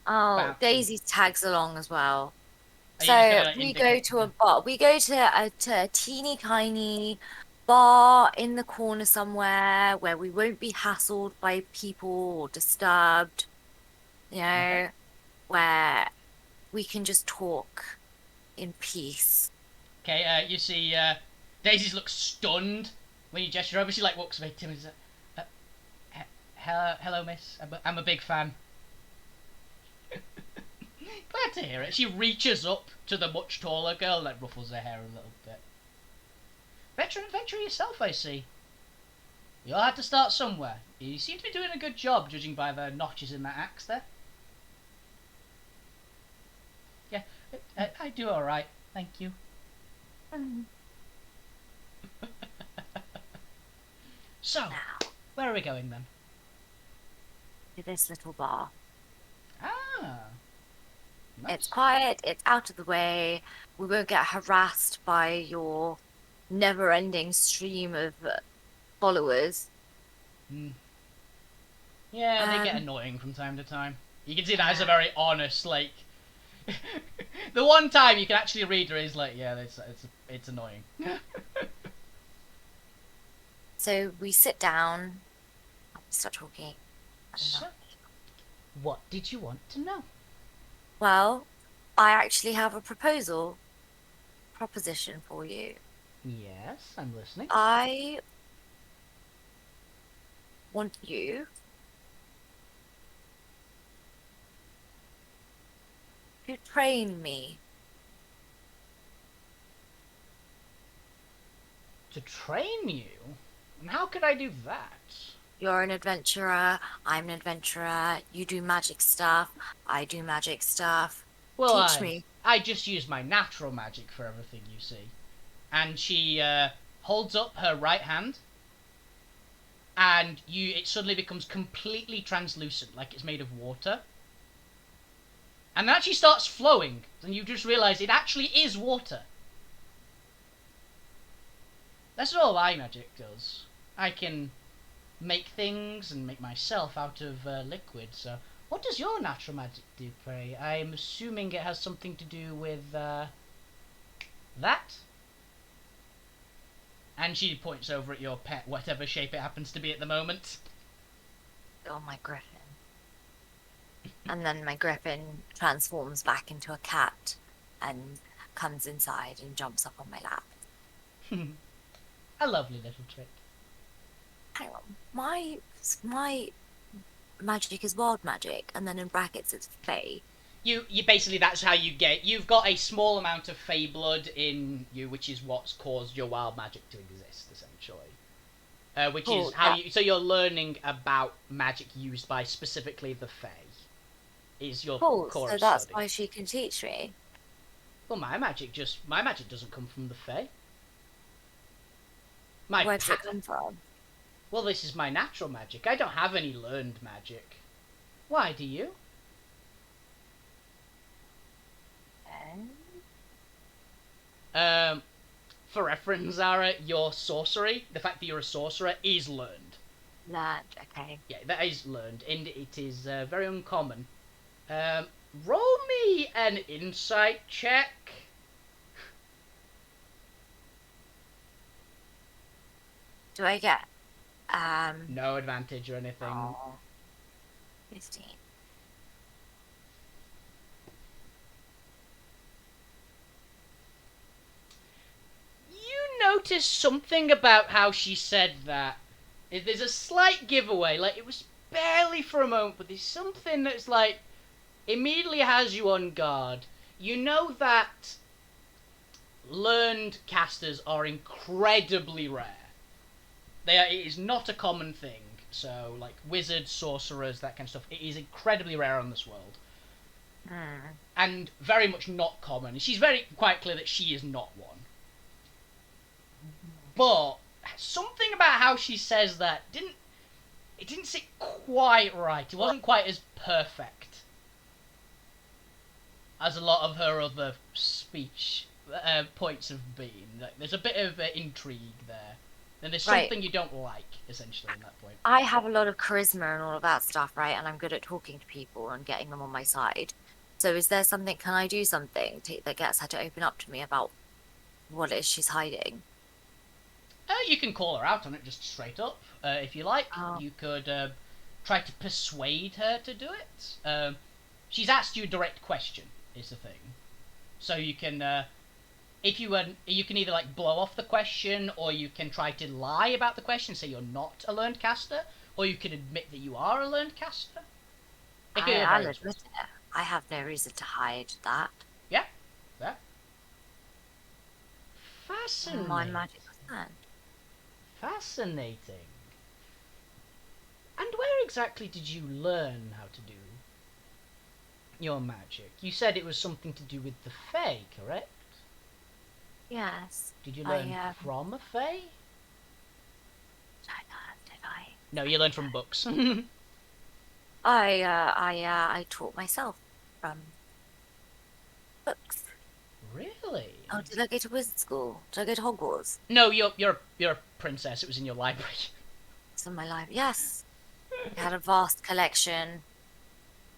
Oh, Bouncy. Daisy tags along as well. Are you So just gonna, like, we indicate- go to a bar. We go to a teeny tiny bar in the corner somewhere where we won't be hassled by people or disturbed. You know, Okay. where we can just talk in peace. Okay, you see Daisy's looks stunned when you gesture over. She like walks away timidly. Hello, miss. I'm a big fan. Glad to hear it. She reaches up to the much taller girl and like ruffles her hair a little bit. Veteran adventurer yourself, I see. You all had to start somewhere. You seem to be doing a good job, judging by the notches in that axe there. Yeah, I do all right. Thank you. So, Now, where are we going then? to this little bar. Ah, nice. It's quiet, it's out of the way. We won't get harassed by your never-ending stream of followers. Yeah, they get Um, annoying from time to time. You can see that as a very honest, like... the one time you can actually read her is like, yeah, it's annoying. So we sit down, start talking. I don't So, know. what did you want to know? Well, I actually have a proposition for you. Yes, I'm listening. I want you to train me. To train you? And how could I do that? You're an adventurer, I'm an adventurer, you do magic stuff, I do magic stuff. Well, Teach me. I just use my natural magic for everything, you see. And she holds up her right hand, and it suddenly becomes completely translucent, like it's made of water. And then she starts flowing, and you just realise it actually is water. That's all my magic does. I can make things and make myself out of liquid, so... What does your natural magic do, pray? I'm assuming it has something to do with, that? And she points over at your pet, whatever shape it happens to be at the moment. Oh, my griffin. And then my griffin transforms back into a cat and comes inside and jumps up on my lap. A lovely little trick. Hang on. My magic is wild magic, and then in brackets it's fey. You basically, that's how you get... You've got a small amount of fey blood in you, which is what's caused your wild magic to exist, essentially. Which Cool, is how yeah. so you're learning about magic used by specifically the fey. Is your Cool, core so of that's study. why she can teach me. Well, my magic doesn't come from the fey. My Where does it come from? Well, this is my natural magic. I don't have any learned magic. Why do you? For reference, Xara, your sorcery, the fact that you're a sorcerer, is learned. Learned, okay. Yeah, that is learned, and it is very uncommon. Roll me an insight check. Do I get No advantage or anything. oh, 15. You notice something about how she said that. There's a slight giveaway, like it was barely for a moment, but there's something that's like immediately has you on guard. You know that learned casters are incredibly rare. It is not a common thing. So, like wizards, sorcerers, that kind of stuff, it is incredibly rare on this world, and very much not common. She's very quite clear that she is not one. But something about how she says that didn't sit quite right. It wasn't quite as perfect as a lot of her other speech points have been. Like, there's a bit of intrigue there, and there's Right. something you don't like, essentially, in that point. I have a lot of charisma and all of that stuff, right? And I'm good at talking to people and getting them on my side. So is there something, can I do something that gets her to open up to me about what it is she's hiding? You can call her out on it just straight up, if you like. Oh. You could try to persuade her to do it. She's asked you a direct question, is the thing. So you can, you can either like blow off the question, or you can try to lie about the question, say you're not a learned caster, or you can admit that you are a learned caster. I'll admit it. I have no reason to hide that. Yeah. Fascinating. My magic was learned. Fascinating. And where exactly did you learn how to do your magic? You said it was something to do with the Fae, correct? Yes. Did you learn from a Fae? Did I? No, you learned from books. I taught myself from books. Really? Oh, did I go to wizard school? Did I go to Hogwarts? No, you're a princess. It was in your library. It's in my life. Yes. I had a vast collection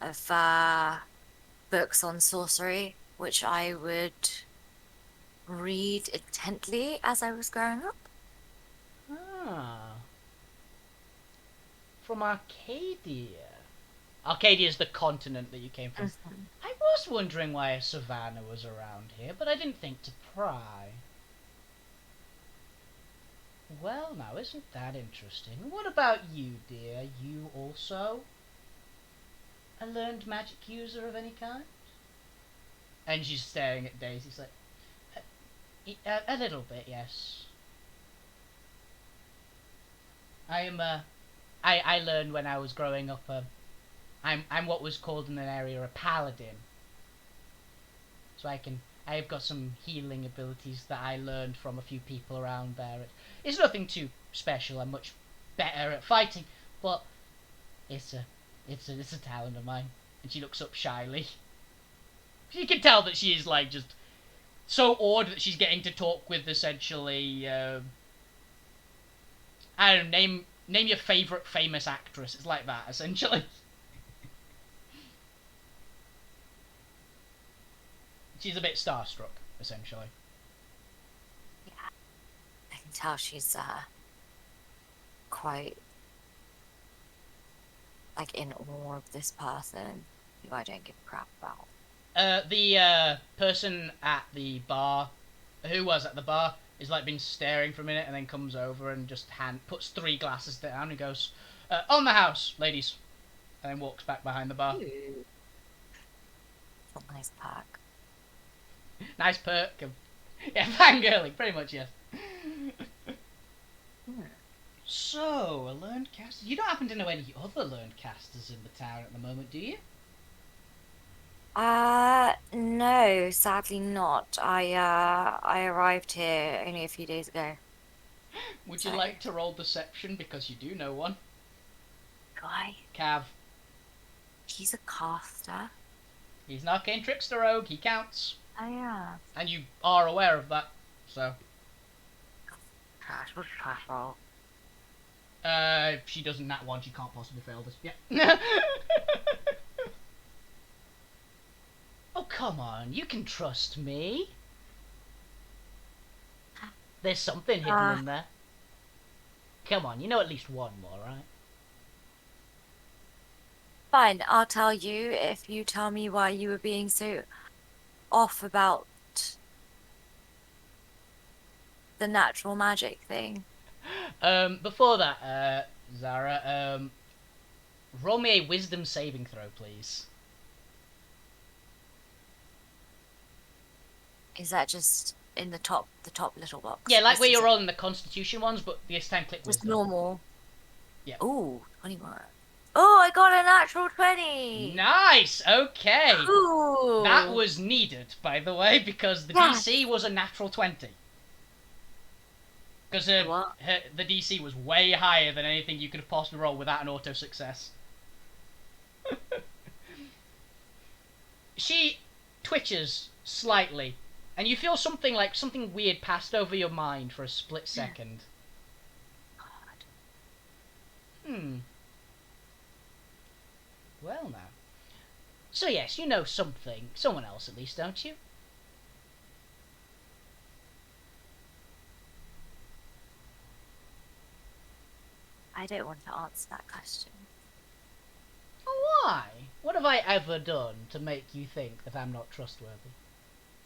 of books on sorcery, which I would read intently as I was growing up. Ah. From Arcadia. Arcadia is the continent that you came from. Mhm. I was wondering why a savannah was around here, but I didn't think to pry. Well, now, isn't that interesting? What about you, dear? You also a learned magic user of any kind? And she's staring at Daisy. She's like, a little bit, yes. I am I learned when I was growing up. I'm what was called in an area a paladin. So I've got some healing abilities that I learned from a few people around there. It's nothing too special. I'm much better at fighting, but it's a talent of mine. And she looks up shyly. You can tell that she is like just so awed that she's getting to talk with essentially. I don't know, name your favorite famous actress. It's like that essentially. She's a bit starstruck, essentially. Yeah, I can tell she's quite like in awe of this person who I don't give a crap about. The person at the bar, who was at the bar, is like been staring for a minute and then comes over and just puts 3 glasses down and goes, "On the house, ladies," and then walks back behind the bar. Ooh. It's a nice perk. Nice perk of, yeah, fangirling, pretty much, yes. So, a learned caster. You don't happen to know any other learned casters in the town at the moment, do you? No, sadly not. I arrived here only a few days ago. Would you like to roll deception because you do know one? Do I? Cav. He's a caster. He's an arcane trickster rogue, he counts. Oh yeah. And you are aware of that, so. Trash. What's trash roll? If she doesn't nat one, she can't possibly fail this. Yeah. Oh, come on, you can trust me. There's something hidden in there. Come on, you know at least one more, right? Fine, I'll tell you if you tell me why you were being so off about the natural magic thing. Before that, Xara, roll me a wisdom saving throw, please. Is that just in the top little box? Yeah, like This where is you're it. rolling the constitution ones, but this time click Just wisdom. normal. Yeah. Ooh, 21. Oh, I got a natural 20. Nice, okay. Ooh. That was needed, by the way, because the Yes. DC was a natural 20. Because the DC was way higher than anything you could have possibly rolled without an auto success. She twitches slightly, and you feel something weird passed over your mind for a split second. God. Well now. So yes, you know someone else at least, don't you? I don't want to answer that question. Oh, why? What have I ever done to make you think that I'm not trustworthy?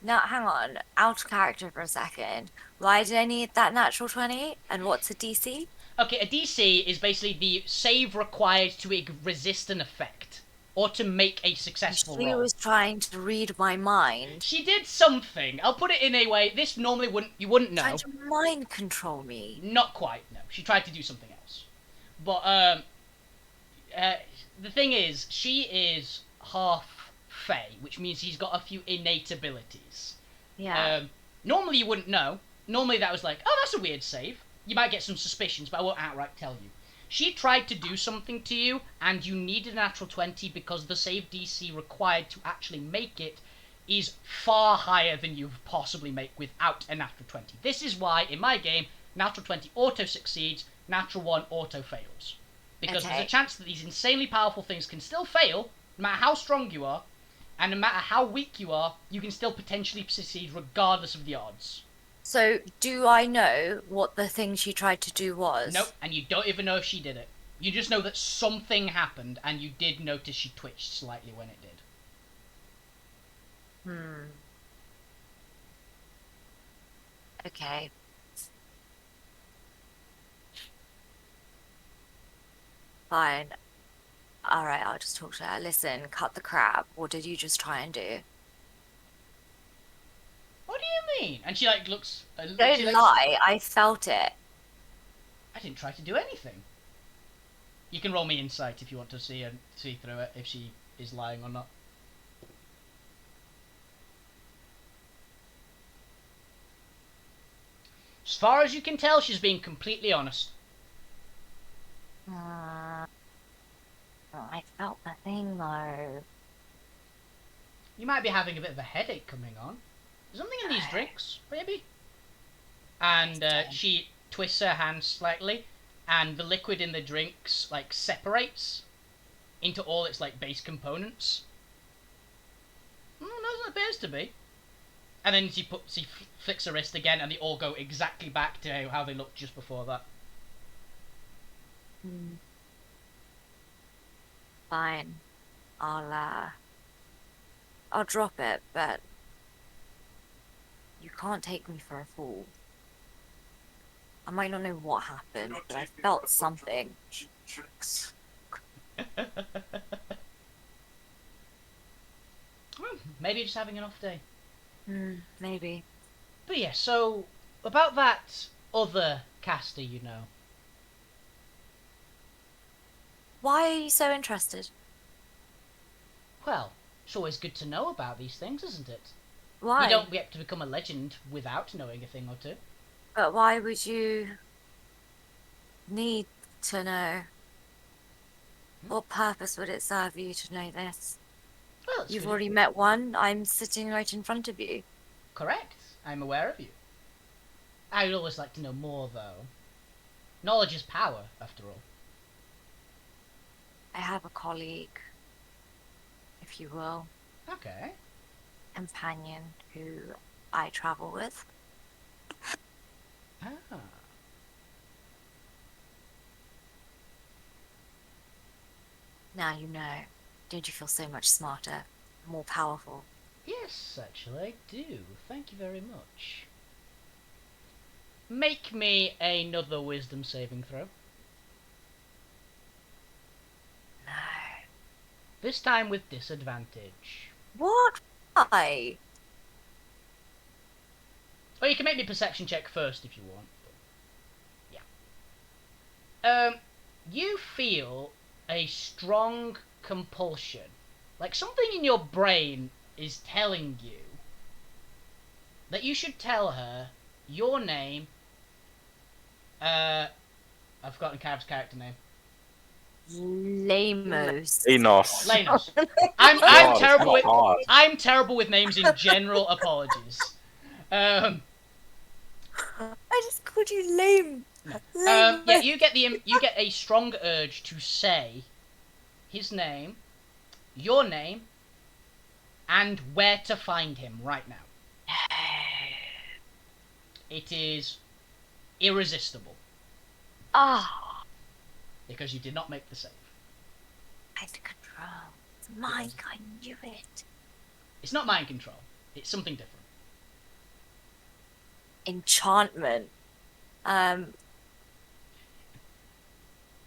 Now, hang on. Out of character for a second. Why did I need that natural 20? And what's a DC? Okay, a DC is basically the save required to resist an effect. Or to make a successful She roll. was trying to read my mind. She did something. I'll put it in a way. This normally you wouldn't know. Trying to mind control me. Not quite. No, she tried to do something else. But the thing is, she is half Fey, which means she's got a few innate abilities. Yeah. Normally you wouldn't know. Normally that was like, oh, that's a weird save. You might get some suspicions, but I won't outright tell you. She tried to do something to you, and you needed a natural 20 because the save DC required to actually make it is far higher than you possibly make without a natural 20. This is why, in my game, natural 20 auto succeeds, natural 1 auto fails. Because there's a chance that these insanely powerful things can still fail, no matter how strong you are, and no matter how weak you are, you can still potentially succeed regardless of the odds. So, do I know what the thing she tried to do was? Nope, and you don't even know if she did it. You just know that something happened, and you did notice she twitched slightly when it did. Okay. Fine. Alright, I'll just talk to her. Listen, cut the crap. What did you just try and do? What do you mean? And she looks. Don't lie, I felt it. I didn't try to do anything. You can roll me insight if you want to see through it, if she is lying or not. As far as you can tell, she's being completely honest. I felt the thing though. You might be having a bit of a headache coming on. There's something in these drinks, maybe? And she twists her hand slightly, and the liquid in the drinks, like, separates into all its, like, base components. No, it appears to be. And then she flicks her wrist again, and they all go exactly back to how they looked just before that. Fine. I'll drop it, but you can't take me for a fool. I might not know what happened, but I felt something. Tricks. Well, maybe you're just having an off day. Maybe. But yeah, so about that other caster you know. Why are you so interested? Well, it's always good to know about these things, isn't it? Why? You don't get to become a legend without knowing a thing or two. But why would you need to know? What purpose would it serve you to know this? Well, it's You've good. already met one. I'm sitting right in front of you. Correct. I'm aware of you. I would always like to know more, though. Knowledge is power, after all. I have a colleague, if you will, Okay. companion who I travel with. Ah. Now you know. Don't you feel so much smarter, more powerful? Yes, actually, I do. Thank you very much. Make me another wisdom saving throw. No. This time with disadvantage. What? Why? Or you can make me a perception check first if you want. But yeah. You feel a strong compulsion. Like something in your brain is telling you that you should tell her your name. I've forgotten Cav's character name. Lamos. Enos. Lanos. God, I'm it's terrible not with hard. I'm terrible with names in general. Apologies. I just called you lame. Yeah, you get a strong urge to say his name, your name, and where to find him right now. It is irresistible Ah, because you did not make the save. mind control. It's mind. I knew it. It's not mind control. It's something different. Enchantment.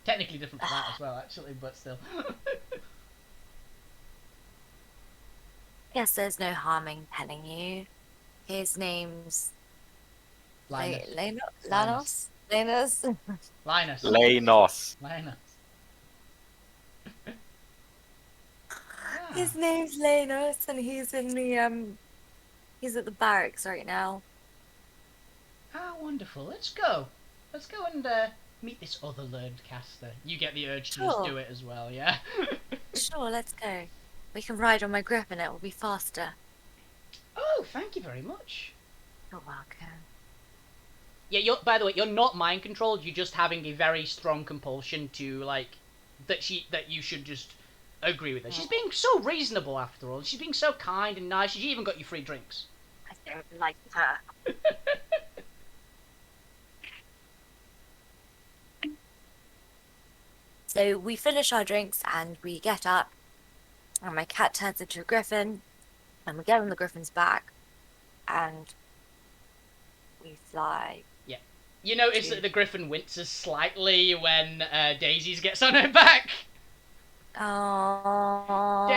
Technically different for that as well, actually, but still. Guess there's no harm in telling you. His name's Linus. Lanos? Lanos? Linus. Lanos. Linus. His name's Lanos, and he's in the he's at the barracks right now. Ah, wonderful. Let's go. Let's go and meet this other learned caster. You get the urge to just Sure. do it as well, yeah? Sure, let's go. We can ride on my griffin, it will be faster. Oh, thank you very much. You're welcome. Yeah, by the way, you're not mind controlled. You're just having a very strong compulsion to like that you should just agree with her. She's being so reasonable after all. She's being so kind and nice. She even got you free drinks. I don't like her. So we finish our drinks and we get up, and my cat turns into a griffin, and we get on the griffin's back, and we fly. You notice that the griffin winces slightly when Daisy's gets on her back. Oh.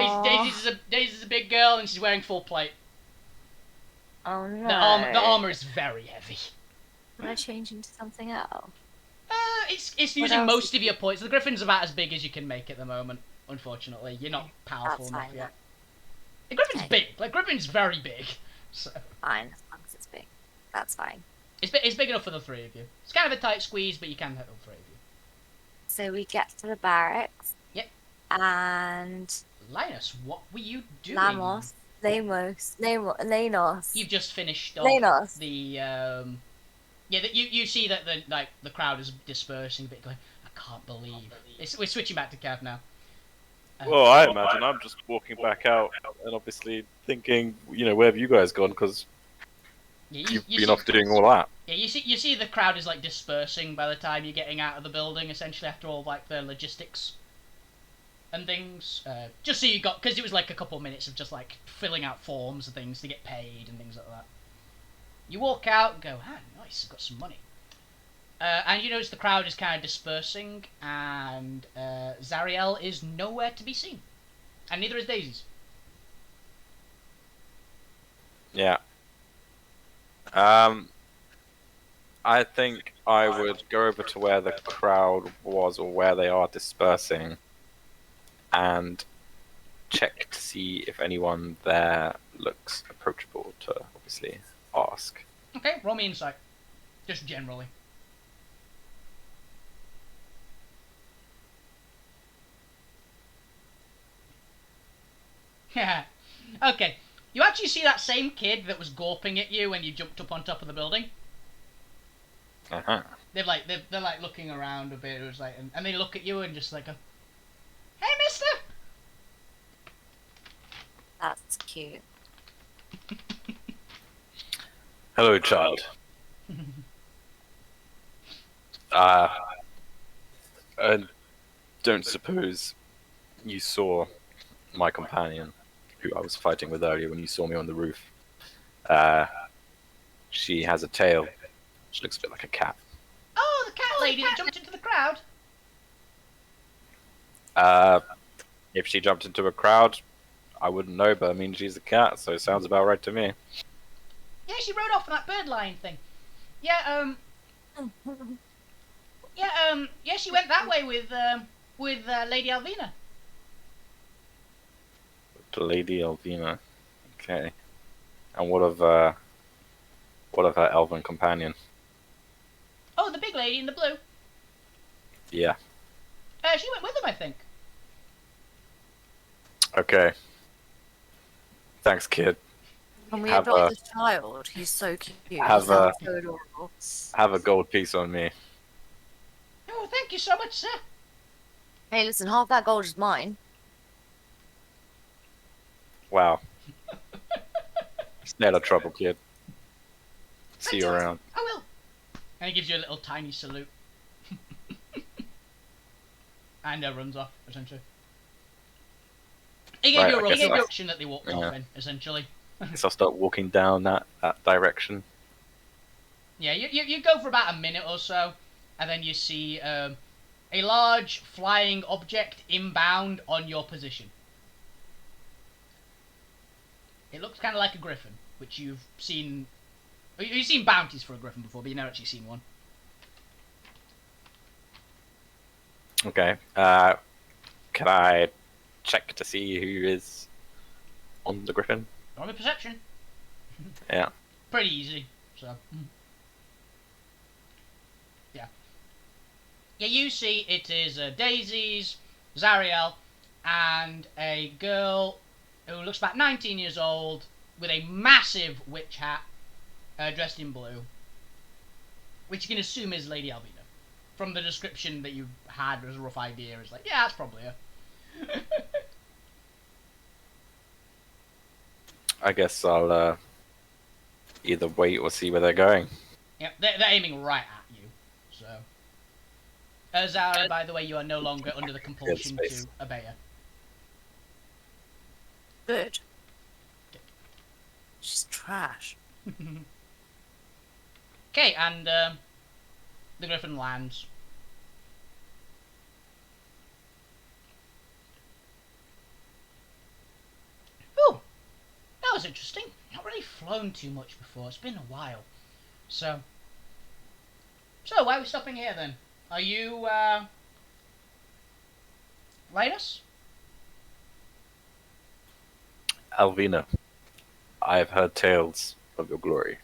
Daisy's a big girl and she's wearing full plate. Oh no. The armor is very heavy. Can I change into something else? It's What using else most is of your points. The Griffin's about as big as you can make at the moment. Unfortunately, you're not powerful That's enough fine, yet. The Griffin's Okay. big. Like Griffin's very big. So Fine, as long as it's big. That's fine. it's big enough for the three of you. It's kind of a tight squeeze, but you can hit all three of you. So we get to the barracks. Yep. And Linus, what were you doing? Lanos. You've just finished off Lanos. the you see that the crowd is dispersing a bit, going, I can't believe we're switching back to Cav now. Well, I imagine I'm just walking back out and obviously thinking, where have you guys gone? Because you've been off doing all that. Yeah, you see the crowd is like dispersing by the time you're getting out of the building. Essentially, after all like the logistics and things, just so you got, because it was like a couple of minutes of just like filling out forms and things to get paid and things like that. You walk out and go, nice, I've got some money. And you notice the crowd is kind of dispersing, and Zariel is nowhere to be seen, and neither is Daisy's. Yeah. I think I would go over to where the crowd was, or where they are dispersing, and check to see if anyone there looks approachable to obviously ask. Okay, roll me insight, just generally. Yeah. Okay. You actually see that same kid that was gawping at you when you jumped up on top of the building. Uh-huh. They're like looking around a bit. It was like, and they look at you and just like go, "Hey, Mister." That's cute. Hello, child. I don't suppose you saw my companion, who I was fighting with earlier when you saw me on the roof. She has a tail. She looks a bit like a cat. Oh, the cat lady that jumped into the crowd. If she jumped into a crowd, I wouldn't know, but I mean, she's a cat, so it sounds about right to me. Yeah, she rode off on that bird lion thing. Yeah, yeah, she went that way with Lady Alvina. To Lady Elvina. Okay. And what of her elven companion? Oh, the big lady in the blue. Yeah. She went with him, I think. Okay. Thanks, kid. Can we Have adopt this child? He's so cute. have He sounds so adorable. Have a gold piece on me. Oh, thank you so much, sir. Hey, listen, half that gold is mine. Wow. Stay out of trouble, kid. See Thank you around. I will. And he gives you a little tiny salute. And runs off, essentially. He gave Right, you a I roll guess for I- action that they walked Yeah. off in, essentially. Guess I'll start walking down that direction. Yeah, you go for about a minute or so, and then you see a large flying object inbound on your position. It looks kind of like a griffin, which you've seen. You've seen bounties for a griffin before, but you've never actually seen one. Okay. Can I check to see who is on the griffin? Roll me perception. Yeah. Pretty easy. So. Yeah. Yeah, you see it is Daisy's, Zariel, and a girl who looks about 19 years old with a massive witch hat, dressed in blue, which you can assume is Lady Albina. From the description that you had as a rough idea, it's like, yeah, that's probably her. I guess I'll either wait or see where they're going. Yeah, they're aiming right at you. So, Zara, by the way, you are no longer under the compulsion to space. obey her. Good. She's trash. Okay, and the griffin lands. Oh, that was interesting. Not really flown too much before. It's been a while. So why are we stopping here then? Are you, Linus? Alvina, I have heard tales of your glory.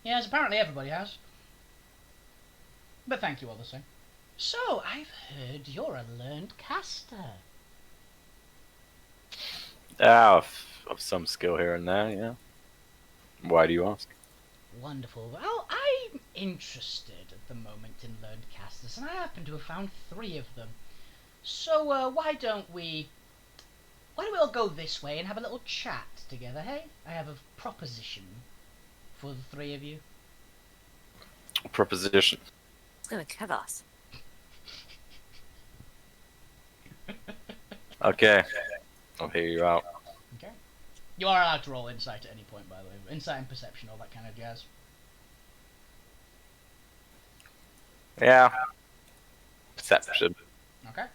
Yes, apparently everybody has. But thank you all the same. So, I've heard you're a learned caster. Of some skill here and there, yeah. Why do you ask? Wonderful. Well, I'm interested at the moment in learned casters, and I happen to have found 3 of them. So, why don't we all go this way and have a little chat together, hey? I have a proposition for the 3 of you. Proposition. It's gonna kill us. Okay, I'll hear you out. Okay. You are allowed to roll insight at any point, by the way. Insight and perception, all that kind of jazz. Yeah. Perception. Okay.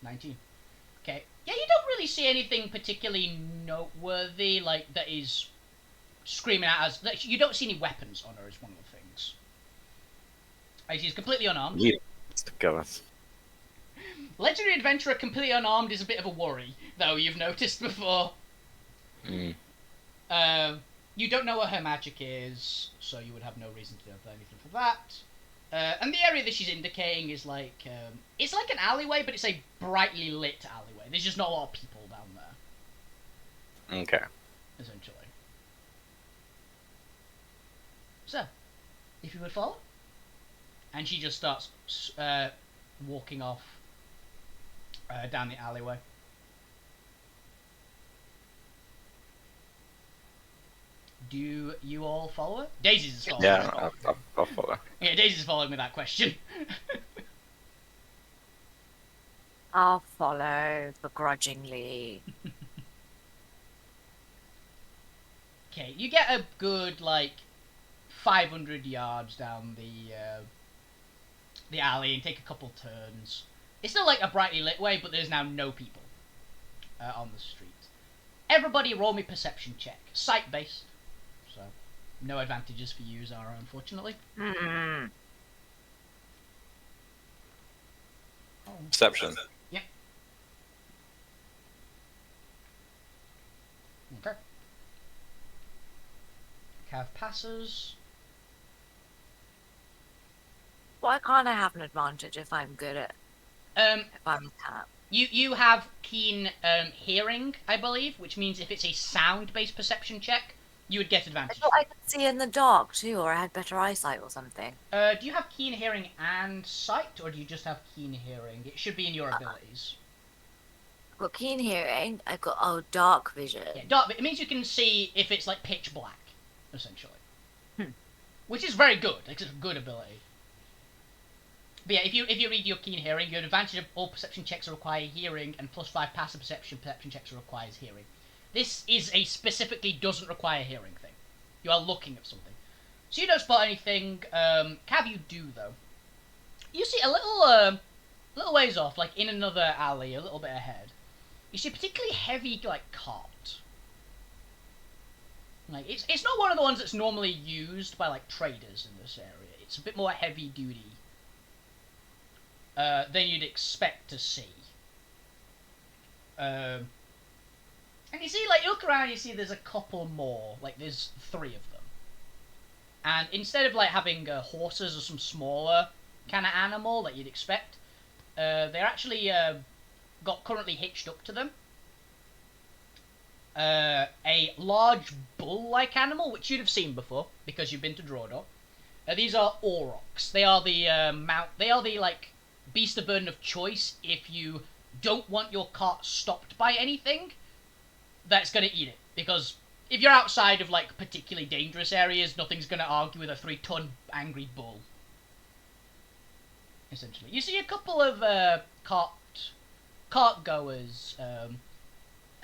19. Okay. Yeah, you don't really see anything particularly noteworthy, like, that is screaming at us. You don't see any weapons on her, is one of the things. Like, she's completely unarmed. Yeah. Goes. Legendary Adventurer completely unarmed is a bit of a worry, though, you've noticed before. Mm. You don't know what her magic is, so you would have no reason to know anything for that. And the area that she's indicating is like, it's like an alleyway, but it's a brightly lit alleyway. There's just not a lot of people down there, Okay. essentially. So, if you would follow. And she just starts walking off down the alleyway. Do you all follow her? Daisy's is following. Yeah, I'll follow. Yeah, Daisy's following with that question. I'll follow begrudgingly. Okay, you get a good, like, 500 yards down the alley and take a couple turns. It's still like a brightly lit way, but there's now no people on the street. Everybody roll me perception check. Sight-based. So, no advantages for you, Xara, unfortunately. Mm. Perception. Yeah. Okay. Cav passes. Why can't I have an advantage if I'm good at if I'm a cat? You have keen hearing, I believe, which means if it's a sound-based perception check, you would get I advantage. thought I could see in the dark too, or I had better eyesight or something. Do you have keen hearing and sight, or do you just have keen hearing? It should be in your abilities. I've got keen hearing. I've got dark vision. Yeah, dark. It means you can see if it's like pitch black, essentially. Hmm. Which is very good. It's a good ability. But yeah, if you read your keen hearing, you have advantage of all perception checks that require hearing, and +5 passive perception checks that requires hearing. This is a specifically doesn't require hearing thing. You are looking at something. So you don't spot anything. Cav, you do though. You see a little ways off, like in another alley, a little bit ahead. You see a particularly heavy like cart. Like it's not one of the ones that's normally used by like traders in this area. It's a bit more heavy duty than you'd expect to see. And you see, like, you look around, you see there's a couple more. Like, there's 3 of them. And instead of, like, having horses or some smaller kind of animal that you'd expect, they're actually got currently hitched up to them. A large bull-like animal, which you'd have seen before, because you've been to Drawdor. These are aurochs. They are the, like, beast of burden of choice if you don't want your cart stopped by anything that's going to eat it. Because if you're outside of, like, particularly dangerous areas, nothing's going to argue with a 3-ton angry bull. Essentially. You see a couple of cart goers, a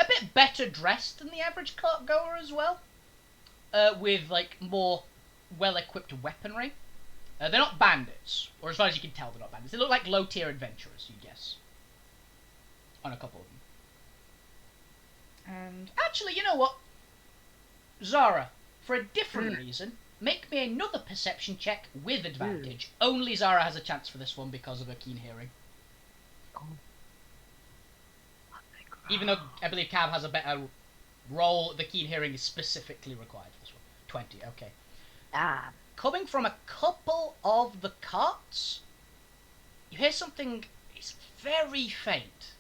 bit better dressed than the average cart goer as well, with, like, more well-equipped weaponry. They're not bandits, or as far as you can tell, they're not bandits. They look like low-tier adventurers, you guess. On a couple of them. And actually, you know what? Xara, for a different reason, make me another perception check with advantage. Only Xara has a chance for this one because of her keen hearing. Oh. Even though I believe Cav has a better roll, the keen hearing is specifically required for this one. 20, okay. Ah. Coming from a couple of the carts, you hear something. It's very faint.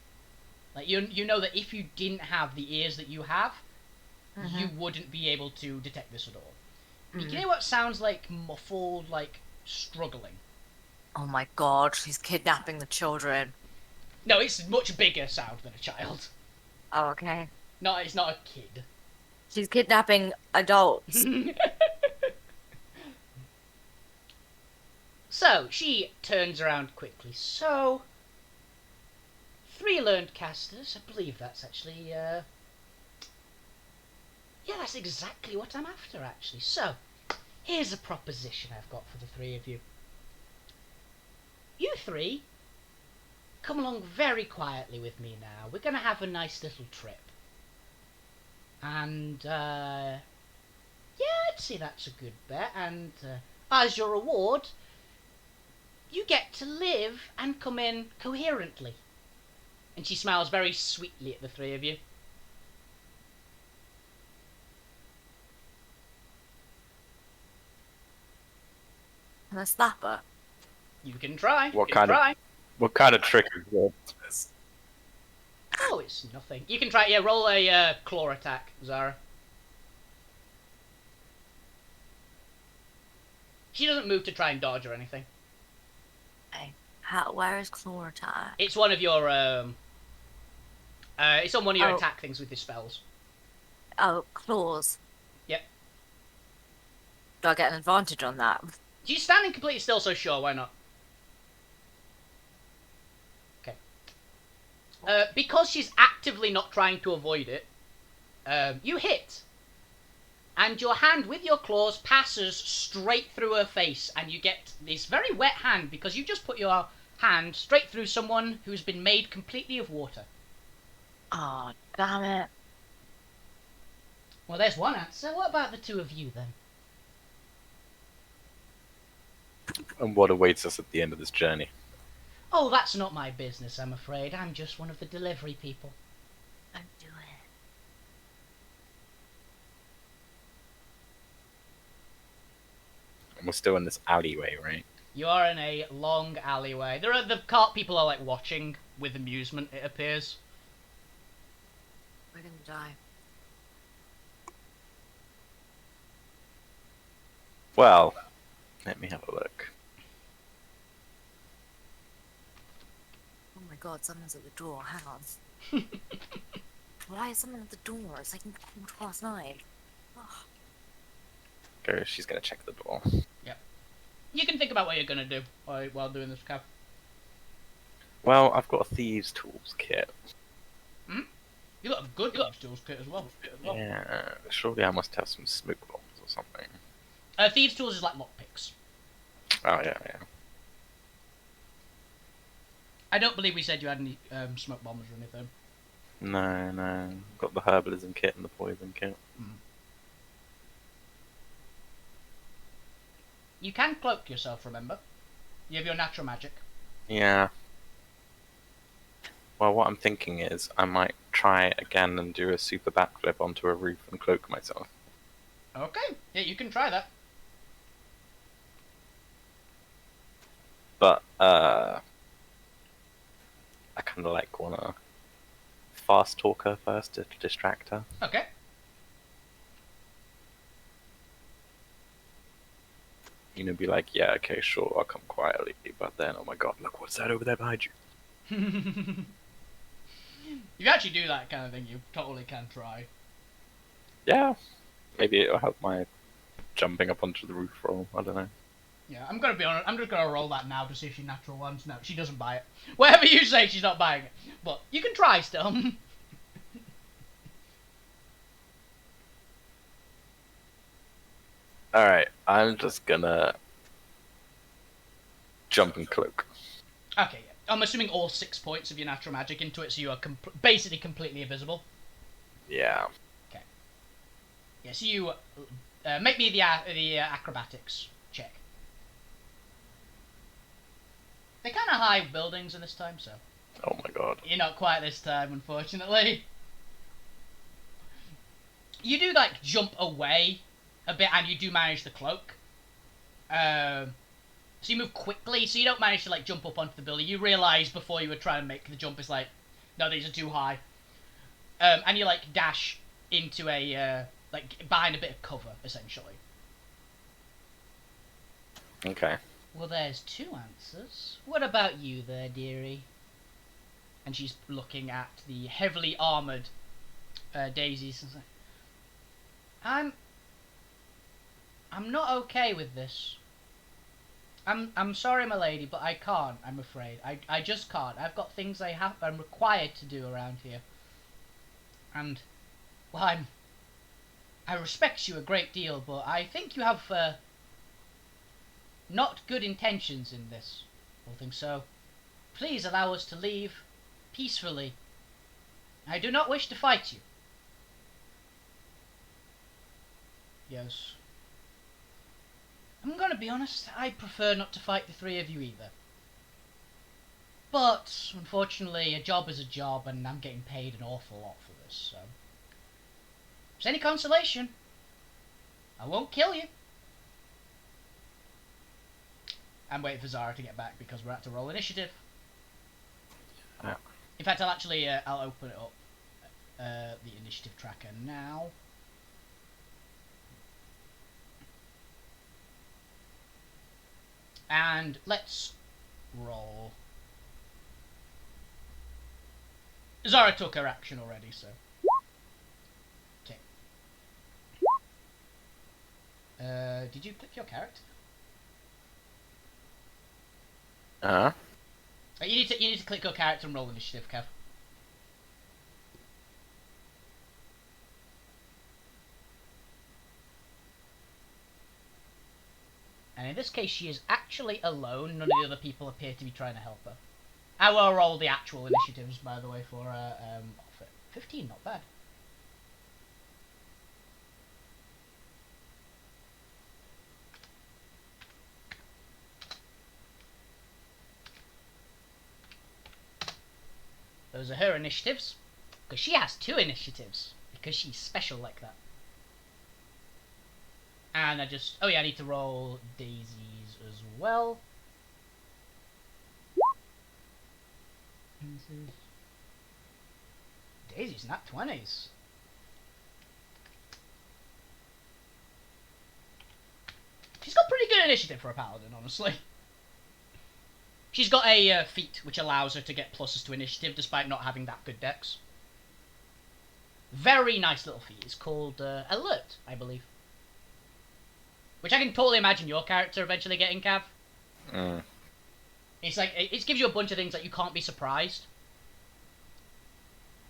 Like you know that if you didn't have the ears that you have, you wouldn't be able to detect this at all. You can hear what sounds like muffled, like struggling. Oh my god, she's kidnapping the children. No, it's a much bigger sound than a child. Oh, okay. No, it's not a kid. She's kidnapping adults. So, she turns around quickly. So, 3 learned casters. I believe that's actually, yeah, that's exactly what I'm after, actually. So, here's a proposition I've got for the 3 of you. You 3, come along very quietly with me now. We're going to have a nice little trip. And, yeah, I'd say that's a good bet. And, as your reward, you get to live and come in coherently. And she smiles very sweetly at the 3 of you. Can I slap her? You can try. What you can kind try. What kind of trick is this? Oh, it's nothing. You can try. Yeah, roll a claw attack, Xara. She doesn't move to try and dodge or anything. Hey, where is claw attack? It's one of your it's on one of your Oh. attack things with your spells. Oh, claws. Yep. Do I get an advantage on that? She's standing completely still, so sure, why not? Okay. Because she's actively not trying to avoid it, you hit. And your hand with your claws passes straight through her face, and you get this very wet hand because you just put your hand straight through someone who's been made completely of water. Oh, damn it. Well, there's one answer. What about the 2 of you, then? And what awaits us at the end of this journey? Oh, that's not my business, I'm afraid. I'm just one of the delivery people. Don't do it. And we're still in this alleyway, right? You are in a long alleyway. The cart people are, like, watching with amusement, it appears. We're gonna die. Well, let me have a look. Oh my god, someone's at the door. Hang on. Why is someone at the door? It's like 9:15. Oh. Go, she's gonna check the door. You can think about what you're gonna do while doing this, Cav. Well, I've got a thieves' tools kit. You got a good thieves' tools kit as well. Yeah, surely I must have some smoke bombs or something. Thieves' tools is like lockpicks. Oh, yeah. I don't believe we said you had any smoke bombs or anything. No. Got the herbalism kit and the poison kit. You can cloak yourself, remember? You have your natural magic. Yeah. Well, what I'm thinking is I might try again and do a super backflip onto a roof and cloak myself. Okay, yeah, you can try that. But, I kind of like wanna fast talk her first to distract her. Okay. You know, be like, yeah, okay, sure, I'll come quietly, but then, oh my god, look, what's that over there behind you? You actually do that kind of thing, you totally can try. Yeah, maybe it'll help my jumping up onto the roof roll, I don't know. Yeah, I'm gonna be honest, I'm just gonna roll that now to see if she natural ones. No, she doesn't buy it. Whatever you say, she's not buying it. But you can try still. Alright, I'm just gonna jump and cloak. Okay, yeah. I'm assuming all 6 points of your natural magic into it, so you are basically completely invisible. Yeah. Yeah, so you Make me the acrobatics check. They're kind of high buildings in this time, so Oh my god. you're not quite this time, unfortunately. You do like jump away a bit, and you do manage the cloak. So you move quickly, so you don't manage to like jump up onto the building. You realise before you were trying to make the jump, it's like, no, these are too high. And you like dash into a like behind a bit of cover, essentially. Okay. Well, there's two answers. What about you there, dearie? And she's looking at the heavily armoured daisies and saying, I'm not okay with this. I'm sorry, my lady, but I can't, I'm afraid. I just can't. I've got things I'm required to do around here. And, well, I respect you a great deal, but I think you have, not good intentions in this whole thing, so please allow us to leave peacefully. I do not wish to fight you. Yes. I'm gonna be honest, I prefer not to fight the three of you either. But, unfortunately, a job is a job, and I'm getting paid an awful lot for this, so... If it's any consolation, I won't kill you. I'm waiting for Xara to get back, because we're at to roll initiative. Yeah. In fact, I'll open it up, the initiative tracker now. And let's roll. Xara took her action already, so. Okay. Did you click your character? Uh-huh. You need to click your character and roll initiative, Kev. And in this case, she is actually alone. None of the other people appear to be trying to help her. I will roll the actual initiatives, by the way, for 15, not bad. Those are her initiatives. Because she has 2 initiatives. Because she's special like that. And I just... Oh yeah, I need to roll daisies as well. Daisies, not 20s. She's got pretty good initiative for a paladin, honestly. She's got a feat which allows her to get pluses to initiative despite not having that good dex. Very nice little feat. It's called Alert, I believe. Which I can totally imagine your character eventually getting, Cav. Mm. It's like, it gives you a bunch of things that you can't be surprised.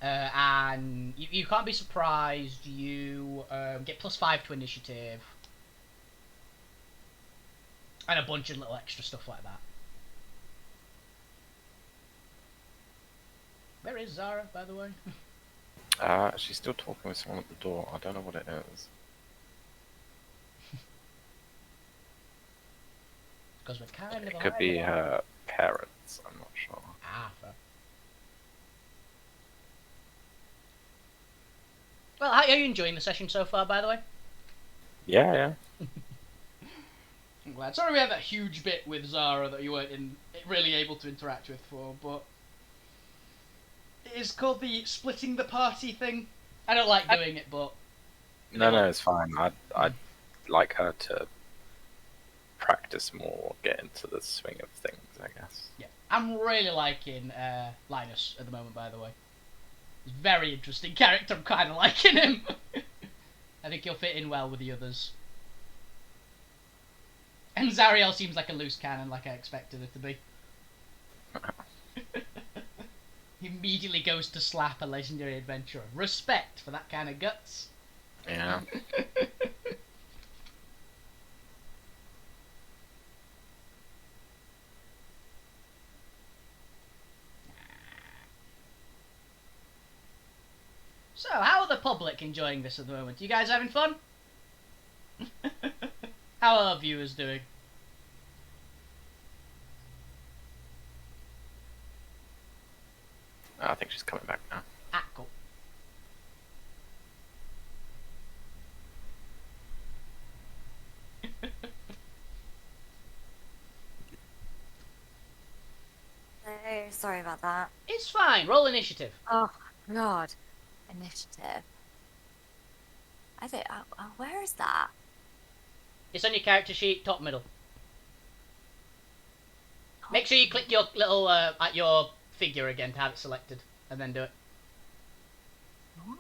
And you can't be surprised, you get +5 to initiative. And a bunch of little extra stuff like that. Where is Xara, by the way? She's still talking with someone at the door. I don't know what it is. Because we're kind of... It could be her parents, I'm not sure. Ah, fair. Well, how are you enjoying the session so far, by the way? Yeah, yeah. I'm glad. Sorry we had that huge bit with Xara that you weren't really able to interact with for, but... It is called the splitting the party thing. I don't like doing it, but... No, it's fine. I'd like her to practice more, get into the swing of things, I guess. Yeah, I'm really liking Linus at the moment, by the way. He's a very interesting character, I'm kind of liking him. I think he'll fit in well with the others. And Zariel seems like a loose cannon, like I expected it to be. He immediately goes to slap a legendary adventurer. Respect for that kind of guts. Yeah. So, how are the public enjoying this at the moment? You guys having fun? How are our viewers doing? Oh, I think she's coming back now. Ah, cool. Oh, sorry about that. It's fine. Roll initiative. Oh, God. Initiative. I think. Where is that? It's on your character sheet, top middle. Make sure you click your little at your figure again to have it selected, and then do it. What?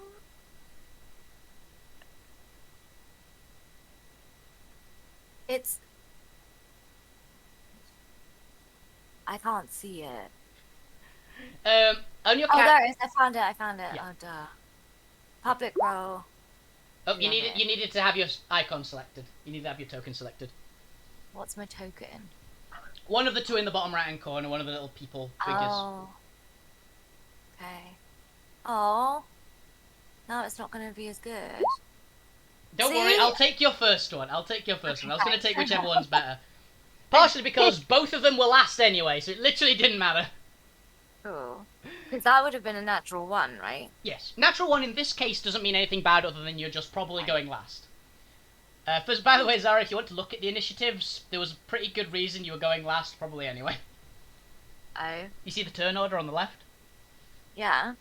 It's. I can't see it. On your Oh, character. there it is. I found it. Yeah. Oh, duh. Public role. Oh, you Love needed it. you needed to have your icon selected. You need to have your token selected. What's my token? One of the two in the bottom right hand corner, one of the little people figures. Oh. Okay. Oh. No, it's not going to be as good. Don't See? worry, I'll take your first one. I was going to take whichever one's better. Oh. Partially because both of them were last anyway, so it literally didn't matter. Cool. Because that would have been a natural one, right? Yes. Natural one in this case doesn't mean anything bad other than you're just probably going last. First, by the way, Xara, if you want to look at the initiatives, there was a pretty good reason you were going last probably anyway. Oh. You see the turn order on the left? Yeah.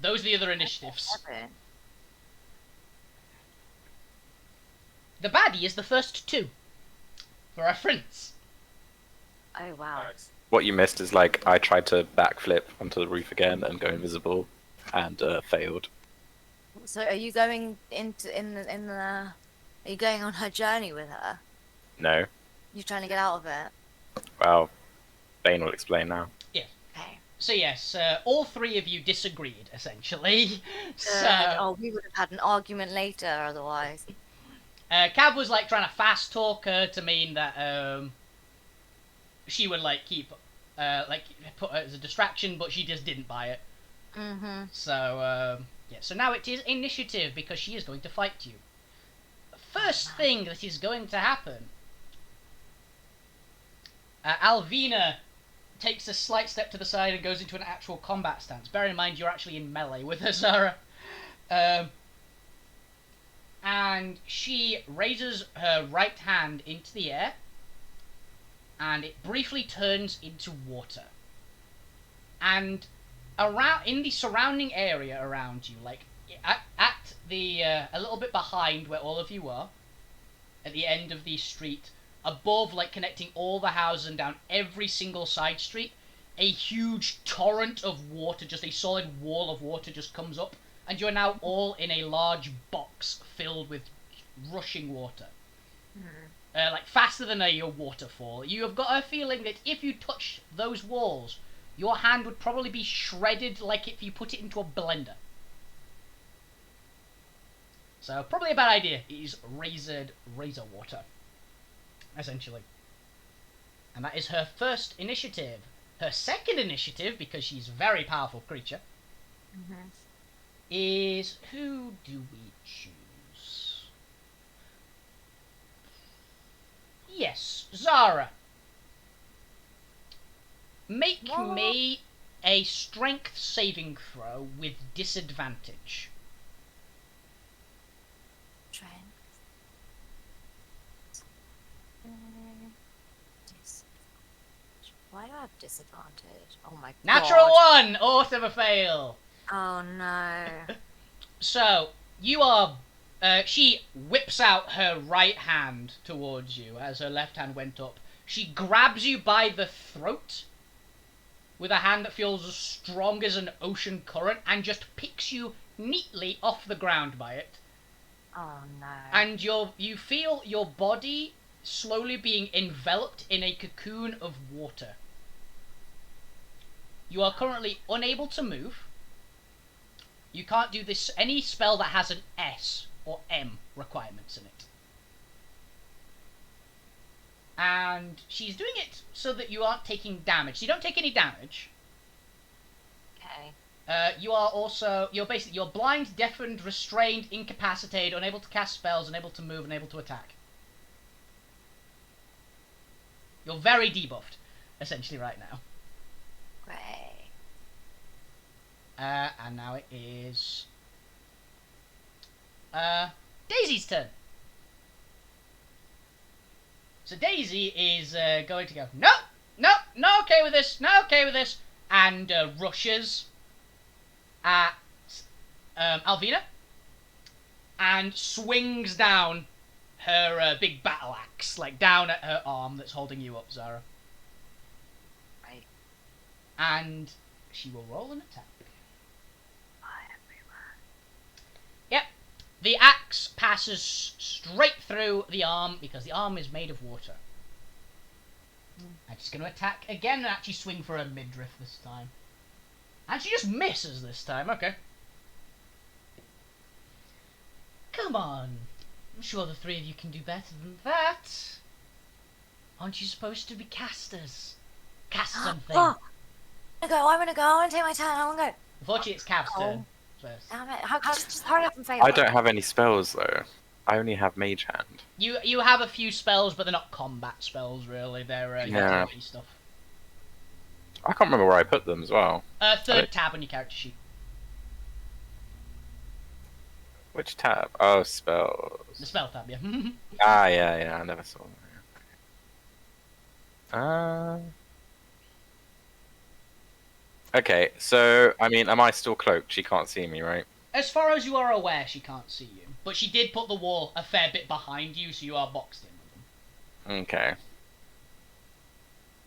Those are the other initiatives. Seven. The baddie is the first two. For reference. Oh, wow. Nice. What you missed is like I tried to backflip onto the roof again and go invisible, and failed. So are you going in the are you going on her journey with her? No. You trying to get out of it? Well, Bane will explain now. Okay. So yes, all three of you disagreed, essentially. So, Oh, we would have had an argument later otherwise. Cav was like trying to fast talk her to mean that she would like keep put her as a distraction, but she just didn't buy it. Mm-hmm. So yeah, so now it is initiative because she is going to fight you. The first thing that is going to happen, Alvina takes a slight step to the side and goes into an actual combat stance. Bear in mind you're actually in melee with her, Xara. And she raises her right hand into the air, and it briefly turns into water. And around in the surrounding area around you, like at the a little bit behind where all of you are, at the end of the street, above, like connecting all the houses and down every single side street, a huge torrent of water, just a solid wall of water just comes up, and you're now all in a large box filled with rushing water. Like faster than a waterfall. You have got a feeling that if you touch those walls, your hand would probably be shredded like if you put it into a blender. So probably a bad idea. It is razor water, essentially. And that is her first initiative. Her second initiative, because she's a very powerful creature, is who do we choose? Yes, Xara. Make me a strength saving throw with disadvantage. Strength. Why do I have disadvantage? Oh my Natural god. 1! Autumn a fail. Oh no. So, you are... she whips out her right hand towards you as her left hand went up. She grabs you by the throat with a hand that feels as strong as an ocean current and just picks you neatly off the ground by it. Oh no. And you feel your body slowly being enveloped in a cocoon of water. You are currently unable to move. You can't do this any spell that has an S or M requirements in it. And she's doing it so that you aren't taking damage. So you don't take any damage. Okay. You're blind, deafened, restrained, incapacitated, unable to cast spells, unable to move, unable to attack. You're very debuffed, essentially, right now. Great. And now it is Daisy's turn. So Daisy is going to go, no, not okay with this, and rushes at Alvina and swings down her big battle axe, like down at her arm that's holding you up, Xara. Right. And she will roll an attack. Everywhere. Yep. The axe passes straight through the arm because the arm is made of water. And she's going to attack again and actually swing for a midriff this time. And she just misses this time. Okay. Come on. I'm sure the three of you can do better than that. Aren't you supposed to be casters? Cast something. Oh, I want to go. I want to take my turn. I want to go. Unfortunately, it's Cav's turn first. Damn it. Just hurry up and fail. I don't have any spells though. I only have Mage Hand. You have a few spells, but they're not combat spells, really. They're utility stuff. I can't remember where I put them as well. Third tab on your character sheet. Which tab? Oh, spells. The spell tab, yeah. Yeah. I never saw that. Okay, so I mean, am I still cloaked? She can't see me, right? As far as you are aware, she can't see you. But she did put the wall a fair bit behind you, so you are boxed in with them. Okay.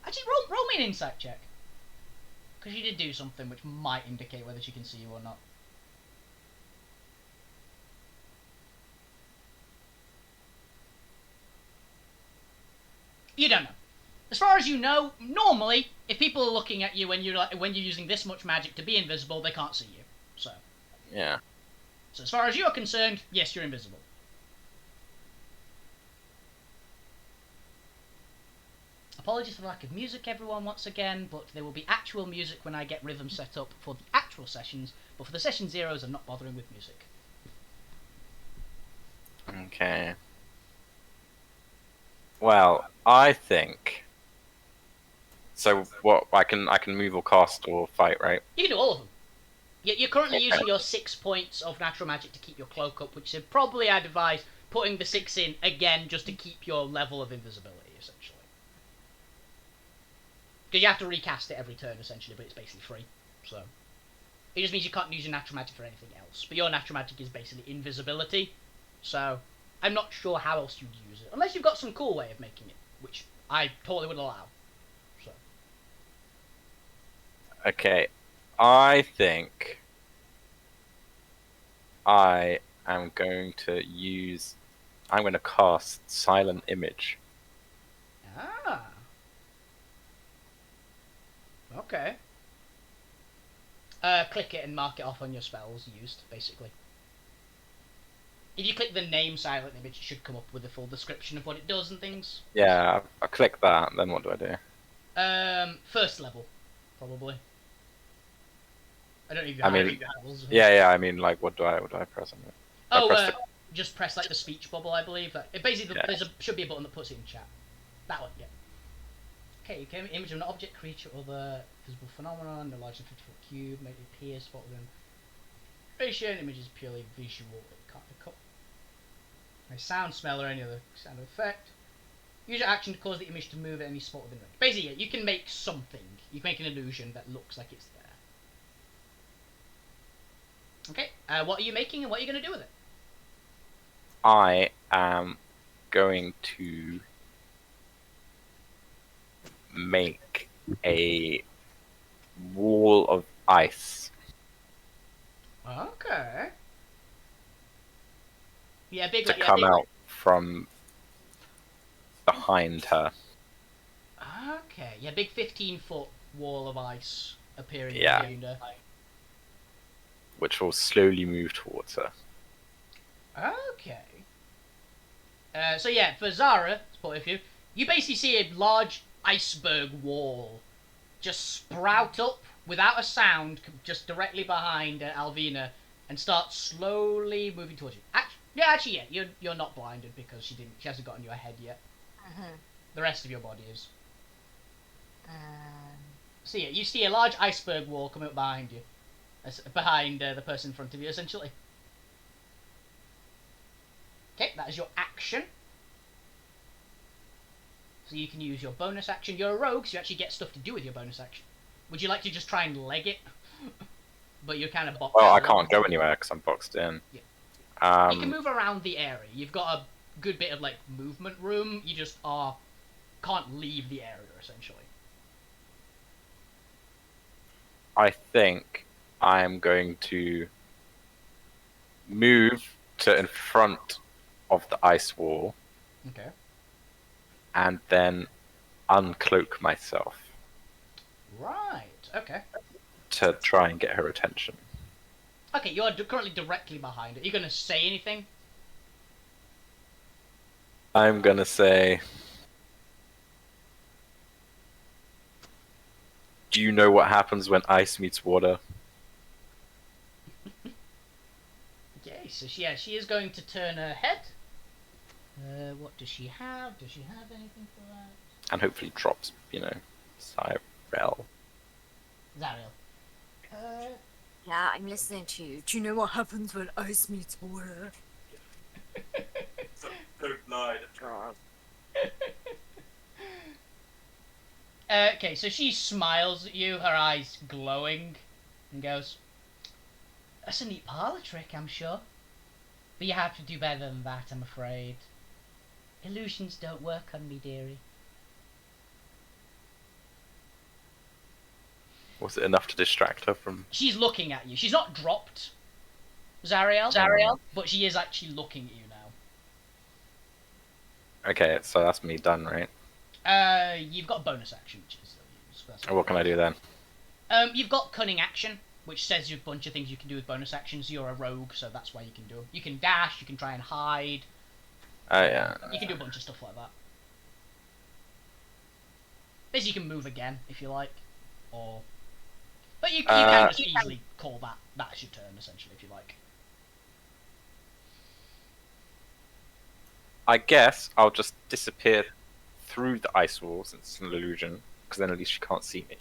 Actually, roll me an insight check. Because she did do something which might indicate whether she can see you or not. You don't know. As far as you know, normally, if people are looking at you when you're using this much magic to be invisible, they can't see you. So. Yeah. So as far as you're concerned, yes, you're invisible. Apologies for the lack of music, everyone, once again, but there will be actual music when I get rhythm set up for the actual sessions, but for the session zeros, I'm not bothering with music. Okay. Well, I think. So what? I can move or cast or fight, right? You can do all of them. You're currently using your 6 points of natural magic to keep your cloak up, which is probably I'd advise putting the 6 in again just to keep your level of invisibility, essentially. Because you have to recast it every turn, essentially, but it's basically free. So it just means you can't use your natural magic for anything else. But your natural magic is basically invisibility. So I'm not sure how else you'd use it, unless you've got some cool way of making it, which I totally would allow. So. Okay. I think I am going to use. I'm going to cast Silent Image. Ah. Okay. Click it and mark it off on your spells used, basically. If you click the name Silent Image, it should come up with a full description of what it does and things. Yeah, I click that, then what do I do? First level, probably. I don't know if you I have mean, any levels. Yeah, I mean, like, what do I press on it? I press Just press like the speech bubble, I believe. It basically, should be a button that puts it in chat. That one, yeah. Okay, you can image of an object, creature, other visible phenomenon, no larger than 50-foot cube, make it appear, spot within. Creation image is purely visual, it can't pick up. No sound, smell, or any other sound effect. Use your action to cause the image to move at any spot within range. Basically, yeah, you can make something. You can make an illusion that looks like it's there. Okay, what are you making and what are you going to do with it? I am going to make a wall of ice. Okay. Yeah, big to come out from behind her. Okay, yeah, big 15-foot wall of ice appearing behind her. Which will slowly move towards her. Okay. So yeah, for Xara's point of view, you basically see a large iceberg wall just sprout up without a sound, just directly behind Alvina, and start slowly moving towards you. Actually, you're not blinded because she hasn't gotten your head yet. Mm-hmm. The rest of your body is. So yeah, you see a large iceberg wall coming up behind you, behind the person in front of you, essentially. Okay, that is your action. So you can use your bonus action. You're a rogue, so you actually get stuff to do with your bonus action. Would you like to just try and leg it? But you're kind of boxed. Well, I can't go anywhere because I'm boxed in. Yeah. You can move around the area. You've got a good bit of like movement room. You just can't leave the area essentially. I think I'm going to move to in front of the ice wall Okay. and then uncloak myself Right. Okay. to try and get her attention. Okay, you're currently directly behind it. Are you going to say anything? I'm gonna say, do you know what happens when ice meets water? Okay, so she is going to turn her head. What does she have? Does she have anything for that? And hopefully drops, Cyrell. Zariel. Yeah, I'm listening to you. Do you know what happens when ice meets water? Don't lie. God. Okay, so she smiles at you, her eyes glowing, and goes, "That's a neat parlour trick, I'm sure. But you have to do better than that, I'm afraid. Illusions don't work on me, dearie." Was it enough to distract her from? She's looking at you. She's not dropped Zariel, but she is actually looking at you now. Okay, so that's me done, right? You've got a bonus action, which is What can I do then? You've got cunning action, which says you a bunch of things you can do with bonus actions. You're a rogue, so that's why you can do them. You can dash, you can try and hide. Oh yeah. You can do a bunch of stuff like that. Basically, you can move again if you like, or but you can just easily call that's your turn essentially if you like. I guess I'll just disappear through the ice wall since it's an illusion, because then at least she can't see me.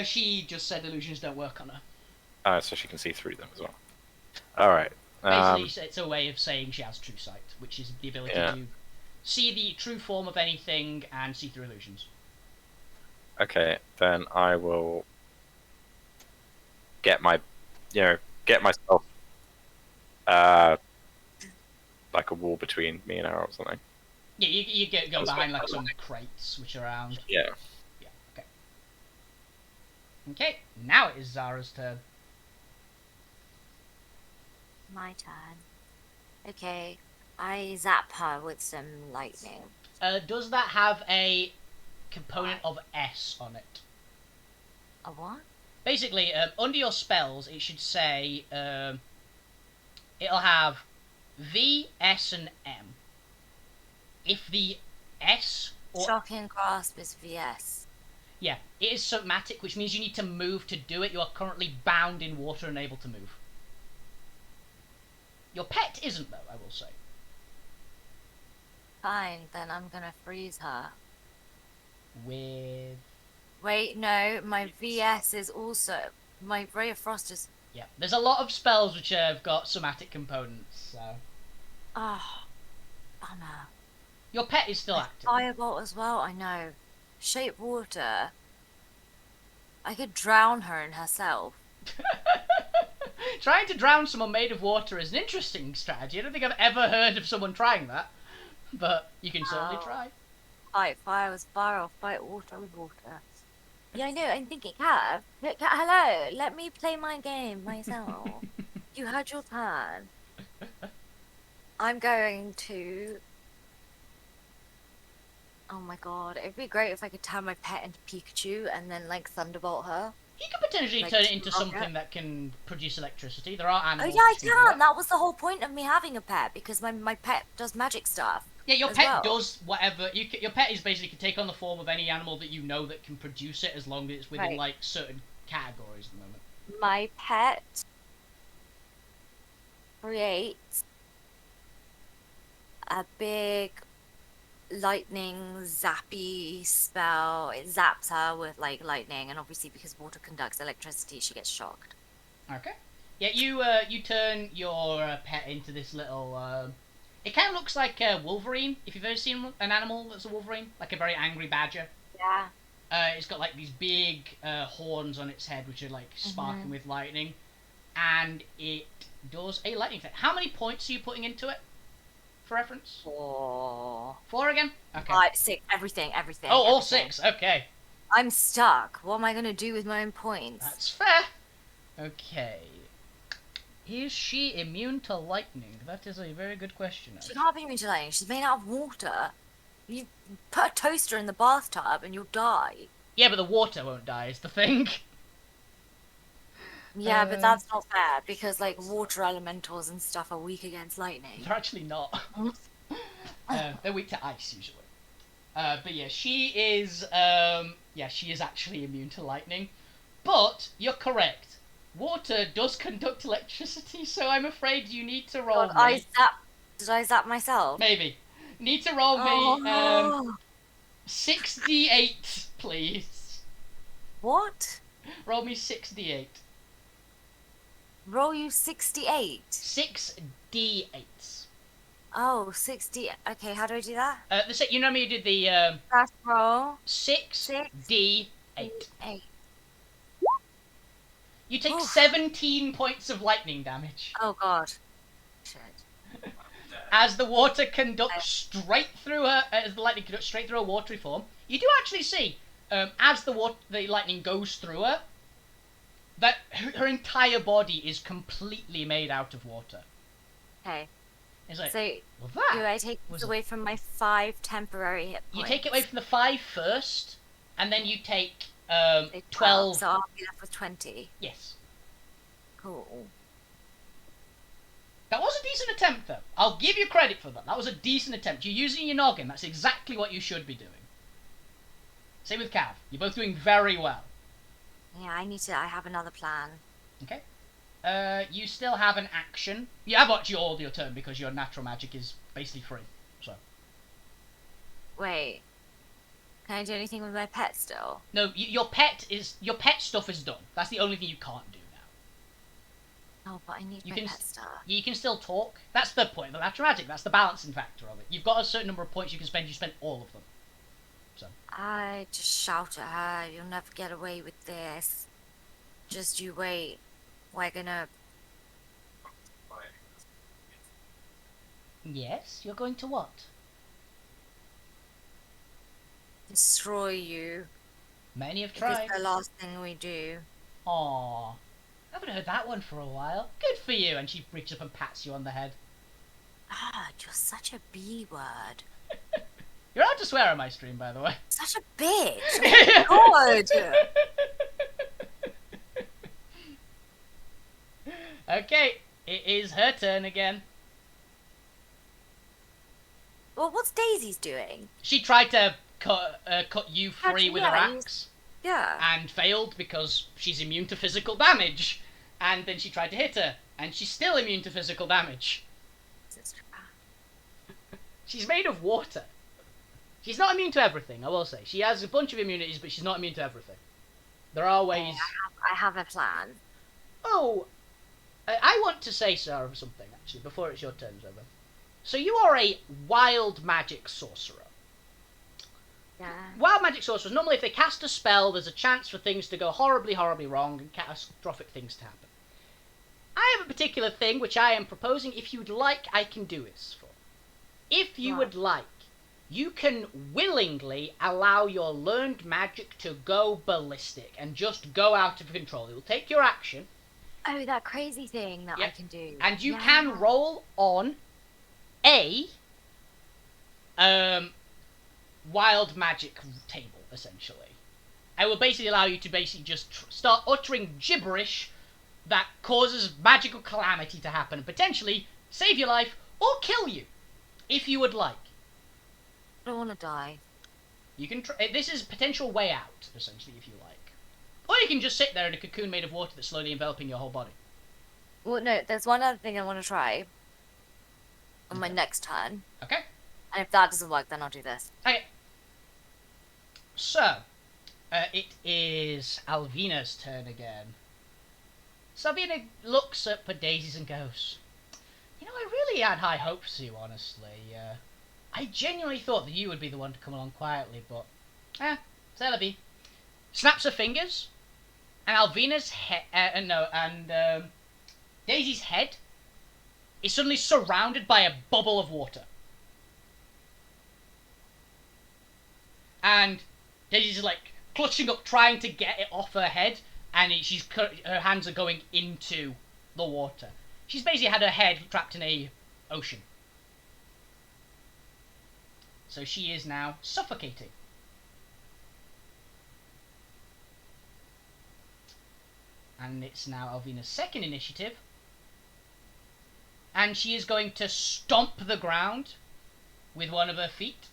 She just said illusions don't work on her. So she can see through them as well. Alright. Basically, it's a way of saying she has true sight, which is the ability to see the true form of anything and see through illusions. Okay, then I will get myself like a wall between me and her or something. Yeah, you go behind like some crates which are around. Yeah. Yeah, okay. Okay, now it is Zara's turn. My turn. Okay, I zap her with some lightning. Does that have a component of S on it? A what? Basically, under your spells, it should say it'll have V, S, and M. If the S or Shocking grasp is VS. yeah, it is somatic, which means you need to move to do it. You are currently bound in water and able to move. Your pet isn't, though, I will say. Fine, then I'm gonna freeze her. With Wait, no, my VS is also my Ray of Frost is. yeah, there's a lot of spells which have got somatic components. So Oh, bummer. your pet is still active. Firebolt as well. I know. Shape water. I could drown her in herself. Trying to drown someone made of water is an interesting strategy. I don't think I've ever heard of someone trying that, but you can certainly try. Fight fire with fire, or fight water with water. Yeah, I know. I'm thinking, Cav. Hello. Let me play my game myself. You had your turn. I'm going to. Oh my god! It'd be great if I could turn my pet into Pikachu and then like thunderbolt her. You could potentially Like turn it into rocket? something that can produce electricity. There are Oh animals. yeah, I which do can. That was the whole point of me having a pet because my pet does magic stuff. Yeah, your as pet well. does whatever. Your pet is basically can take on the form of any animal that you know that can produce it, as long as it's within Right. like certain categories at the moment. My pet creates a big lightning zappy spell. It zaps her with like lightning, and obviously because water conducts electricity, she gets shocked. Okay. Yeah, you turn your pet into this little. It kind of looks like a Wolverine. If you've ever seen an animal that's a Wolverine, like a very angry badger. Yeah. It's got like these big horns on its head, which are like sparking with lightning, and it does a lightning effect. How many points are you putting into it? For reference. 4, 4 again. Okay. 5, 6, everything. Oh, all everything. 6. Okay. I'm stuck. What am I gonna do with my own points? That's fair. Okay. Is she immune to lightning? That is a very good question. She can't be immune to lightning. She's made out of water. You put a toaster in the bathtub and you'll die. Yeah, but the water won't die, is the thing. Yeah, but that's not fair because like water elementals and stuff are weak against lightning. They're actually not. They're weak to ice, usually. But yeah, she is actually immune to lightning. But, you're correct. Water does conduct electricity, so I'm afraid you need to roll me. Did I zap myself? Maybe. Need to roll me Oh. 6d8, please. What? Roll me 6d8. Roll you 68. 6d8s. Oh, 60. Okay, how do I do that? You know me, you did the Fast roll. 6d8. 8. You take Oof. 17 points of lightning damage Oh god. Shit. as the water conducts straight through her. As the lightning conducts straight through her watery form. You do actually see, as the lightning goes through her, that her entire body is completely made out of water. Okay. It's like, So, well, that do I take was this away from my 5 temporary hit You points? take it away from the 5 first, and then you take Say 12. So I'll be left with 20. Yes. Cool. That was a decent attempt, though. I'll give you credit for that. That was a decent attempt. You're using your noggin. That's exactly what you should be doing. Same with Cav. You're both doing very well. Yeah, I have another plan. Okay. You still have an action. You have actually all your turn because your natural magic is basically free. So. Wait. Can I do anything with my pet still? No, your pet stuff is done. That's the only thing you can't do now. Oh, but I need You my can pet stuff. You can still talk. That's the point of the natural magic. That's the balancing factor of it. You've got a certain number of points you can spend. You spend all of them. So. I just shout at her, you'll never get away with this. Just you wait. We're gonna... Yes, you're going to what? destroy you. Many have It's tried. the last thing we do. Aww. I haven't heard that one for a while. Good for you. And she reaches up and pats you on the head. Ah, you're such a B word. You're allowed to swear on my stream, by the way. Such a bitch. Oh my god. Okay, it is her turn again. Well, what's Daisy's doing? She tried to cut you free with her yeah, axe Yeah. and failed because she's immune to physical damage. And then she tried to hit her, and she's still immune to physical damage. She's made of water. She's not immune to everything, I will say. She has a bunch of immunities, but she's not immune to everything. There are ways... I have a plan. Oh, I want to say, Sarah, something, actually, before it's your turn, over. So you are a wild magic sorcerer. Yeah. Wild magic sorcerers, normally if they cast a spell, there's a chance for things to go horribly, horribly wrong and catastrophic things to happen. I have a particular thing which I am proposing. If you'd like, I can do this for. If you would like, you can willingly allow your learned magic to go ballistic and just go out of control. It will take your action. Oh, that crazy thing that I can do. And you can roll on a wild magic table, essentially. I will basically allow you to basically just start uttering gibberish that causes magical calamity to happen and potentially save your life or kill you, if you would like. I don't want to die. You can. This is potential way out, essentially, if you like. Or you can just sit there in a cocoon made of water that's slowly enveloping your whole body. Well, no, there's one other thing I want to try on my next turn. Okay. And if that doesn't work, then I'll do this. Okay. So, it is Alvina's turn again. So Alvina looks up at Daisies and goes, "You know, I really had high hopes for you, honestly. I genuinely thought that you would be the one to come along quietly, but c'est la vie." Snaps her fingers, and Alvina's head, Daisy's head is suddenly surrounded by a bubble of water. And Daisy's like clutching up, trying to get it off her head, and her hands are going into the water. She's basically had her head trapped in a ocean. So she is now suffocating. And it's now Alvina's second initiative. And she is going to stomp the ground with one of her feet.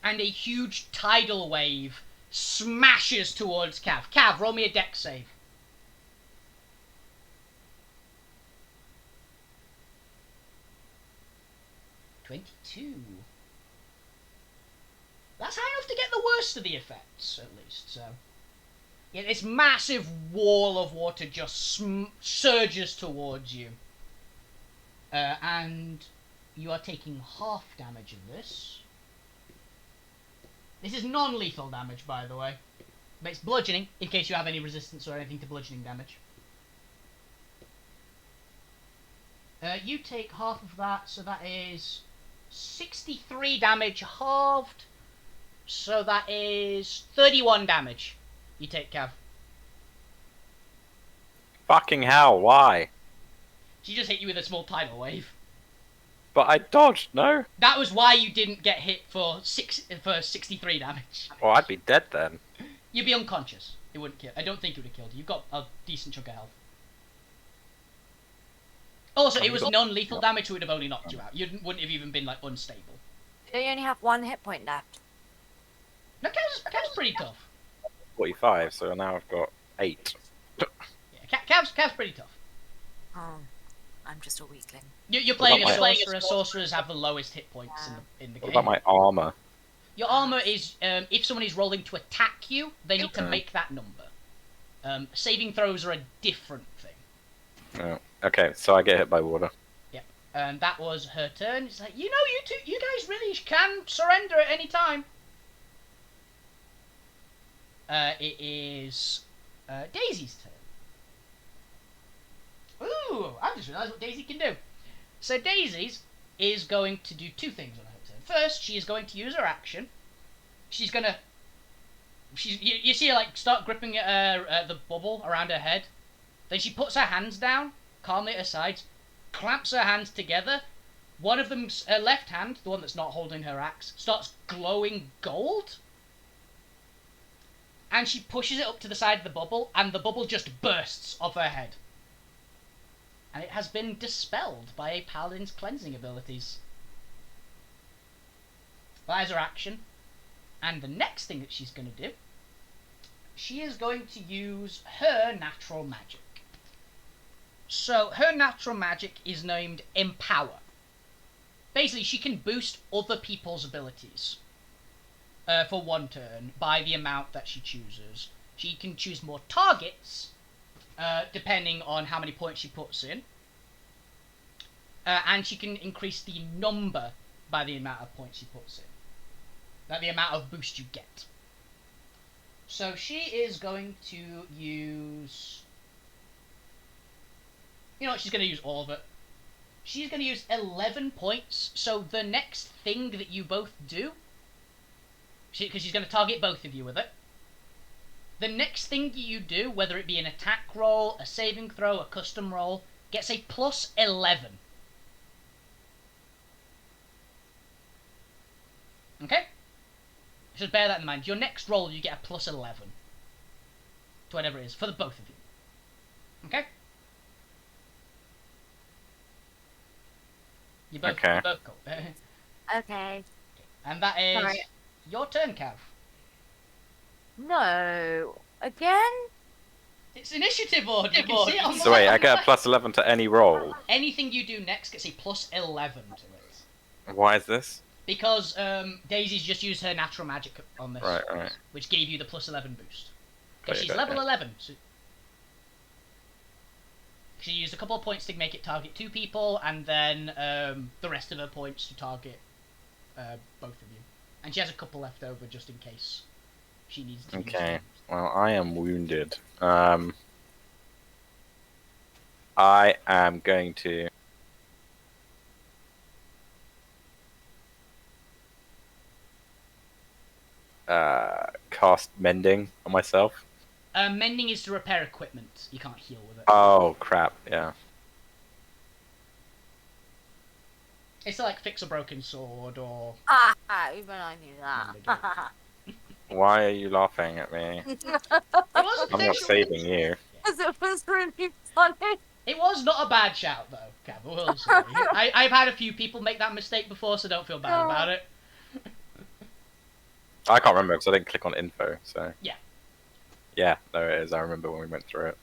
And a huge tidal wave smashes towards Cav. Cav, roll me a dex save. $22. That's high enough to get the worst of the effects, at least, so... Yeah, this massive wall of water just surges towards you. And you are taking half damage of this. This is non-lethal damage, by the way. But it's bludgeoning, in case you have any resistance or anything to bludgeoning damage. You take half of that, so that is 63 damage halved. So that is 31 damage. You take, Cav. Fucking hell, why? She just hit you with a small tidal wave. But I dodged, no? That was why you didn't get hit for 63 damage. Well, I'd be dead then. You'd be unconscious. It wouldn't kill. I don't think it would have killed you. You've got a decent chunk of health. Also, it was non-lethal damage, so it would have only knocked you out. You wouldn't have even been, like, unstable. You only have 1 hit point left. No, Cav's pretty tough. 45, so now I've got 8. Yeah, Cav's pretty tough. Oh, I'm just a weakling. You're playing a sorcerer. Sorcerers have the lowest hit points in the game. What about my armor? Your armor is, if someone is rolling to attack you, they need to make that number. Saving throws are a different thing. Oh, okay, so I get hit by water. Yep. And that was her turn. It's like, you guys really can surrender at any time. It is Daisy's turn. Ooh, I just realised what Daisy can do. So Daisy's is going to do 2 things on her turn. First, she is going to use her action. She's gonna... You see her, like, start gripping at the bubble around her head. Then she puts her hands down, calmly at her sides, clamps her hands together. One of them's her left hand, the one that's not holding her axe, starts glowing gold. And she pushes it up to the side of the bubble, and the bubble just bursts off her head. And it has been dispelled by a paladin's cleansing abilities. That is her action. And the next thing that she's going to do, she is going to use her natural magic. So, her natural magic is named Empower. Basically, she can boost other people's abilities. For 1 turn, by the amount that she chooses. She can choose more targets, depending on how many points she puts in. And she can increase the number by the amount of points she puts in. Like the amount of boost you get. So she is going to use... You know what, she's going to use all of it. She's going to use 11 points, so the next thing that you both do... Because she's going to target both of you with it. The next thing you do, whether it be an attack roll, a saving throw, a custom roll, gets a plus 11. Okay? Just bear that in mind. Your next roll, you get a plus 11. To whatever it is, for the both of you. Okay? You both go. Okay. And that is... Sorry. Your turn, Cav. No. Again? It's initiative order. You can see it on the So wait, I map. get a plus 11 to any roll. Anything you do next gets a plus 11 to it. Why is this? Because Daisy's just used her natural magic on this, Right. which gave you the plus 11 boost. Got Because you, she's got level you. 11. So she used a couple of points to make it target 2 people, and then the rest of her points to target both of you. And she has a couple left over just in case she needs to use Okay. them. Well, I am wounded. I am going to. Cast mending on myself. Mending is to repair equipment. You can't heal with it. Oh crap! Yeah. It's to, like, fix a broken sword or... Even I knew that. Why are you laughing at me? It was a I'm not potential... saving you. Because it was really funny. It was not a bad shout, though, Cav, I will say. I've had a few people make that mistake before, so don't feel bad about it. I can't remember because I didn't click on info. So. Yeah. Yeah, there it is. I remember when we went through it.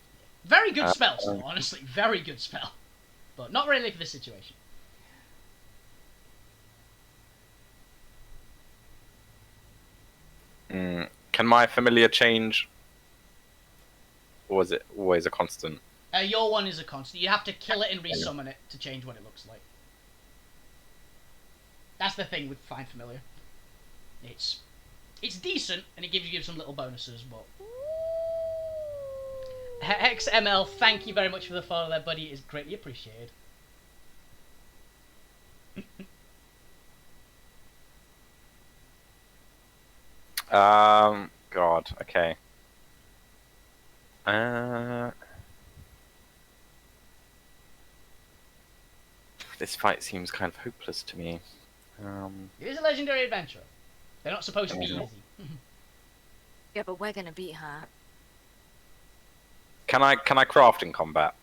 Very good spell, so honestly. Very good spell. But not really for this situation. Can my familiar change? Or is it always a constant? Your one is a constant. You have to kill it and resummon it to change what it looks like. That's the thing with Find Familiar. It's decent, and it gives you some little bonuses, but... XML, thank you very much for the follow there, buddy. It is greatly appreciated. God. Okay. This fight seems kind of hopeless to me. It is a legendary adventure. They're not supposed to be Mhm. easy. Yeah, but we're gonna beat her. Can I craft in combat?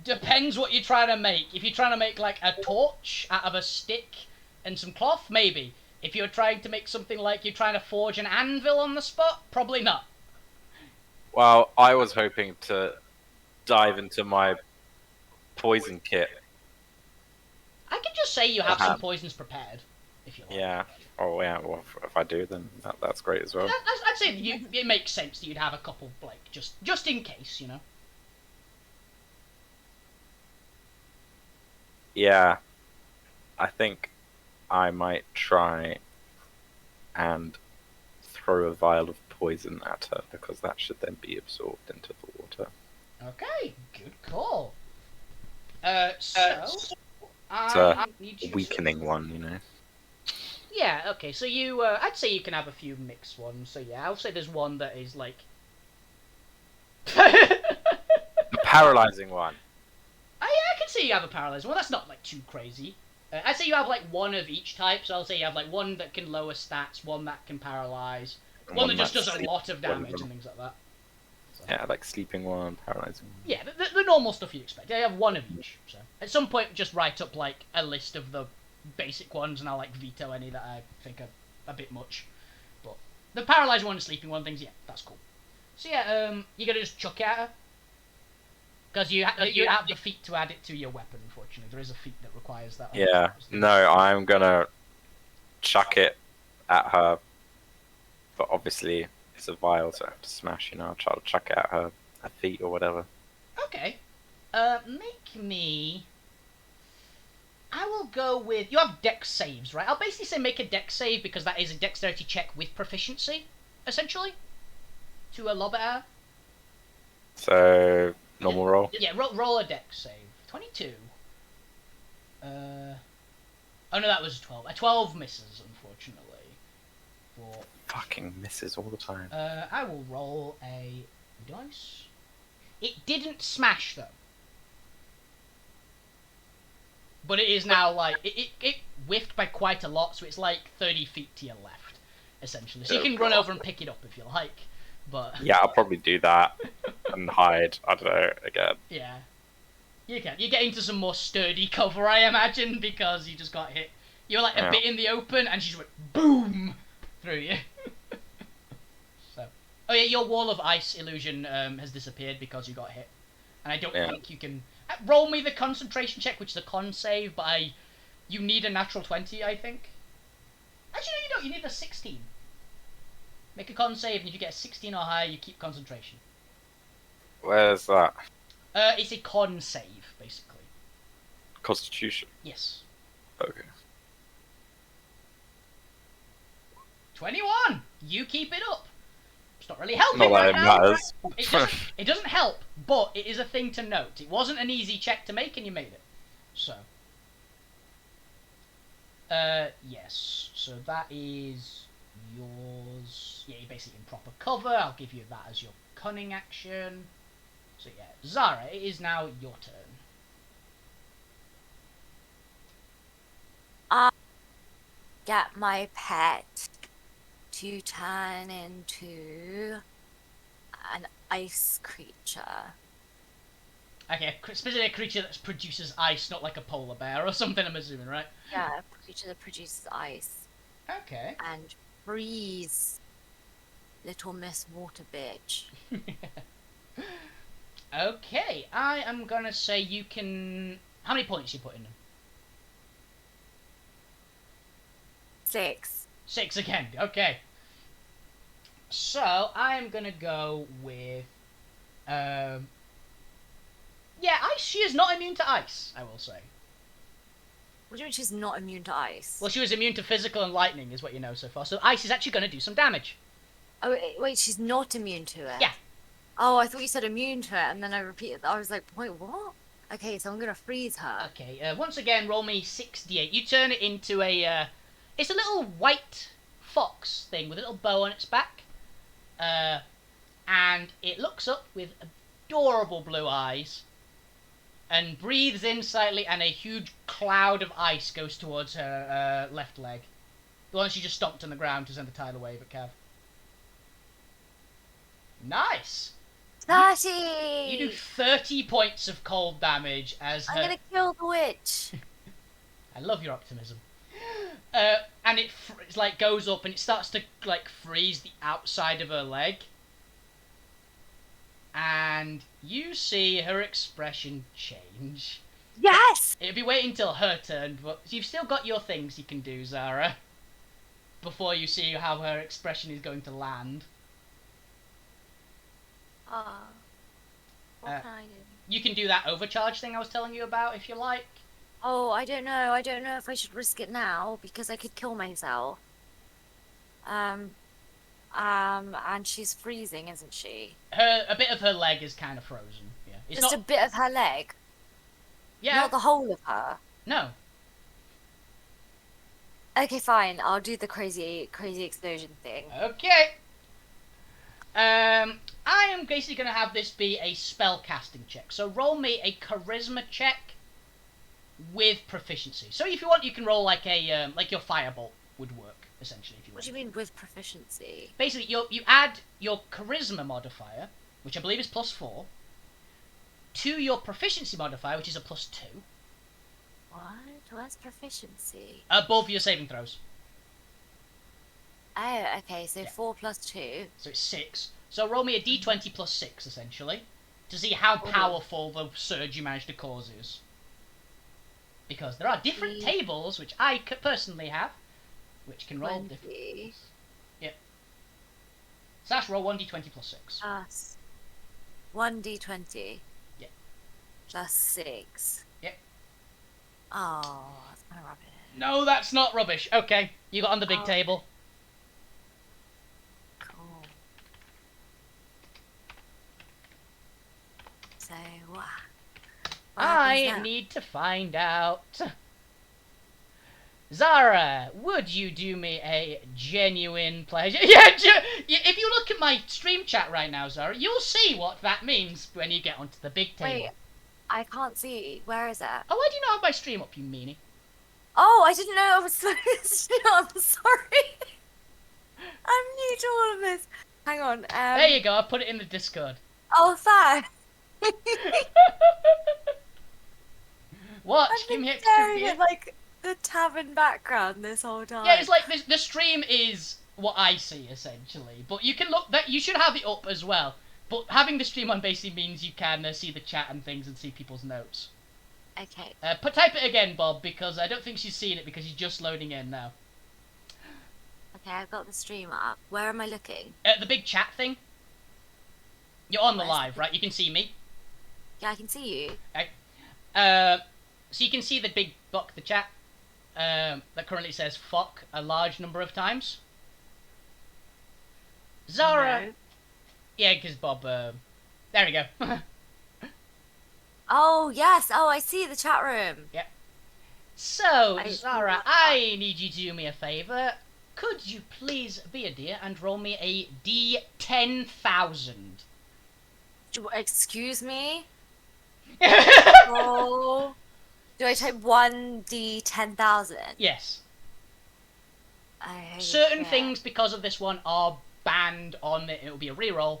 Depends what you're trying to make. If you're trying to make, like, a torch out of a stick and some cloth, maybe. If you're trying to make something like you're trying to forge an anvil on the spot, probably not. Well, I was hoping to dive into my poison kit. I could just say you have some poisons prepared, if you like. Yeah. Oh yeah. Well, if I do, then that's great as well. I'd say it makes sense that you'd have a couple, like, just in case, you know? Yeah. I think I might try and throw a vial of poison at her because that should then be absorbed into the water. Okay, good call. So... It's I need a you weakening one, you know. Yeah, okay, so you, I'd say you can have a few mixed ones, so yeah, I'll say there's one that is, like... The paralyzing one. Oh, yeah, I can see you have a paralyzed one. That's not, like, too crazy. I'd say you have, like, one of each type. So I'll say you have, like, one that can lower stats, one that can paralyze, one that just does a lot of damage and things like that. So. Yeah, like sleeping one, paralyzing one. Yeah, the normal stuff you expect. Yeah, you have one of each. So at some point, just write up, like, a list of the basic ones, and I'll, like, veto any that I think are a bit much. But the paralyzed one and sleeping one things, yeah, that's cool. So yeah, you gotta just chuck it at her. Because you have the feat to add it to your weapon, unfortunately. There is a feat that requires that. Yeah, no, I'm gonna chuck it at her, but obviously it's a vial, so I have to smash, you know, I'll try to chuck it at her feet or whatever. Okay. Make me... I will go with... You have dex saves, right? I'll basically say make a dex save, because that is a dexterity check with proficiency, essentially, to lob at her. So, normal roll? Yeah, roll a dex save. 22. Oh no, that was 12. A 12 misses, unfortunately. For... Fucking misses all the time. I will roll a dice. It didn't smash, though. But it is now, like... It whiffed by quite a lot, so it's like 30 feet to your left, essentially. So you can run over and pick it up if you like, but... Yeah, I'll probably do that and hide, I don't know, again. Yeah. You can. You get into some more sturdy cover, I imagine, because you just got hit. You were like a bit in the open, and she just went boom through you. So, oh yeah, your wall of ice illusion has disappeared because you got hit, and I don't think you can Roll me the concentration check, which is a con save, but you need a natural 20, I think. Actually, no, you don't. You need a 16. Make a con save, and if you get a 16 or higher, you keep concentration. Where's that? It's a con save, basically. Constitution. Yes. Okay. 21! You keep it up. It's not really helping Not that right it now. matters. It doesn't help, but it is a thing to note. It wasn't an easy check to make, and you made it. So. Yes. So that is yours. Yeah, you're basically in proper cover. I'll give you that as your cunning action. So yeah, Xara, it is now your turn. Get my pet to turn into an ice creature. Okay, specifically a creature that produces ice, not like a polar bear or something, I'm assuming, right? Yeah, a creature that produces ice. Okay. And freeze little Miss Water Bitch. Okay, I am gonna say you can... How many points you put in them? 6. 6 again, okay. So, I am gonna go with... Yeah, ice. She is not immune to ice, I will say. What do you mean she's not immune to ice? Well, she was immune to physical and lightning, is what you know so far. So ice is actually going to do some damage. Oh, wait, she's not immune to it? Yeah. Oh, I thought you said immune to it, and then I repeated that. I was like, wait, what? Okay, so I'm going to freeze her. Okay, once again, roll me 6d8. You turn it into a... it's a little white fox thing with a little bow on its back. And it looks up with adorable blue eyes. And breathes in slightly, and a huge cloud of ice goes towards her left leg. The one she just stomped on the ground to send the tidal wave at Cav. Nice! 30! You do 30 points of cold damage as I'm her... going to kill the witch! I love your optimism. And it's like goes up and it starts to like freeze the outside of her leg. And you see her expression change. Yes! It'll be waiting till her turn, but you've still got your things you can do, Xara. Before you see how her expression is going to land. What can I do? You can do that overcharge thing I was telling you about if you like. Oh, I don't know. I don't know if I should risk it now, because I could kill myself. And she's freezing, isn't she? A bit of her leg is kind of frozen. Yeah, it's Just not. a bit of her leg. Yeah. Not the whole of her. No. Okay, fine. I'll do the crazy explosion thing. Okay. I am basically going to have this be a spell casting check. So roll me a charisma check with proficiency. So if you want, you can roll like a like your firebolt would work essentially. If you What want. do you mean with proficiency? Basically, you add your charisma modifier, which I believe is +4, to your proficiency modifier, which is a +2. What? Where's proficiency? Above your saving throws. Oh, okay. So Yeah. 4 plus 2. So it's 6. So roll me a d20 +6 essentially to see how powerful the surge you managed to cause is. Because there are different tables, which I personally have, which can roll 20. different. Yep. Slash roll 1d20 +6. Plus 1d20. Yeah. Plus 6. Yep. Oh, that's kind of rubbish. No, that's not rubbish. Okay, you got on the big table. Cool. So, what? I need to find out. Xara, would you do me a genuine pleasure? Yeah, if you look at my stream chat right now, Xara, you'll see what that means when you get onto the big table. Wait, I can't see. Where is it? Oh, why do you not have my stream up, you meanie? Oh, I didn't know I was supposed to. I'm sorry. I'm new to all of this. Hang on. There you go, I put it in the Discord. Oh, thanks. Watch, I've give been me extra staring beer. at like the tavern background this whole time. Yeah, it's like the stream is what I see essentially, but you can look that you should have it up as well But having the stream on basically means you can see the chat and things and see people's notes. Okay. Type it again, Bob, because I don't think she's seen it because she's just loading in now. Okay, I've got the stream up. Where am I looking? The big chat thing. You're on the Where's live, the- right? You can see me. Yeah, I can see you. So you can see the big book, the chat, that currently says fuck a large number of times. Xara. No. Yeah, because Bob, there we go. Oh, yes. Oh, I see the chat room. So, I- Xara, I need you to do me a favour. Could you please be a dear and roll me a D10,000? Excuse me? Oh. Do I type 1D10,000? Yes. I Certain hate things, because of this one, are banned on it. It'll be a reroll,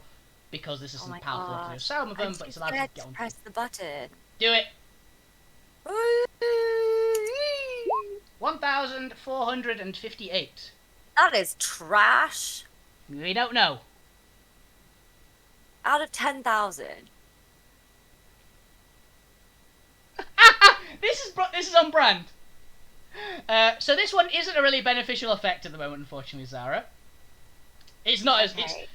because this Oh isn't my powerful enough to do gosh. some of them, I'm but too it's allowed to scared get to on. press the button. Do it. 1,458. That is trash. We don't know. Out of 10,000. This is on brand. So this one isn't a really beneficial effect at the moment, unfortunately, Xara. It's not as it's. Okay.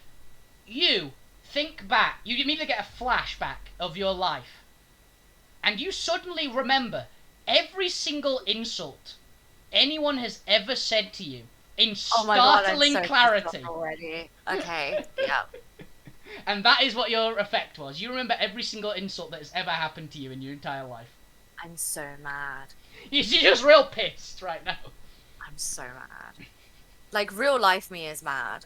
You think back. You immediately get a flashback of your life, and you suddenly remember every single insult anyone has ever said to you in Oh my god, I'm startling so pissed clarity. off already. Okay, yeah. And that is what your effect was. You remember every single insult that has ever happened to you in your entire life. I'm so mad. You're just real pissed right now. I'm so mad. Like, real life me is mad.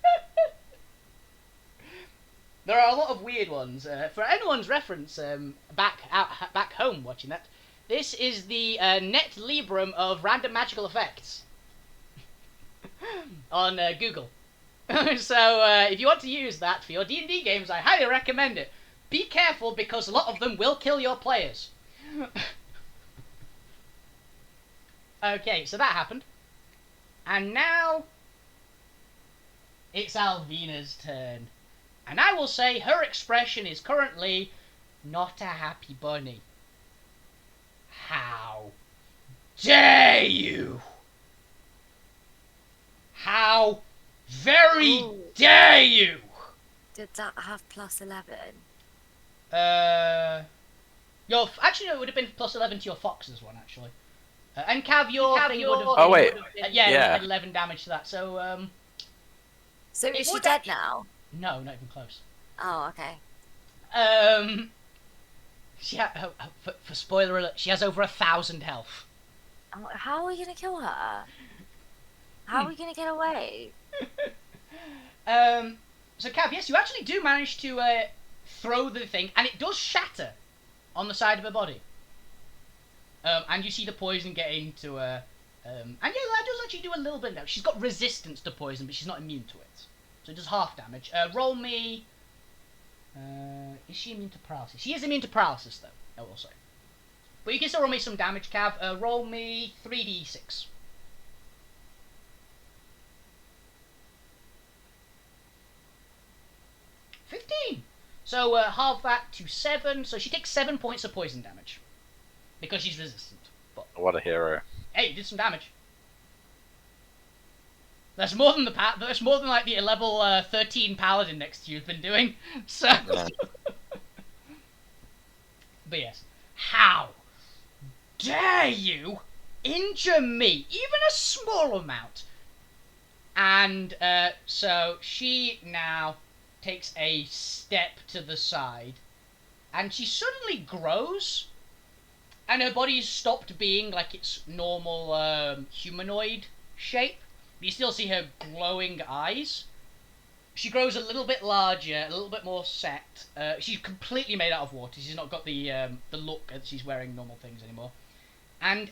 There are a lot of weird ones. For anyone's reference, back home watching that, this is the net librum of random magical effects on Google. So if you want to use that for your D&D games, I highly recommend it. Be careful because a lot of them will kill your players. Okay, so that happened. And now it's Alvina's turn. And I will say her expression is currently not a happy bunny. How dare you? How very Ooh. dare you? Did that have plus 11? Actually, no, it would have been plus 11 to your Fox's one, actually. And Cav, your thing would have... Oh, wait. Yeah, it would have Yeah. been 11 damage to that, so, So It is she would dead actu- now? no, not even close. Oh, okay. For spoiler alert, she has over 1,000 health. Oh, how are we gonna kill her? How are we gonna get away? So Cav, yes, you actually do manage to throw the thing, and it does shatter on the side of her body. And you see the poison get into her. And yeah, that does actually do a little bit now. She's got resistance to poison, but she's not immune to it. So it does half damage. Roll me... is she immune to paralysis? She is immune to paralysis, though, I will say. But you can still roll me some damage, Cav. Roll me 3d6. 15! So halve that to 7, so she takes 7 points of poison damage. Because she's resistant. But What a hero. hey, you did some damage. That's more than that's more than like the level 13 paladin next to you've been doing. So Yeah. But yes. How dare you injure me? Even a small amount. And so she now takes a step to the side. And she suddenly grows. And her body's stopped being like its normal humanoid shape. But you still see her glowing eyes. She grows a little bit larger, a little bit more set. She's completely made out of water. She's not got the look that she's wearing normal things anymore. And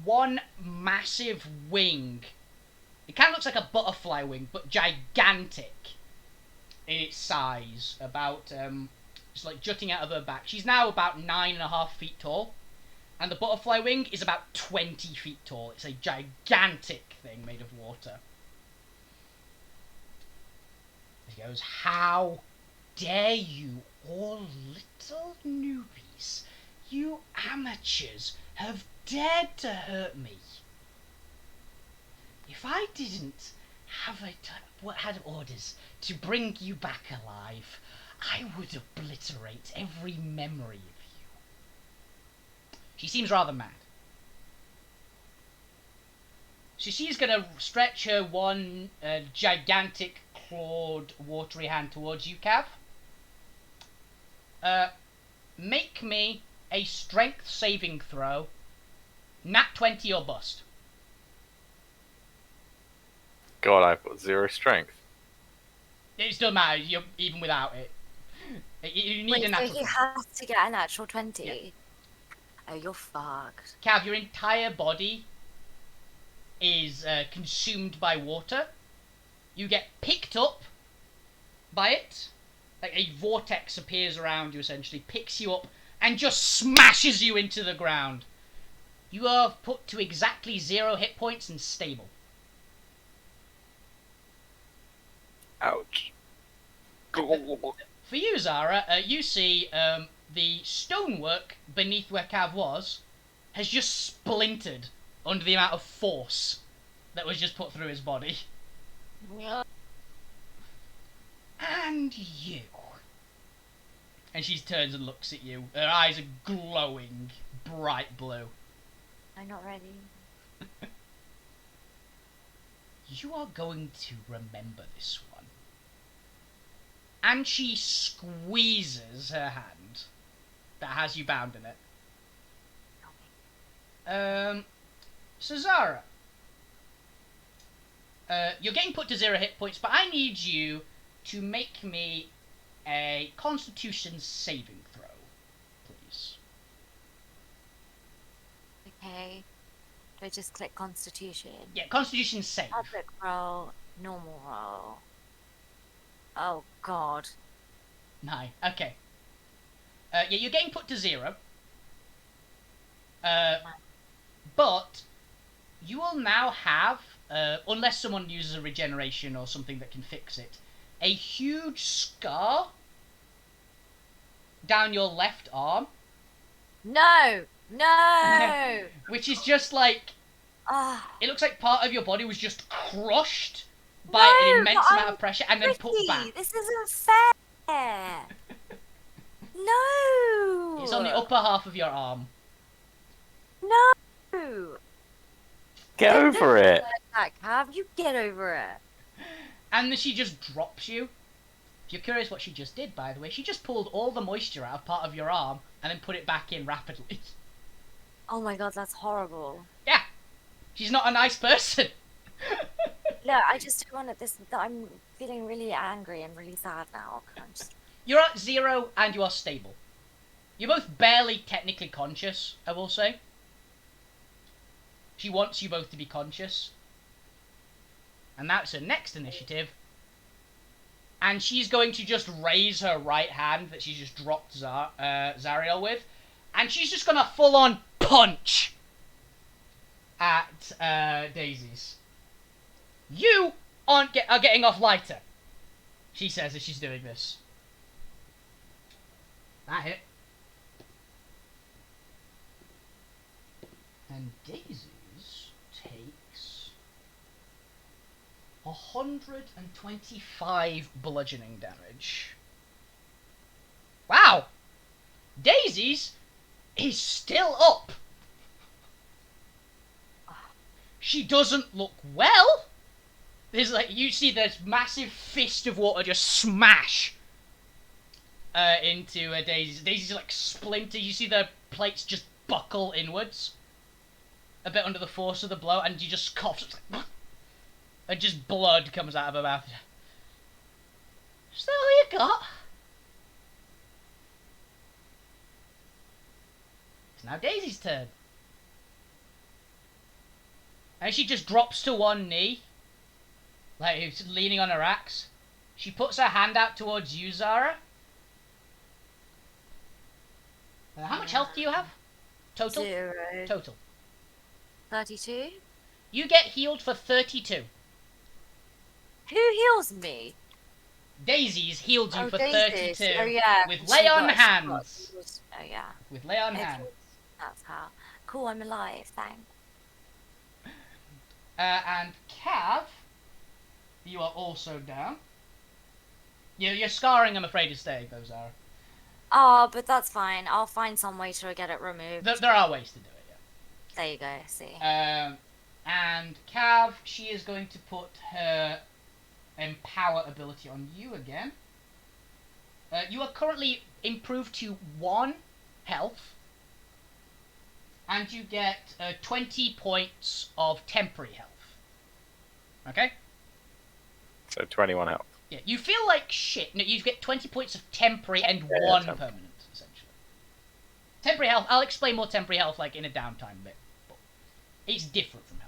one massive wing. It kind of looks like a butterfly wing, but gigantic in its size. About just like jutting out of her back. She's now about 9.5 feet tall, and the butterfly wing is about 20 feet tall. It's a gigantic thing made of water. He goes, how dare you, all little newbies, you amateurs, have dared to hurt me? If I didn't have had orders to bring you back alive, I would obliterate every memory of you. She seems rather mad. So she's going to stretch her one gigantic clawed watery hand towards you, Cav. Make me a strength saving throw. Nat 20 or bust. God, I've got 0 strength. It doesn't matter, you're, even without it. You need Wait, a natural so he 20. has to get a natural 20? Yeah. Oh, you're fucked. Cav, your entire body is consumed by water. You get picked up by it. Like a vortex appears around you, essentially, picks you up, and just smashes you into the ground. You are put to exactly 0 hit points and stable. Ouch. For you, Xara, you see the stonework beneath where Cav was has just splintered under the amount of force that was just put through his body. Yeah. And you. And she turns and looks at you. Her eyes are glowing bright blue. I'm not ready. You are going to remember this one. And she squeezes her hand that has you bound in it. So Xara, you're getting put to 0 hit points, but I need you to make me a Constitution saving throw, please. Okay. Do I just click Constitution? Yeah, Constitution save. Public roll, normal roll. Oh god. 9. Okay. Yeah, you're getting put to 0. But you will now have, unless someone uses a regeneration or something that can fix it, a huge scar down your left arm, No! No! which is just like, Ah. it looks like part of your body was just crushed by an No, immense but amount I'm of pressure and then put Ricky, back. this isn't fair! No! It's on the upper half of your arm. No! Get over it. Have you get over it? And then she just drops you. If you're curious what she just did, by the way, she just pulled all the moisture out of part of your arm and then put it back in rapidly. Oh my god, that's horrible. Yeah, she's not a nice person. No, I just don't want this. I'm feeling really angry and really sad now. You're at 0 and you are stable. You're both barely technically conscious, I will say. She wants you both to be conscious. And that's her next initiative. And she's going to just raise her right hand that she just dropped Zariel with. And she's just going to full-on punch at Daisy's. You are getting off lighter, she says as she's doing this. That hit. And Daisy's takes 125 bludgeoning damage. Wow! Daisy's is still up. She doesn't look well. There's like, you see this massive fist of water just smash into Daisy's. Daisy's like splinter. You see the plates just buckle inwards a bit under the force of the blow, and you just cough. And just blood comes out of her mouth. Is that all you got? It's now Daisy's turn. And she just drops to one knee, like she's leaning on her axe. She puts her hand out towards you, Xara. How much health do you have? Total? 0. Total. 32? You get healed for 32. Who heals me? Daisy's healed you Oh, for Daisy. 32 Oh, yeah. with 'cause lay she on got- she got- hands. she was- Oh, yeah. With lay on It hands. was- That's how. Cool, I'm alive. Thanks. And Cav, you are also down. You're scarring, I'm afraid, is staying, though, Xara. Oh, but that's fine. I'll find some way to get it removed. There are ways to do it, There you go. See. yeah. And Cav, she is going to put her Empower ability on you again. You are currently improved to 1 health. And you get 20 points of temporary health. Okay? So 21 health. Yeah, you feel like shit. No, you get 20 points of temporary and Yeah, 1 temp. permanent, essentially. Temporary health, I'll explain more temporary health like in a downtime bit. But it's different from health.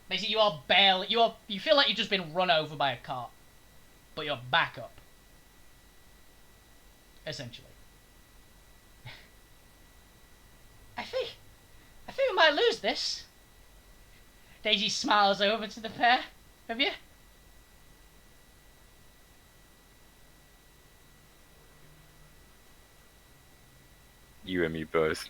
Basically, you feel like you've just been run over by a cart. But you're back up. Essentially. I think we might lose this. Daisy smiles over to the pair of you. You and me both.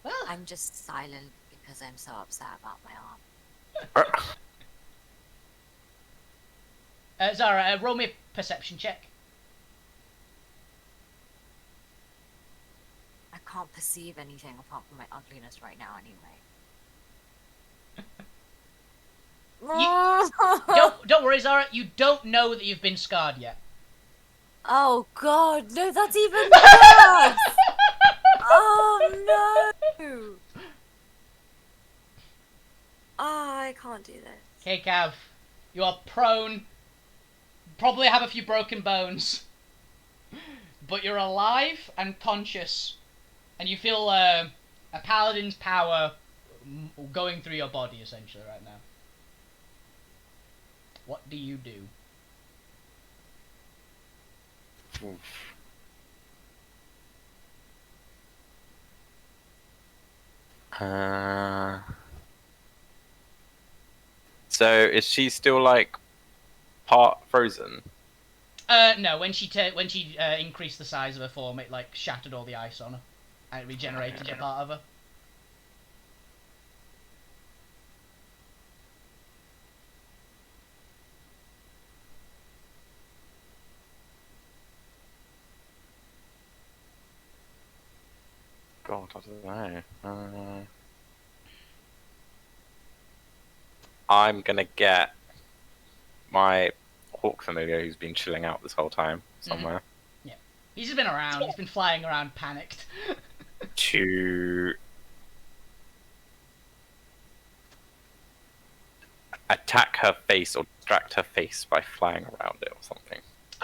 Well, I'm just silent because I'm so upset about my arm. Xara, roll me a perception check. I can't perceive anything apart from my ugliness right now, anyway. Don't worry, Xara. You don't know that you've been scarred yet. Oh God, no! That's even worse. Oh no! Oh, I can't do this. Okay, Cav. You are prone. Probably have a few broken bones. But you're alive and conscious. And you feel a paladin's power going through your body, essentially, right now. What do you do? Oof. So is she still like part frozen? No. When she increased the size of her form, it like shattered all the ice on her, and it regenerated a part of her. God, I don't know. I'm gonna get my hawk familiar who's been chilling out this whole time somewhere He's just been around. He's been flying around, panicked. to attack her face or distract her face by flying around it or something.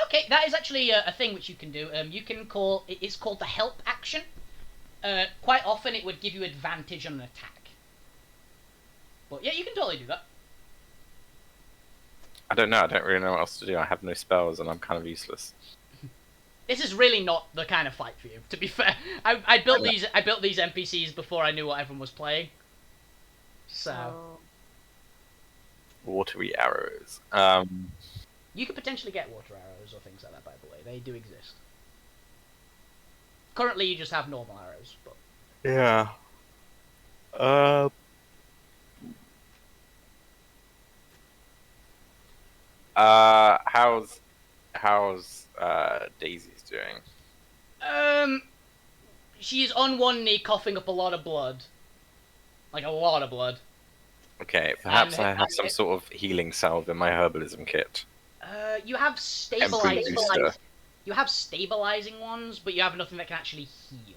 Okay, that is actually a thing which you can do. You can call it's called the help action. Quite often it would give you advantage on an attack. But yeah, you can totally do that. I don't know. I don't really know what else to do. I have no spells and I'm kind of useless. This is really not the kind of fight for you, to be fair. I built these NPCs before I knew what everyone was playing. So Oh. Watery arrows. you could potentially get water arrows or things like that, by the way. They do exist. Currently you just have normal arrows, but Yeah. How's Daisy's doing? she's on one knee coughing up a lot of blood. Like a lot of blood. Okay, perhaps And- I have some sort of healing salve in my herbalism kit. You have stabilizing booster. You have stabilizing ones, but you have nothing that can actually heal.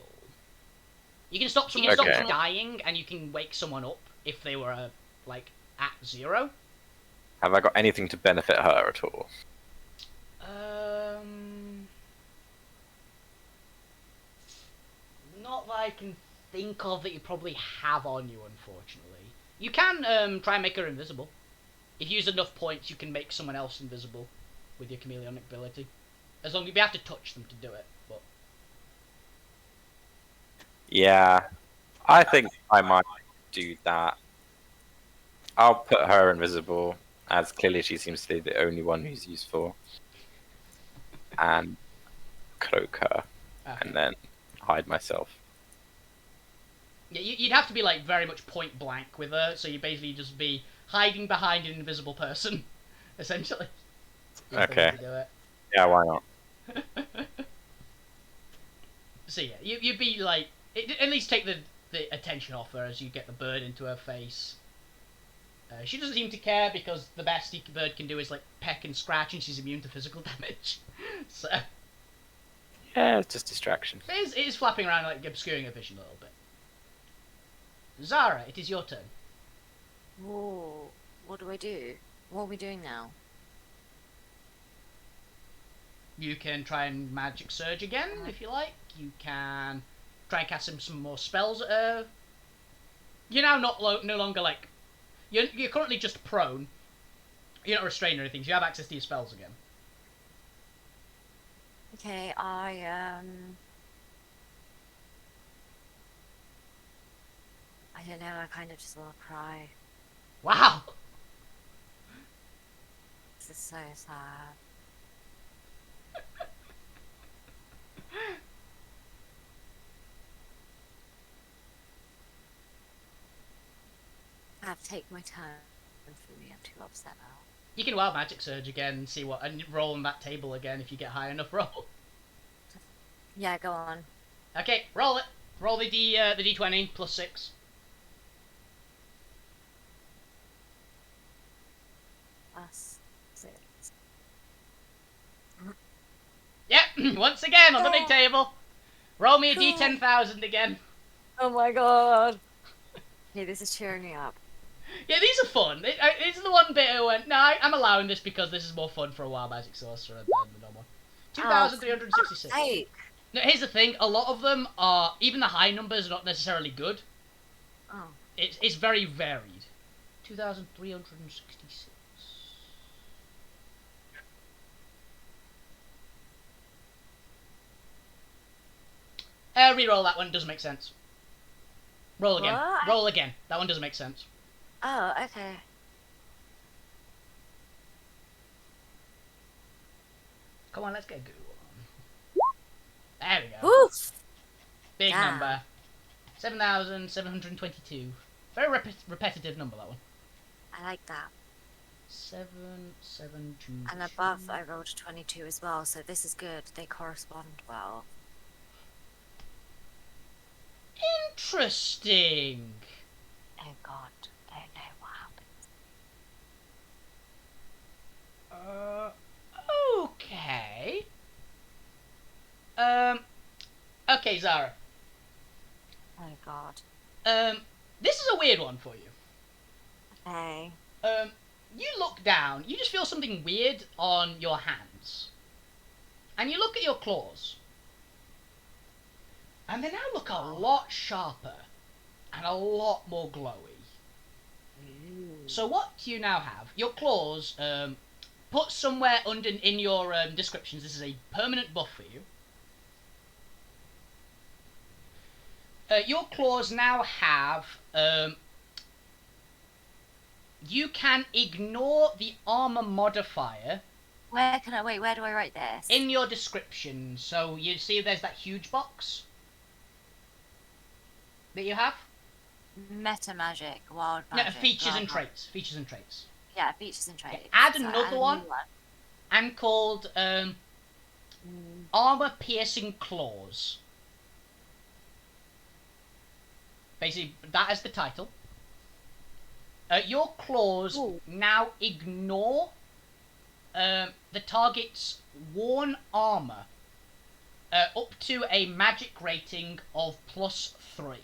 You can stop someone Okay. from dying, and you can wake someone up if they were like at 0. Have I got anything to benefit her at all? Not that I can think of that you probably have on you, unfortunately. You can try and make her invisible. If you use enough points, you can make someone else invisible with your chameleonic ability. As long as you have to touch them to do it. But Yeah, I think I might do that. I'll put her invisible, as clearly she seems to be the only one who's useful. And cloak her, Okay. and then hide myself. Yeah, you'd have to be like very much point blank with her, so you basically just be hiding behind an invisible person, essentially. Is the way Okay. to do it. Yeah, why not? So yeah, you'd be like, at least take the attention off her as you get the bird into her face. She doesn't seem to care because the best the bird can do is like peck and scratch, and she's immune to physical damage. So Yeah, it's just distraction. it is flapping around, like obscuring her vision a little bit. Xara, it is your turn. Whoa, what do I do? What are we doing now? You can try and magic surge again if you like. You can try and cast some more spells at her. You're now no longer like you're currently just prone. You're not restrained or anything. So you have access to your spells again. Okay, I don't know, I kind of just want to cry. Wow. This is so sad. I have to take my turn for me. I'm too upset now. You can wild magic surge again and see what, and roll on that table again if you get high enough roll. Yeah, go on. Okay, roll it. Roll the d20 plus 6. Plus 6. Yep, once again on the big table. Roll me a d10,000 again. Oh my god. Okay, this is cheering me up. Yeah, these are fun. This is the one bit I went, no, I'm allowing this because this is more fun for a wild magic sorcerer than the normal one. 2,366. Hey. Now, here's the thing, a lot of them are, even the high numbers are not necessarily good. Oh. It's very varied. 2,366. Reroll that one, doesn't make sense. Roll again. What? Roll again. That one doesn't make sense. Oh, okay. Come on, let's get a good one. There we go. Oof. Big Yeah. number. 7,722. Very repetitive number, that one. I like that. 7,722. And above, I rolled a 22 as well, so this is good. They correspond well. Interesting. Oh god, I don't know what happened. Okay. Okay, Xara. Oh god. This is a weird one for you. Okay. You look down, you just feel something weird on your hands. And you look at your claws. And they now look a lot sharper. And a lot more glowy. So what you now have, your claws, put somewhere under in your descriptions, this is a permanent buff for you. Your claws now have, you can ignore the armor modifier Where do I write this? in your description. So you see there's that huge box that you have? Meta magic, wild No, magic. features blah, and blah. traits. Features and traits. Yeah, features and traits. add So another add a new one. And called armor piercing claws. Basically, that is the title. Your claws Ooh. now ignore the target's worn armor up to a magic rating of +3.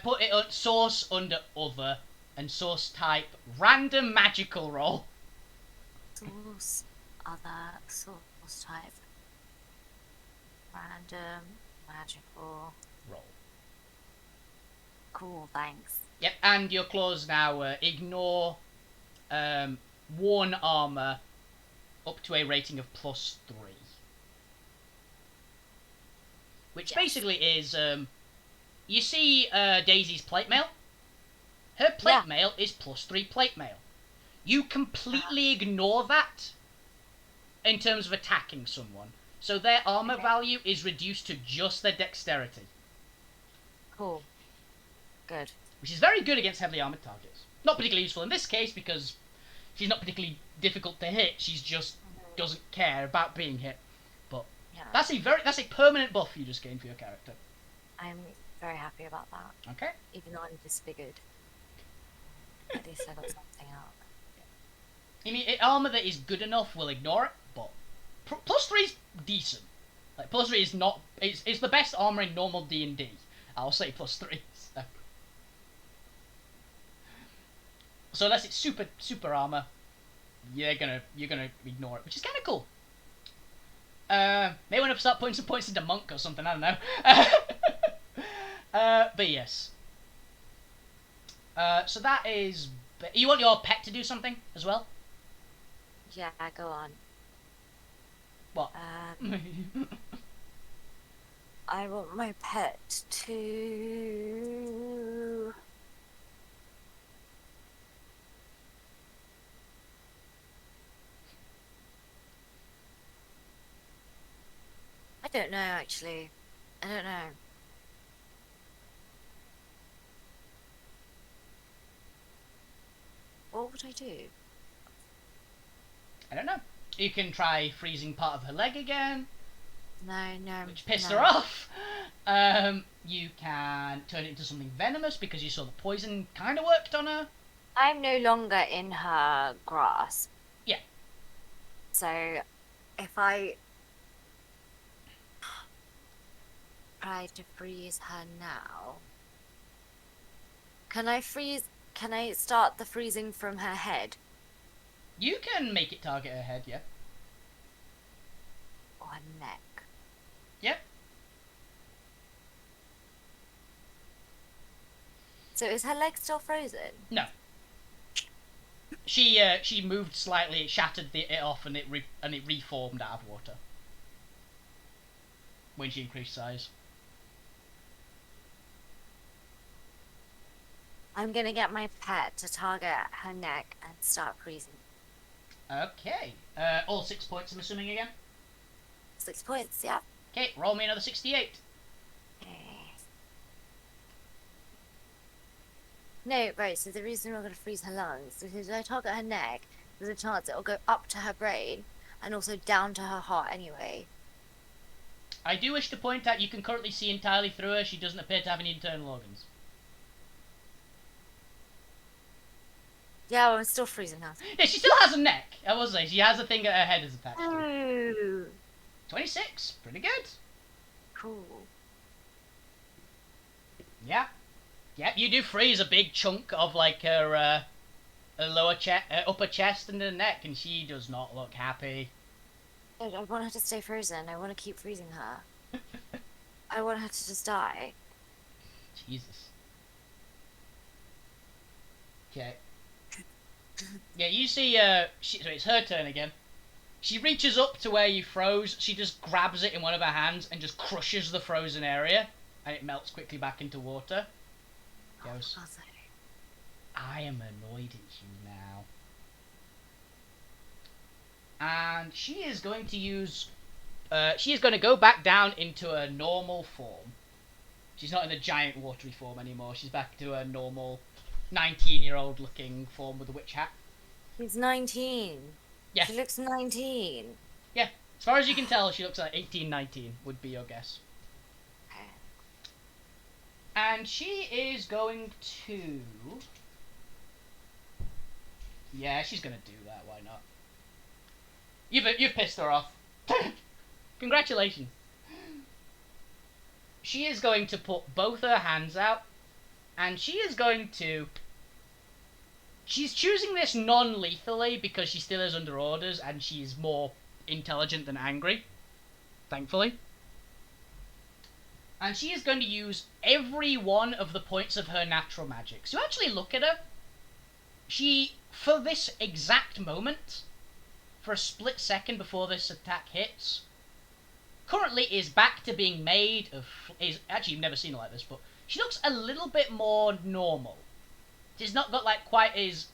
Put it on source under other and source type random magical roll. Source, other, source type. Random, magical. Roll. Cool, thanks. Yep, and your claws now ignore worn armor up to a rating of +3. which Yes. basically is, you see Daisy's plate mail? Her plate mail is +3 plate mail. You completely ignore that in terms of attacking someone. So their armor value is reduced to just their dexterity. Cool. Good. Which is very good against heavily armored targets. Not particularly useful in this case because she's not particularly difficult to hit. She's just doesn't care about being hit. But Yeah. that's a permanent buff you just gained for your character. I'm very happy about that. Okay. Even though I'm disfigured. At least I got something out. I mean, armor that is good enough will ignore it, but +3 is decent. Like +3 is not. It's the best armor in normal D&D. I'll say +3. So unless it's super armor, you're gonna ignore it, which is kind of cool. May want to start putting some points into monk or something. I don't know. But yes. So that is. You want your pet to do something as well? Yeah, go on. What? I want my pet to... I don't know, actually. I don't know. What would I do? I don't know. You can try freezing part of her leg again, No, which pissed no. her off. You can turn it into something venomous because you saw the poison kind of worked on her. I'm no longer in her grasp. Yeah. So, if I try to freeze her now, can I start the freezing from her head You can make it target her head, yeah. or her neck? Yep. So is her leg still frozen? No. She moved slightly, it shattered it off, and it reformed out of water when she increased size. I'm gonna get my pet to target her neck and start freezing. Okay. All 6 points, I'm assuming again. 6 points, yeah. Okay, roll me another 68. Okay. No, right, so the reason we're gonna freeze her lungs is because if I target her neck, there's a chance it'll go up to her brain and also down to her heart anyway. I do wish to point out you can currently see entirely through her. She doesn't appear to have any internal organs. Yeah, well, I'm still freezing her. Yeah, she still has a neck. I will say, she has a thing at her head is attached to. Ooh, 26, pretty good. cool. Yeah. Yep, you do freeze a big chunk of like her upper chest and her neck, and she does not look happy. I want her to stay frozen. I want to keep freezing her. I want her to just die. Jesus. Okay. Yeah, you see, so it's her turn again. She reaches up to where you froze, she just grabs it in one of her hands and just crushes the frozen area, and it melts quickly back into water. Goes, Oh, sorry. I am annoyed at you now. And she is going to use, she is going to go back down into her normal form. She's not in a giant watery form anymore, she's back to her normal 19-year-old looking form with a witch hat. She's 19. Yeah. She looks 19. Yeah, as far as you can tell, she looks like 18, 19 would be your guess. Okay. And she is going to... Yeah, she's going to do that, why not? You've pissed her off. Congratulations. She is going to put both her hands out, and she is going to... She's choosing this non-lethally because she still is under orders and she's more intelligent than angry, thankfully. And she is going to use every one of the points of her natural magic. So actually look at her. She, for this exact moment, for a split second before this attack hits, currently is back to being made of. Is actually you've never seen her like this, but she looks a little bit more normal. She's not got like quite as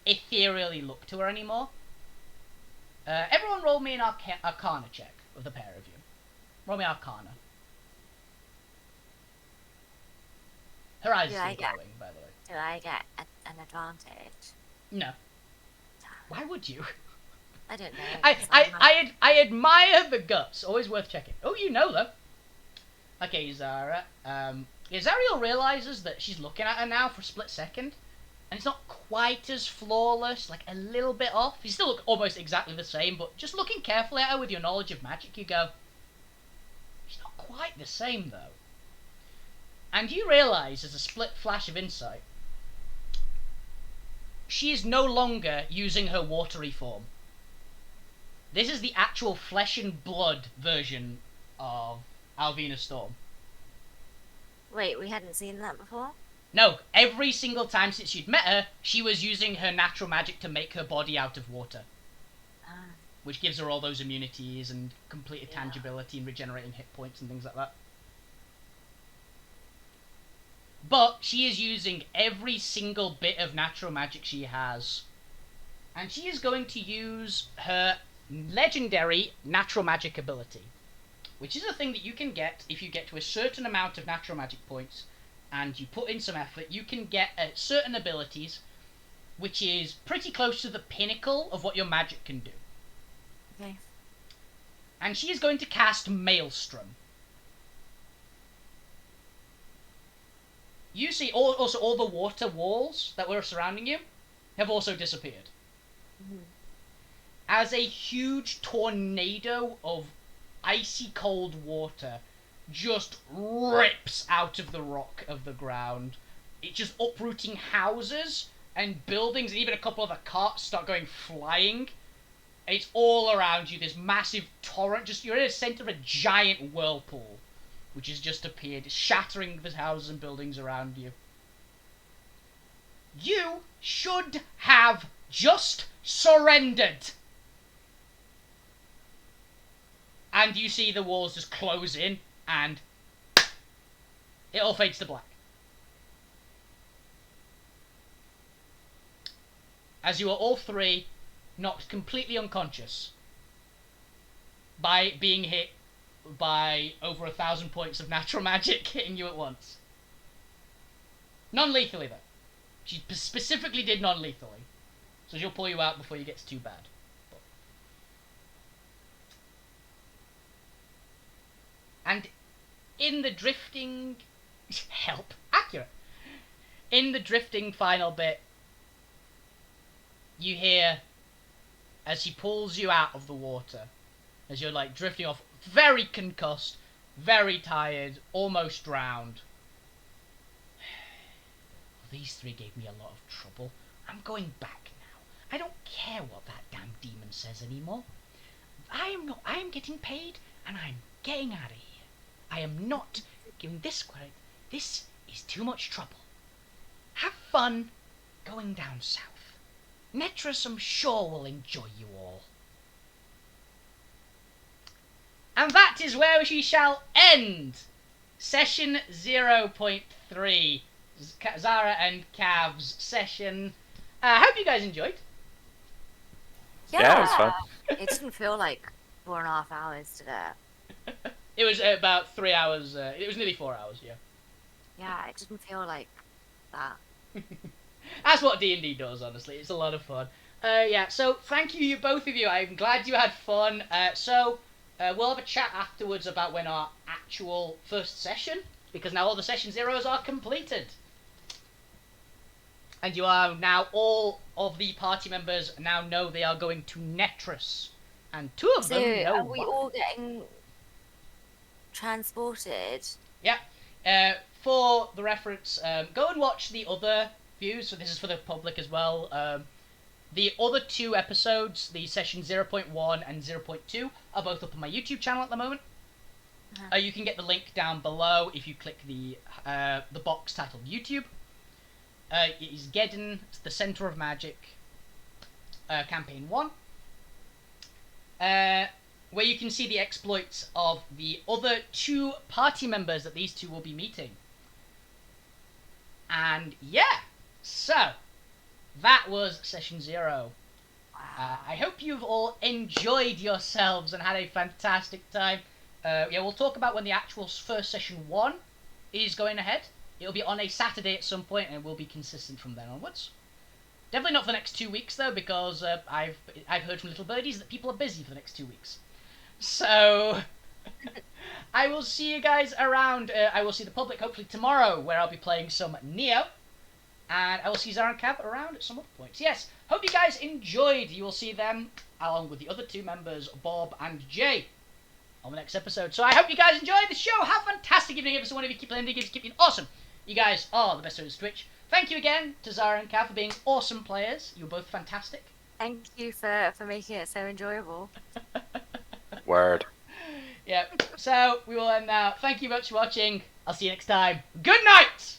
ethereally look to her anymore. Everyone, roll me an Arcana check of the pair of you. Roll me Arcana. Her eyes are still glowing, by the way. Do I get an advantage? No. Why would you? I don't know. I admire the guts. Always worth checking. Oh, you know though. Okay, Xara. Zariel realizes that she's looking at her now for a split second, and it's not quite as flawless. Like a little bit off. You still look almost exactly the same, but just looking carefully at her with your knowledge of magic, you go, she's not quite the same though. And you realize, as a split flash of insight, she is no longer using her watery form. This is the actual flesh and blood version of Alvina Storm. Wait, we hadn't seen that before? No, every single time since you'd met her, she was using her natural magic to make her body out of water. Which gives her all those immunities and complete tangibility and regenerating hit points and things like that. But she is using every single bit of natural magic she has. And she is going to use her legendary natural magic ability. Which is a thing that you can get if you get to a certain amount of natural magic points and you put in some effort. You can get certain abilities which is pretty close to the pinnacle of what your magic can do. Okay. And she is going to cast Maelstrom. You see also all the water walls that were surrounding you have also disappeared. Mm-hmm. As a huge tornado of icy cold water just rips out of the rock of the ground. It's just uprooting houses and buildings, and even a couple of the carts start going flying. It's all around you, this massive torrent. You're in the center of a giant whirlpool, which has just appeared, shattering the houses and buildings around you. You should have just surrendered. And you see the walls just close in, and it all fades to black. As you are all three knocked completely unconscious by being hit by over 1,000 points of natural magic hitting you at once. Non-lethally, though. She specifically did non-lethally. So she'll pull you out before you get too bad. But... And in the drifting... Help. Accurate. In the drifting final bit, you hear, as she pulls you out of the water, as you're like drifting off, very concussed, very tired, almost drowned. These three gave me a lot of trouble. I'm going back now. I don't care what that damn demon says anymore. I am getting paid, and I'm getting out of here. I am not giving this credit. This is too much trouble. Have fun going down south. Netris, I'm sure, will enjoy you all. And that is where we shall end session 0.3, Xara and Cav's session. I hope you guys enjoyed. Yeah, it was fun. It didn't feel like 4.5 hours today. It was about 3 hours. It was nearly 4 hours, yeah. Yeah, it didn't feel like that. That's what D&D does, honestly. It's a lot of fun. Yeah, so thank you, both of you. I'm glad you had fun. We'll have a chat afterwards about when our actual first session, because now all the session zeros are completed. And you are now, all of the party members now know they are going to Netris. And two of them know are we all getting transported? Yeah. For the reference, go and watch the other views. So this is for the public as well. The other two episodes, the session 0.1 and 0.2, are both up on my YouTube channel at the moment. You can get the link down below if you click the box titled YouTube. It is Geddon, the Center of Magic, Campaign 1. where you can see the exploits of the other 2 party members that these 2 will be meeting. And yeah, so that was session 0. I hope you've all enjoyed yourselves and had a fantastic time. Yeah, we'll talk about when the actual first session 1 is going ahead. It'll be on a Saturday at some point, and it will be consistent from then onwards. Definitely not for the next 2 weeks though, because I've heard from little birdies that people are busy for the next 2 weeks. So I will see you guys around. I will see the public hopefully tomorrow, where I'll be playing some Neo. And I will see Xara and Cav around at some other points. Yes, hope you guys enjoyed. You will see them, along with the other 2 members, Bob and Jay, on the next episode. So I hope you guys enjoyed the show. Have a fantastic evening, everyone. If you keep playing the games, keep being awesome. You guys are the best on Twitch. Thank you again to Xara and Cav for being awesome players. You were both fantastic. Thank you for making it so enjoyable. Word. Yeah, so we will end now. Thank you much for watching. I'll see you next time. Good night!